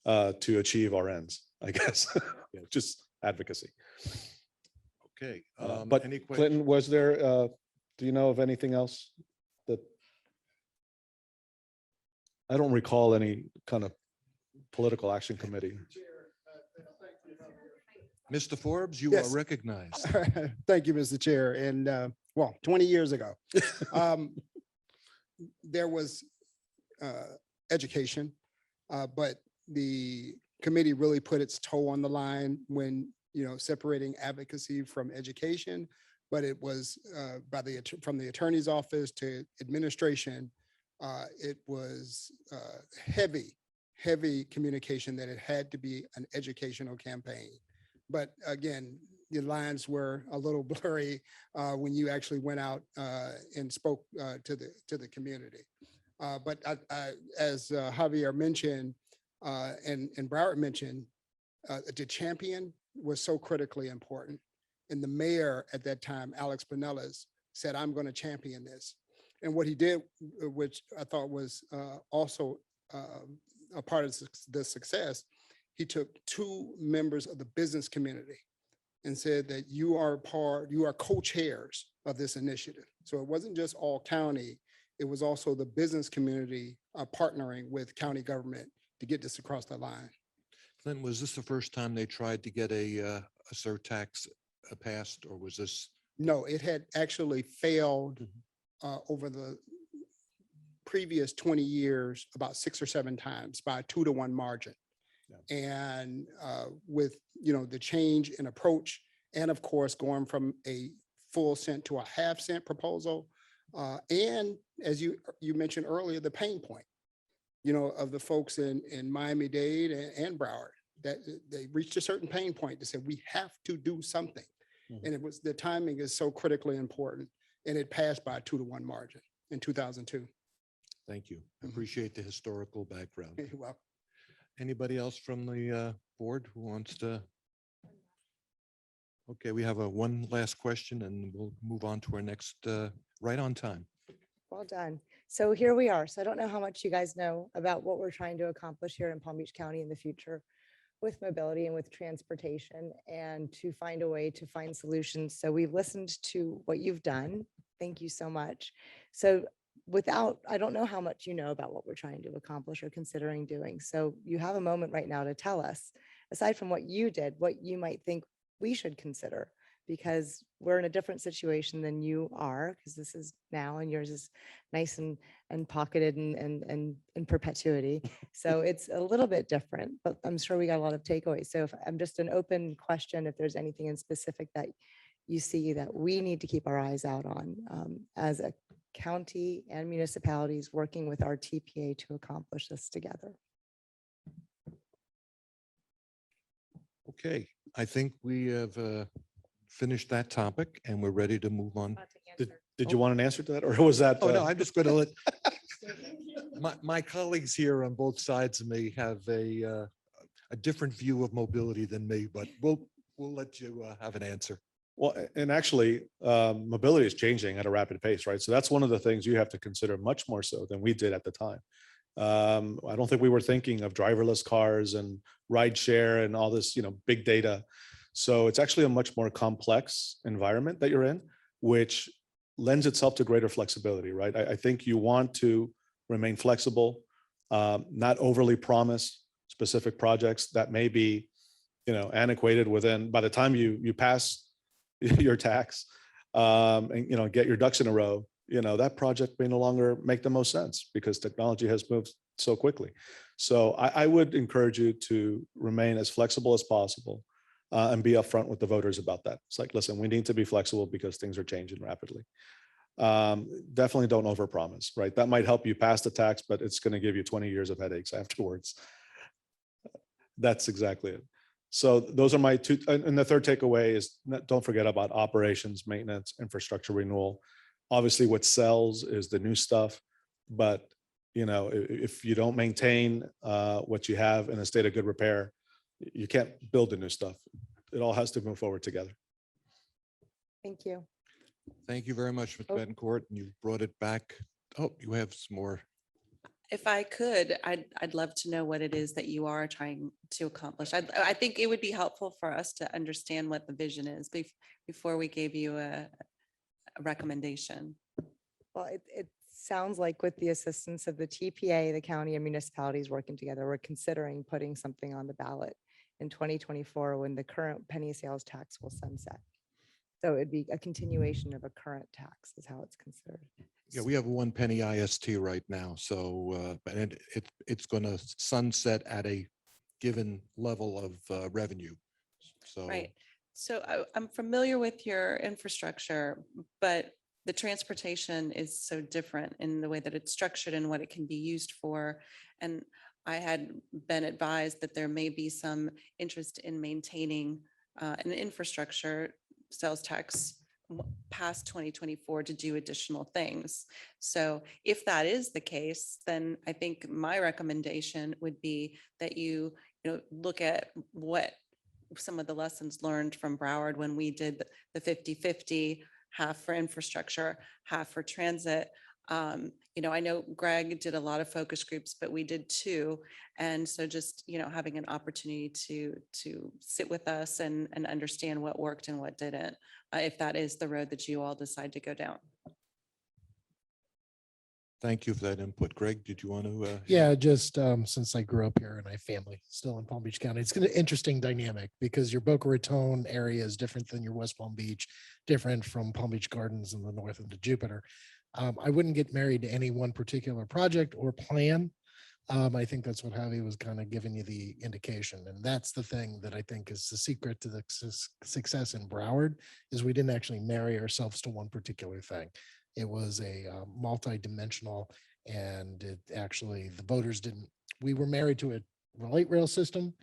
to achieve our ends, I guess. Just advocacy. Okay, But any questions? Clinton, was there? Do you know of anything else that? I don't recall any kind of political action committee. Mr. Forbes, you Yes. are recognized. Thank you, Mr. Chair. And 20 years ago, there was education, but the committee really put its toe on the line when, separating advocacy from education. But it was from the attorney's office to administration, it was heavy communication that it had to be an educational campaign. But again, the lines were a little blurry when you actually went out and spoke to the community. But as Javier mentioned and Broward mentioned, the champion was so critically important. And the mayor at that time, Alex Pinellas, said, "I'm going to champion this." And what he did, which I thought was also a part of the success, he took 2 members of the business community and said that you are co-chairs of this initiative. So it wasn't just all county, it was also the business community partnering with county government to get this across the line. Clinton, was this the first time they tried to get a surtax passed, or was this? No, it had actually failed over the previous 20 years about 6 or 7 times by a 2-to-1 margin. Yeah. And with the change in approach, and of course going from a full cent to a half cent proposal, and as you mentioned earlier, the pain point, of the folks in Miami-Dade and Broward, that they reached a certain pain point to say we have to do something, and it was the timing is so critically important, and it passed by a 2-to-1 margin in 2002. Thank you. I appreciate the historical background. You're welcome. Anybody else from the board who wants to? Okay, we have one last question and we'll move on to our next, right on time. Well done. So here we are. So I don't know how much you guys know about what we're trying to accomplish here in Palm Beach County in the future with mobility and with transportation, and to find a way to find solutions. So we've listened to what you've done. Thank you so much. So I don't know how much you know about what we're trying to accomplish or considering doing. So you have a moment right now to tell us aside from what you did, what you might think we should consider, because we're in a different situation than you are, because this is now and yours is nice and pocketed and in perpetuity. So it's a little bit different, but I'm sure we got a lot of takeaways. So if I'm just an open question, if there's anything in specific that you see that we need to keep our eyes out on as a county and municipalities working with our TPA to accomplish this together. Okay, I think we have finished that topic and we're ready to move on. Did you want an answer to that, or was that? Oh, no, I'm just going to let my colleagues here on both sides of me have a different view of mobility than me, but we'll let you have an answer. Well, and actually, mobility is changing at a rapid pace, right? So that's one of the things you have to consider much more so than we did at the time. I don't think we were thinking of driverless cars and ride share and all this, big data. So it's actually a much more complex environment that you're in, which lends itself to greater flexibility, right? I think you want to remain flexible, not overly promise specific projects that may be, antiquated by the time you pass your tax, and get your ducks in a row, that project may no longer make the most sense because technology has moved so quickly. So I would encourage you to remain as flexible as possible and be upfront with the voters about that. It's like, listen, we need to be flexible because things are changing rapidly. Definitely don't overpromise, right? That might help you pass the tax, but it's going to give you 20 years of headaches afterwards. That's exactly it. So those are my two. And the third takeaway is don't forget about operations, maintenance, infrastructure renewal. Obviously what sells is the new stuff, but if you don't maintain what you have in a state of good repair, you can't build the new stuff. It all has to move forward together. Thank you. Thank you very much, Ms. Betancourt. And you brought it back. Oh, you have some more. If I could, I'd love to know what it is that you are trying to accomplish. I think it would be helpful for us to understand what the vision is before we gave you a recommendation. Well, it sounds like with the assistance of the TPA, the county and municipalities working together, we're considering putting something on the ballot in 2024 when the current penny sales tax will sunset. So it'd be a continuation of a current tax is how it's considered. Yeah, we have 1 penny IST right now. So and it's going to sunset at a given level of revenue. So Right. So I'm familiar with your infrastructure, but the transportation is so different in the way that it's structured and what it can be used for. And I had been advised that there may be some interest in maintaining an infrastructure sales tax past 2024 to do additional things. So if that is the case, then I think my recommendation would be that you look at what some of the lessons learned from Broward when we did the 50-50, half for infrastructure, half for transit. I know Greg did a lot of focus groups, but we did too. And so just, having an opportunity to sit with us and understand what worked and what didn't, if that is the road that you all decide to go down. thank you for that input. Greg, did you want to? Yeah, just since I grew up here and I have family still in Palm Beach County, it's an interesting dynamic because your Boca Raton area is different than your West Palm Beach, different from Palm Beach Gardens in the north into Jupiter. I wouldn't get married to any one particular project or plan. I think that's what Javi was kind of giving you the indication. And that's the thing that I think is the secret to the success in Broward is we didn't actually marry ourselves to one particular thing. It was a multi-dimensional, and it actually, the voters didn't, we were married to a light rail system,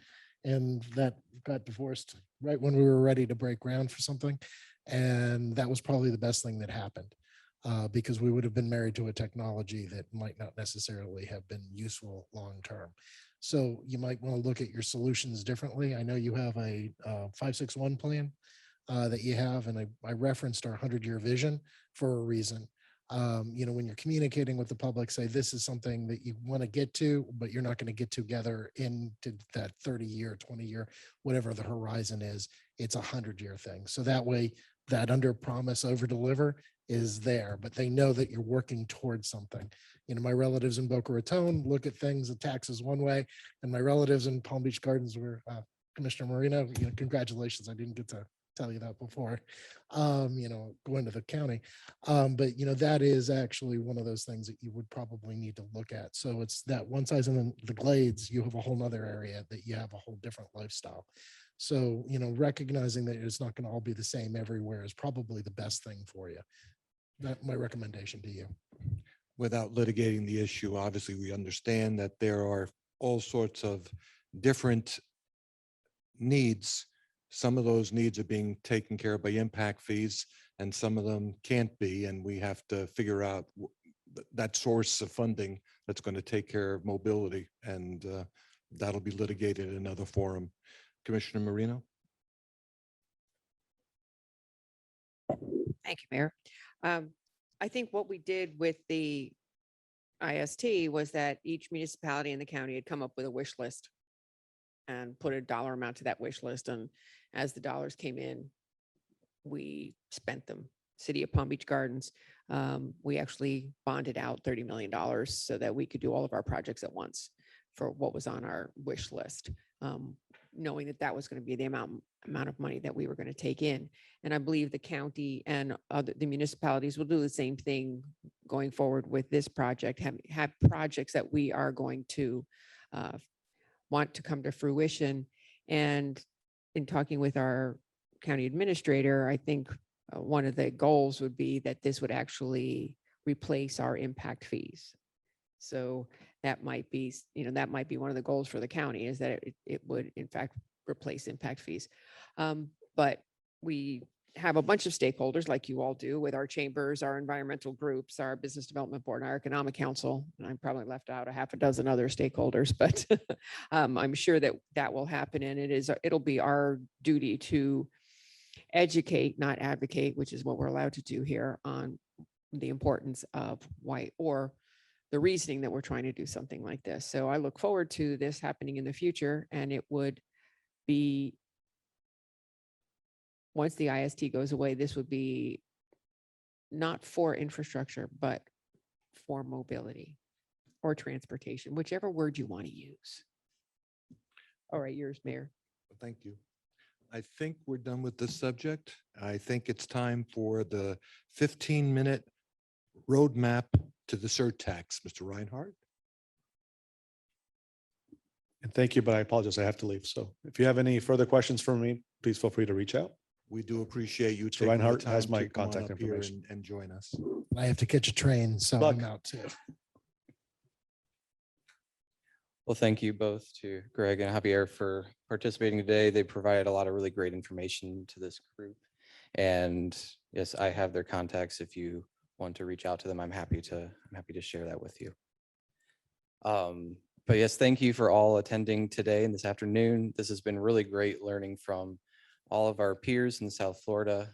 and that got divorced right when we were ready to break ground for something. And that was probably the best thing that happened. Because we would have been married to a technology that might not necessarily have been useful long-term. So you might want to look at your solutions differently. I know you have a 561 plan that you have, and I referenced our 100-year vision for a reason. When you're communicating with the public, say this is something that you want to get to, but you're not going to get together into that 30-year, 20-year, whatever the horizon is. It's a 100-year thing. So that way, that under promise, over deliver is there, but they know that you're working towards something. My relatives in Boca Raton look at things, the taxes one way, and my relatives in Palm Beach Gardens were Commissioner Marino, congratulations. I didn't get to tell you that before, going to the county. But that is actually one of those things that you would probably need to look at. So it's that one size in the Glades, you have a whole nother area that you have a whole different lifestyle. So, recognizing that it's not going to all be the same everywhere is probably the best thing for you. That's my recommendation to you. Without litigating the issue, obviously, we understand that there are all sorts of different needs. Some of those needs are being taken care of by impact fees, and some of them can't be, and we have to figure out that source of funding that's going to take care of mobility, and that'll be litigated in another forum. Commissioner Marino? Thank you, Mayor. I think what we did with the IST was that each municipality in the county had come up with a wish list and put a dollar amount to that wish list. And as the dollars came in, we spent them. City of Palm Beach Gardens, we actually bonded out $30 million so that we could do all of our projects at once for what was on our wish list, knowing that that was going to be the amount of money that we were going to take in. And I believe the county and the municipalities will do the same thing going forward with this project, have projects that we are going to want to come to fruition. And in talking with our county administrator, I think one of the goals would be that this would actually replace our impact fees. So that might be, that might be one of the goals for the county, is that it would in fact replace impact fees. But we have a bunch of stakeholders like you all do with our chambers, our environmental groups, our business development board, and our economic council. And I probably left out a half a dozen other stakeholders, but I'm sure that that will happen. And it'll be our duty to educate, not advocate, which is what we're allowed to do here, on the importance of why, or the reasoning that we're trying to do something like this. So I look forward to this happening in the future, and it would be, once the IST goes away, this would be not for infrastructure, but for mobility or transportation, whichever word you want to use. All right, yours, Mayor. Thank you. I think we're done with this subject. I think it's time for the 15-minute roadmap to the surtax. Mr. Reinhardt? And thank you, but I apologize, I have to leave. So if you have any further questions for me, please feel free to reach out. We do appreciate you Mr. taking the Reinhardt has time my to come on contact up here information. and join us. I have to catch a train, so Luck. I'm out too. Well, thank you both to Greg and Javier for participating today. They provided a lot of really great information to this group. And yes, I have their contacts. If you want to reach out to them, I'm happy to share that with you. But yes, thank you for all attending today and this afternoon. This has been really great learning from all of our peers in South Florida.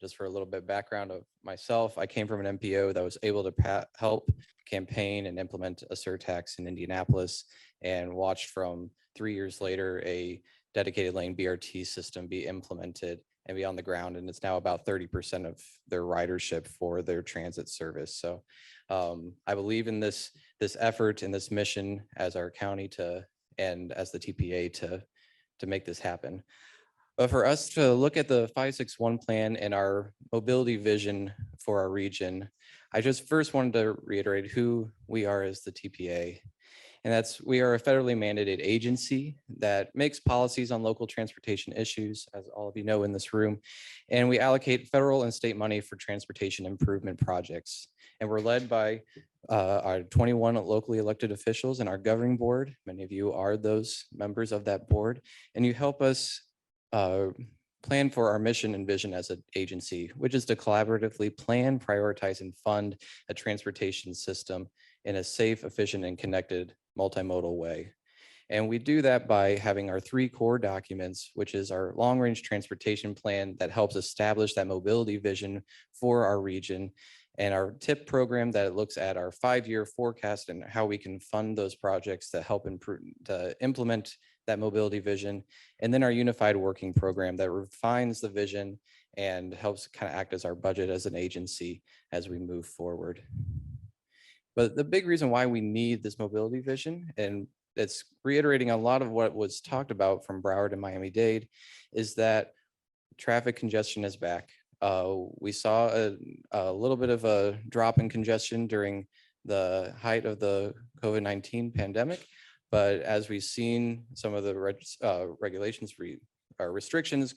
Just for a little bit of background of myself, I came from an MPO that was able to help campaign and implement a surtax in Indianapolis, and watched from 3 years later a dedicated lane BRT system be implemented and be on the ground. And it's now about 30% of their ridership for their transit service. So I believe in this effort and this mission as our county and as the TPA to make this happen. But for us to look at the 561 plan and our mobility vision for our region, I just first wanted to reiterate who we are as the TPA. And we are a federally mandated agency that makes policies on local transportation issues, as all of you know in this room. And we allocate federal and state money for transportation improvement projects. And we're led by our 21 locally elected officials and our governing board. Many of you are those members of that board. And you help us plan for our mission and vision as an agency, which is to collaboratively plan, prioritize, and fund a transportation system in a safe, efficient, and connected multimodal way. And we do that by having our 3 core documents, which is our long-range transportation plan that helps establish that mobility vision for our region, and our TIP program that looks at our 5-year forecast and how we can fund those projects to help improve, to implement that mobility vision. And then our unified working program that refines the vision and helps kind of act as our budget as an agency as we move forward. But the big reason why we need this mobility vision, and it's reiterating a lot of what was talked about from Broward and Miami-Dade, is that traffic congestion is back. We saw a little bit of a drop in congestion during the height of the COVID-19 pandemic. But as we've seen some of the regulations or restrictions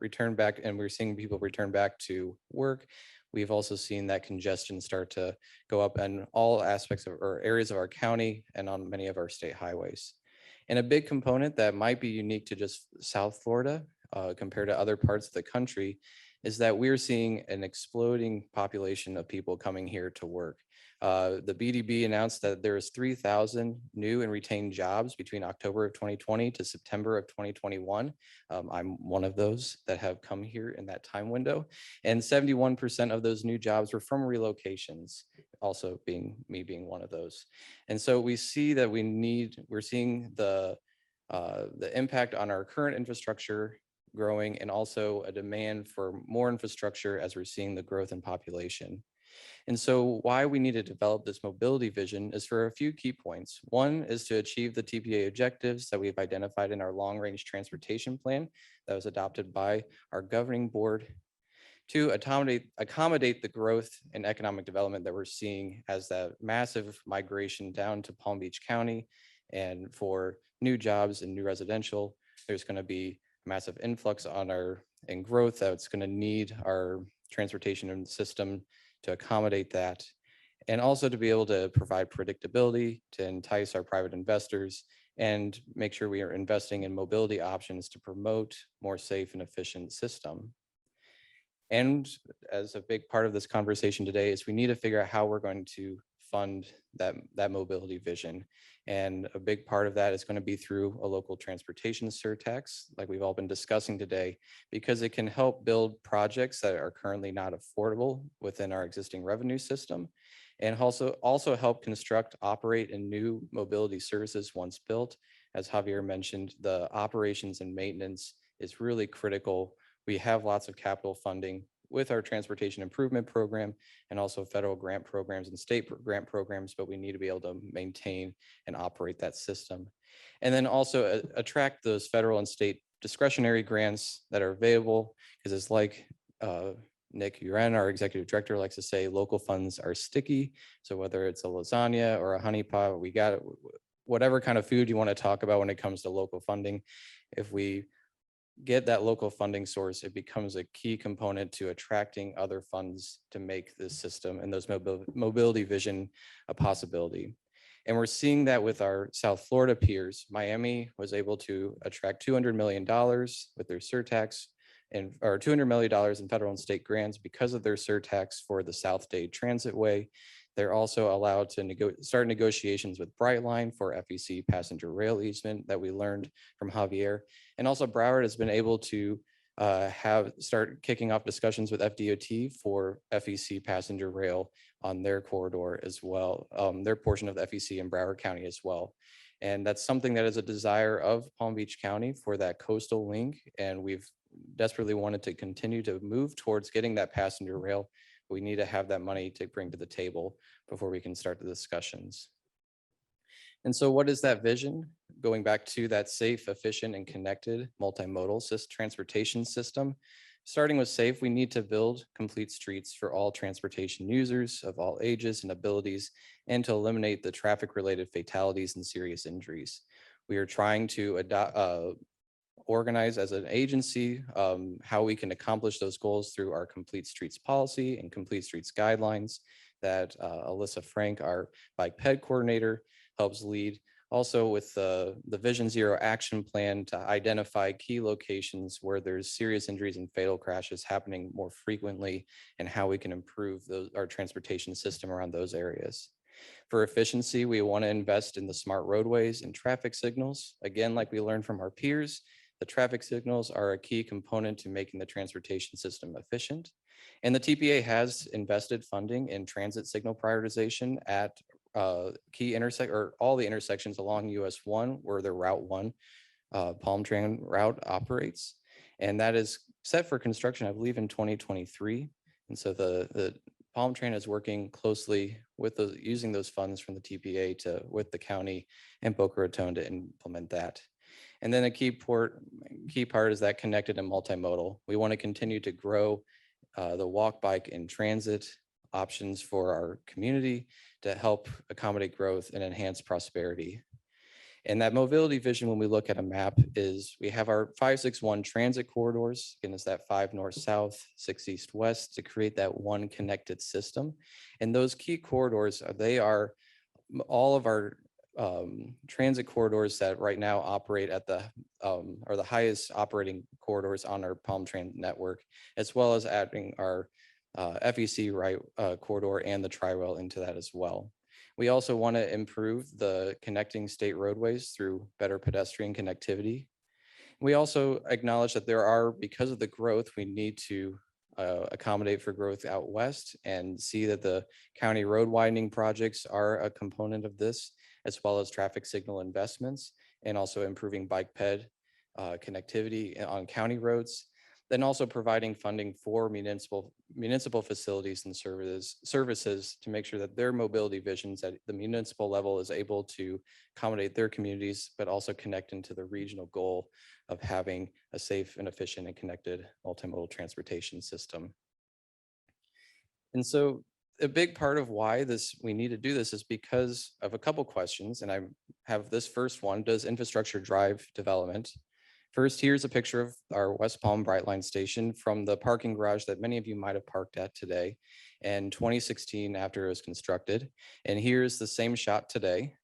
return back, and we're seeing people return back to work, we've also seen that congestion start to go up in all aspects of or areas of our county and on many of our state highways. And a big component that might be unique to just South Florida compared to other parts of the country is that we're seeing an exploding population of people coming here to work. The BDB announced that there is 3,000 new and retained jobs between October of 2020 to September of 2021. I'm one of those that have come here in that time window. And 71% of those new jobs were from relocations, also me being one of those. And so we see that we're seeing the impact on our current infrastructure growing, and also a demand for more infrastructure as we're seeing the growth in population. And so why we need to develop this mobility vision is for a few key points. One is to achieve the TPA objectives that we've identified in our long-range transportation plan that was adopted by our governing board. To accommodate the growth and economic development that we're seeing as that massive migration down to Palm Beach County, and for new jobs and new residential, there's going to be a massive influx and growth that's going to need our transportation system to accommodate that, and also to be able to provide predictability to entice our private investors and make sure we are investing in mobility options to promote more safe and efficient system. And as a big part of this conversation today is we need to figure out how we're going to fund that mobility vision. And a big part of that is going to be through a local transportation surtax, like we've all been discussing today, because it can help build projects that are currently not affordable within our existing revenue system, and also help construct, operate, and new mobility services once built. As Javier mentioned, the operations and maintenance is really critical. We have lots of capital funding with our transportation improvement program and also federal grant programs and state grant programs, but we need to be able to maintain and operate that system. And then also attract those federal and state discretionary grants that are available, because it's like Nick Uren, our executive director, likes to say, local funds are sticky. So whether it's a lasagna or a honey pot, we got whatever kind of food you want to talk about when it comes to local funding. If we get that local funding source, it becomes a key component to attracting other funds to make this system and those mobility vision a possibility. And we're seeing that with our South Florida peers. Miami was able to attract $200 million with their surtax, or $200 million in federal and state grants because of their surtax for the South Dade Transitway. They're also allowed to start negotiations with Brightline for FEC passenger rail easement that we learned from Javier. And also Broward has been able to start kicking off discussions with FDOT for FEC passenger rail on their corridor as well, their portion of the FEC in Broward County as well. And that's something that is a desire of Palm Beach County for that coastal link. And we've desperately wanted to continue to move towards getting that passenger rail. We need to have that money to bring to the table before we can start the discussions. And so what is that vision? Going back to that safe, efficient, and connected multimodal transportation system. Starting with safe, we need to build complete streets for all transportation users of all ages and abilities, and to eliminate the traffic-related fatalities and serious injuries. We are trying to organize as an agency how we can accomplish those goals through our Complete Streets policy and Complete Streets guidelines that Alyssa Frank, our bike ped coordinator, helps lead. Also with the Vision Zero action plan to identify key locations where there's serious injuries and fatal crashes happening more frequently, and how we can improve our transportation system around those areas. For efficiency, we want to invest in the smart roadways and traffic signals. Again, like we learned from our peers, the traffic signals are a key component to making the transportation system efficient. And the TPA has invested funding in transit signal prioritization at all the intersections along US 1 where the Route 1 Palm Tran route operates. And that is set for construction, I believe, in 2023. And so the Palm Train is working closely with using those funds from the TPA with the county and Boca Raton to implement that. And then a key part is that connected and multimodal. We want to continue to grow the walk, bike, and transit options for our community to help accommodate growth and enhance prosperity. And that mobility vision, when we look at a map, is we have our 561 transit corridors, and it's that 5 north-south, 6 east-west to create that one connected system. And those key corridors, they are all of our transit corridors that right now operate at the are the highest operating corridors on our Palm Train network, as well as adding our FEC corridor and the tri-rail into that as well. We also want to improve the connecting state roadways through better pedestrian connectivity. We also acknowledge that because of the growth, we need to accommodate for growth out west and see that the county road widening projects are a component of this, as well as traffic signal investments and also improving bike ped connectivity on county roads. Then also providing funding for municipal facilities and services to make sure that their mobility visions at the municipal level is able to accommodate their communities, but also connect into the regional goal of having a safe and efficient and connected multimodal transportation system. And so a big part of why we need to do this is because of a couple questions. And I have this first one: does infrastructure drive development? First, here's a picture of our West Palm Brightline station from the parking garage that many of you might have parked at today in 2016 after it was constructed. And here's the same shot today.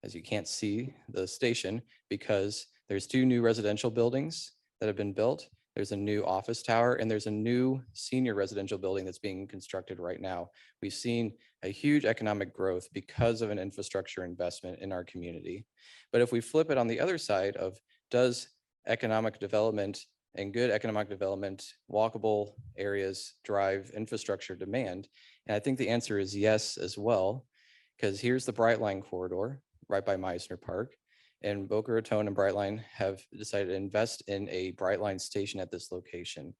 As you can't see the station because there's 2 new residential buildings that have been built. There's a new office tower and there's a new senior residential building that's being constructed right now. We've seen a huge economic growth because of an infrastructure investment in our community. But if we flip it on the other side of, does economic development and good economic development, walkable areas drive infrastructure demand? And I think the answer is yes as well, because here's the Brightline corridor right by Meisner Park, and Boca Raton and Brightline have decided to invest in a Brightline station at this location.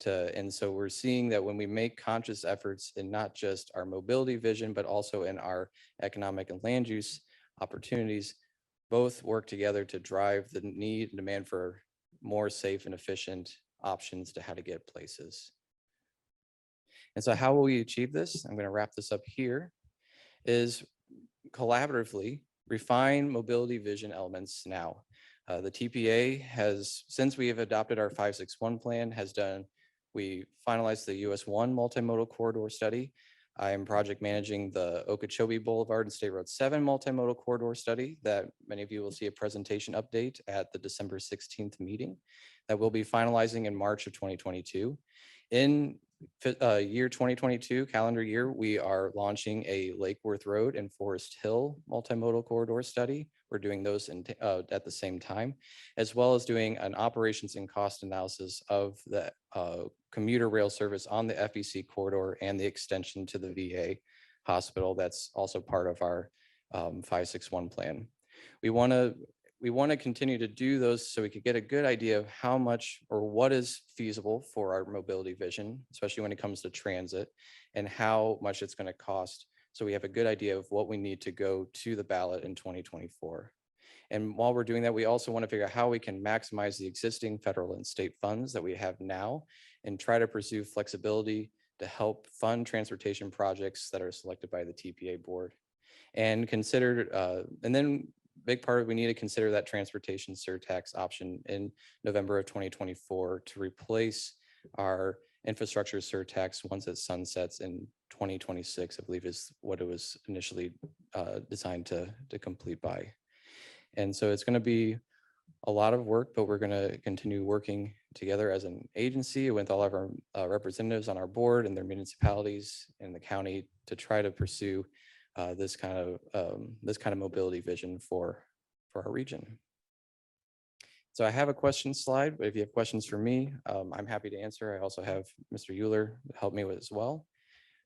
And so we're seeing that when we make conscious efforts in not just our mobility vision, but also in our economic and land use opportunities, both work together to drive the need and demand for more safe and efficient options to how to get places. And so how will we achieve this? I'm going to wrap this up here, is collaboratively refine mobility vision elements now. The TPA has, since we have adopted our 561 plan, we finalized the US 1 multimodal corridor study. I am project managing the Okeechobee Boulevard and State Road 7 multimodal corridor study that many of you will see a presentation update at the December 16th meeting that we'll be finalizing in March of 2022. In year 2022, calendar year, we are launching a Lake Worth Road and Forest Hill multimodal corridor study. We're doing those at the same time, as well as doing an operations and cost analysis of the commuter rail service on the FEC corridor and the extension to the VA hospital. That's also part of our 561 plan. We want to continue to do those so we could get a good idea of how much or what is feasible for our mobility vision, especially when it comes to transit, and how much it's going to cost. So we have a good idea of what we need to go to the ballot in 2024. And while we're doing that, we also want to figure out how we can maximize the existing federal and state funds that we have now and try to pursue flexibility to help fund transportation projects that are selected by the TPA board. And then big part of we need to consider that transportation surtax option in November of 2024 to replace our infrastructure surtax once it sunsets in 2026, I believe is what it was initially designed to complete by. And so it's going to be a lot of work, but we're going to continue working together as an agency with all of our representatives on our board and their municipalities and the county to try to pursue this kind of mobility vision for our region. So I have a question slide, but if you have questions for me, I'm happy to answer. I also have Mr. Euler help me with as well.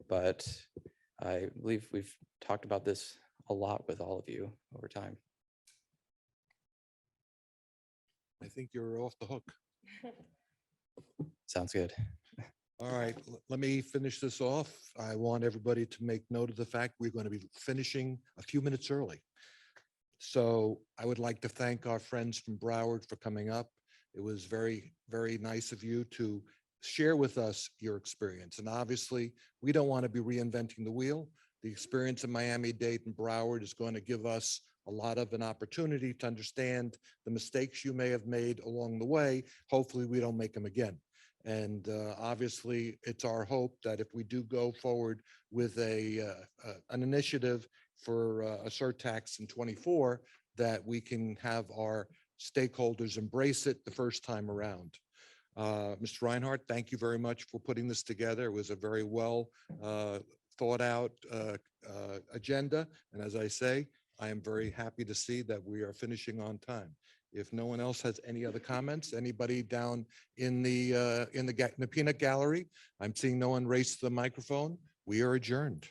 But I believe we've talked about this a lot with all of you over time. I think you're off the hook. Sounds good. All right, let me finish this off. I want everybody to make note of the fact we're going to be finishing a few minutes early. So I would like to thank our friends from Broward for coming up. It was very, very nice of you to share with us your experience. And obviously, we don't want to be reinventing the wheel. The experience in Miami-Dade and Broward is going to give us a lot of an opportunity to understand the mistakes you may have made along the way. Hopefully, we don't make them again. And obviously, it's our hope that if we do go forward with an initiative for a surtax in 24, that we can have our stakeholders embrace it the first time around. Mr. Reinhardt, thank you very much for putting this together. It was a very well thought out agenda. And as I say, I am very happy to see that we are finishing on time. If no one else has any other comments, anybody down in the peanut gallery, I'm seeing no one raise the microphone. We are adjourned.